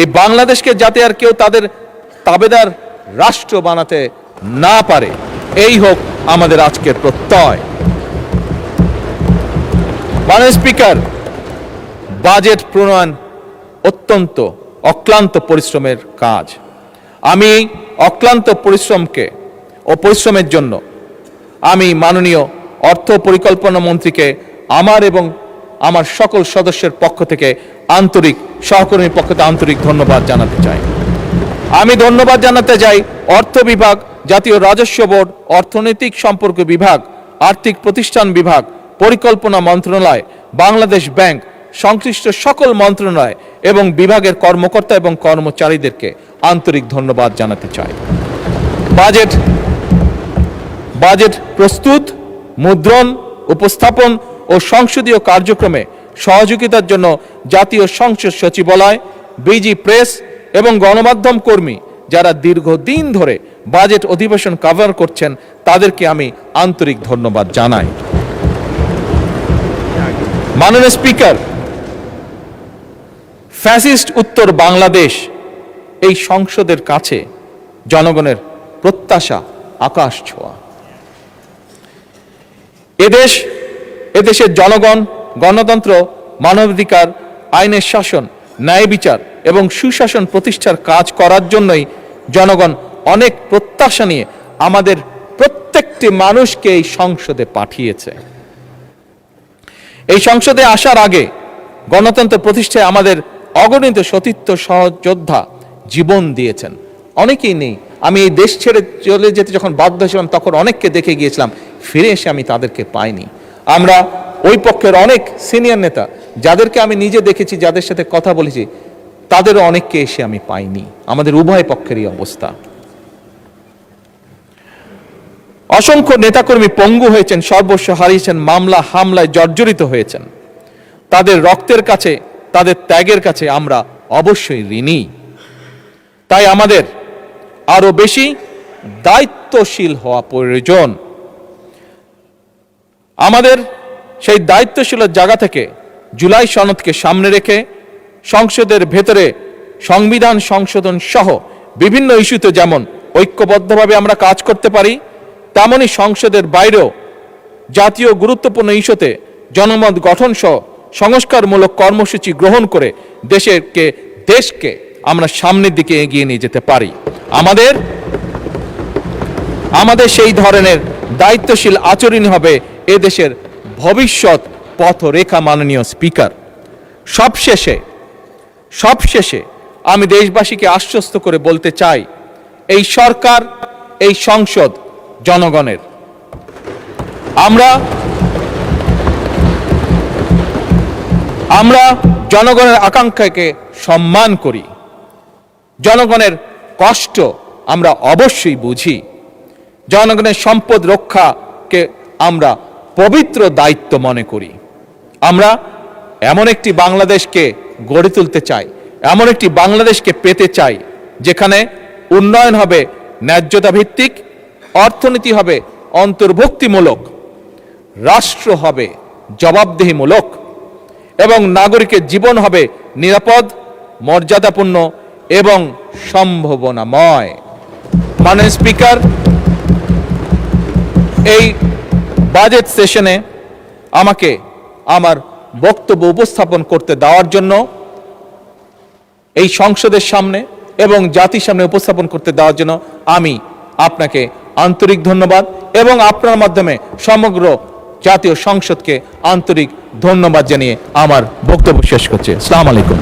এই বাংলাদেশকে যাতে আর কেউ তাদের তাবেদার রাষ্ট্র বানাতে না পারে, এই হোক আমাদের আজকের প্রত্যয়। মাননীয় স্পিকার, বাজেট প্রণয়ন অত্যন্ত অক্লান্ত পরিশ্রমের কাজ। আমি অক্লান্ত পরিশ্রমের জন্য আমি মাননীয় অর্থ পরিকল্পনা মন্ত্রীকে আমার এবং আমার সকল সদস্যের পক্ষ থেকে সহকর্মীর পক্ষ থেকে আন্তরিক ধন্যবাদ জানাতে চাই। আমি ধন্যবাদ জানাতে চাই অর্থ বিভাগ, জাতীয় রাজস্ব বোর্ড, অর্থনৈতিক সম্পর্ক বিভাগ, আর্থিক প্রতিষ্ঠান বিভাগ, পরিকল্পনা মন্ত্রণালয়, বাংলাদেশ ব্যাংক, সংশ্লিষ্ট সকল মন্ত্রণালয় এবং বিভাগের কর্মকর্তা এবং কর্মচারীদেরকে আন্তরিক ধন্যবাদ জানাতে চাই। বাজেট প্রস্তুত, মুদ্রণ, উপস্থাপন ও সংসদীয় কার্যক্রমে সহযোগিতার জন্য জাতীয় সংসদ সচিবালয়, বিজি প্রেস এবং গণমাধ্যম কর্মী যারা দীর্ঘদিন ধরে বাজেট অধিবেশন কভার করছেন, তাদেরকে আমি আন্তরিক ধন্যবাদ জানাই। মাননীয় স্পিকার, ফ্যাসিস্ট উত্তর বাংলাদেশ এই সংসদের কাছে জনগণের প্রত্যাশা আকাশ ছোঁয়া। এদেশের জনগণ গণতন্ত্র, মানবাধিকার, আইনের শাসন, ন্যায় বিচার এবং সুশাসন প্রতিষ্ঠার কাজ করার জন্যই জনগণ অনেক প্রত্যাশা নিয়ে আমাদের প্রত্যেকটি মানুষকে এই সংসদে পাঠিয়েছে। এই সংসদে আসার আগে গণতন্ত্র প্রতিষ্ঠায় আমাদের অগণিত সতীর্থ সহযোদ্ধা জীবন দিয়েছেন। অনেকেই নেই, আমি এই দেশ ছেড়ে চলে যেতে যখন বাধ্য হয়েছিলাম তখন অনেককে দেখে গিয়েছিলাম, ফিরে এসে আমি তাদেরকে পাইনি। আমরা ওই পক্ষের অনেক সিনিয়র নেতা যাদেরকে আমি নিজে দেখেছি, যাদের সাথে কথা বলেছি, তাদেরও অনেককে এসে আমি পাইনি। আমাদের উভয় পক্ষেরই অবস্থা। অসংখ্য নেতাকর্মী পঙ্গু হয়েছেন, সর্বস্ব হারিয়েছেন, মামলা হামলায় জর্জরিত হয়েছেন। তাদের রক্তের কাছে, তাদের ত্যাগের কাছে আমরা অবশ্যই ঋণী। তাই আমাদের আরো বেশি দায়িত্বশীল হওয়া প্রয়োজন। আমাদের সেই দায়িত্বশীলের জায়গা থেকে জুলাই সনদকে সামনে রেখে সংসদের ভেতরে সংবিধান সংশোধন সহ বিভিন্ন ইস্যুতে যেমন ঐক্যবদ্ধভাবে আমরা কাজ করতে পারি, তেমনি সংসদের বাইরেও জাতীয় গুরুত্বপূর্ণ ইস্যুতে জনমত গঠন সহ সংস্কারমূলক কর্মসূচি গ্রহণ করে দেশকে আমরা সামনের দিকে এগিয়ে নিয়ে যেতে পারি। আমাদের সেই ধরনের দায়িত্বশীল আচরণ হবে এদেশের ভবিষ্যৎ পথরেখা। মাননীয় স্পিকার, সবশেষে আমি দেশবাসীকে আশ্বস্ত করে বলতে চাই, এই সরকার, এই সংসদ জনগণের। আমরা জনগণের আকাঙ্ক্ষাকে সম্মান করি, জনগণের কষ্ট আমরা অবশ্যই বুঝি, জনগণের সম্পদ রক্ষাকে আমরা পবিত্র দায়িত্ব মনে করি। আমরা এমন একটি বাংলাদেশকে গড়ে তুলতে চাই, এমন একটি বাংলাদেশকে পেতে চাই যেখানে উন্নয়ন হবে ন্যায্যতা ভিত্তিক, অর্থনীতি হবে অন্তর্ভুক্তিমূলক, রাষ্ট্র হবে জবাবদিহিমূলক এবং নাগরিকের জীবন হবে নিরাপদ, মর্যাদাপূর্ণ এবং সম্ভাবনাময়। মাননীয় স্পিকার, এই বাজেট সেশনে আমাকে আমার বক্তব্য উপস্থাপন করতে দেওয়ার জন্য, এই সংসদের সামনে এবং জাতির সামনে উপস্থাপন করতে দেওয়ার জন্য আমি আপনাকে আন্তরিক ধন্যবাদ এবং আপনার মাধ্যমে সমগ্র জাতীয় সংসদকে আন্তরিক ধন্যবাদ জানিয়ে আমার বক্তব্য শেষ করছি। আসসালামু আলাইকুম।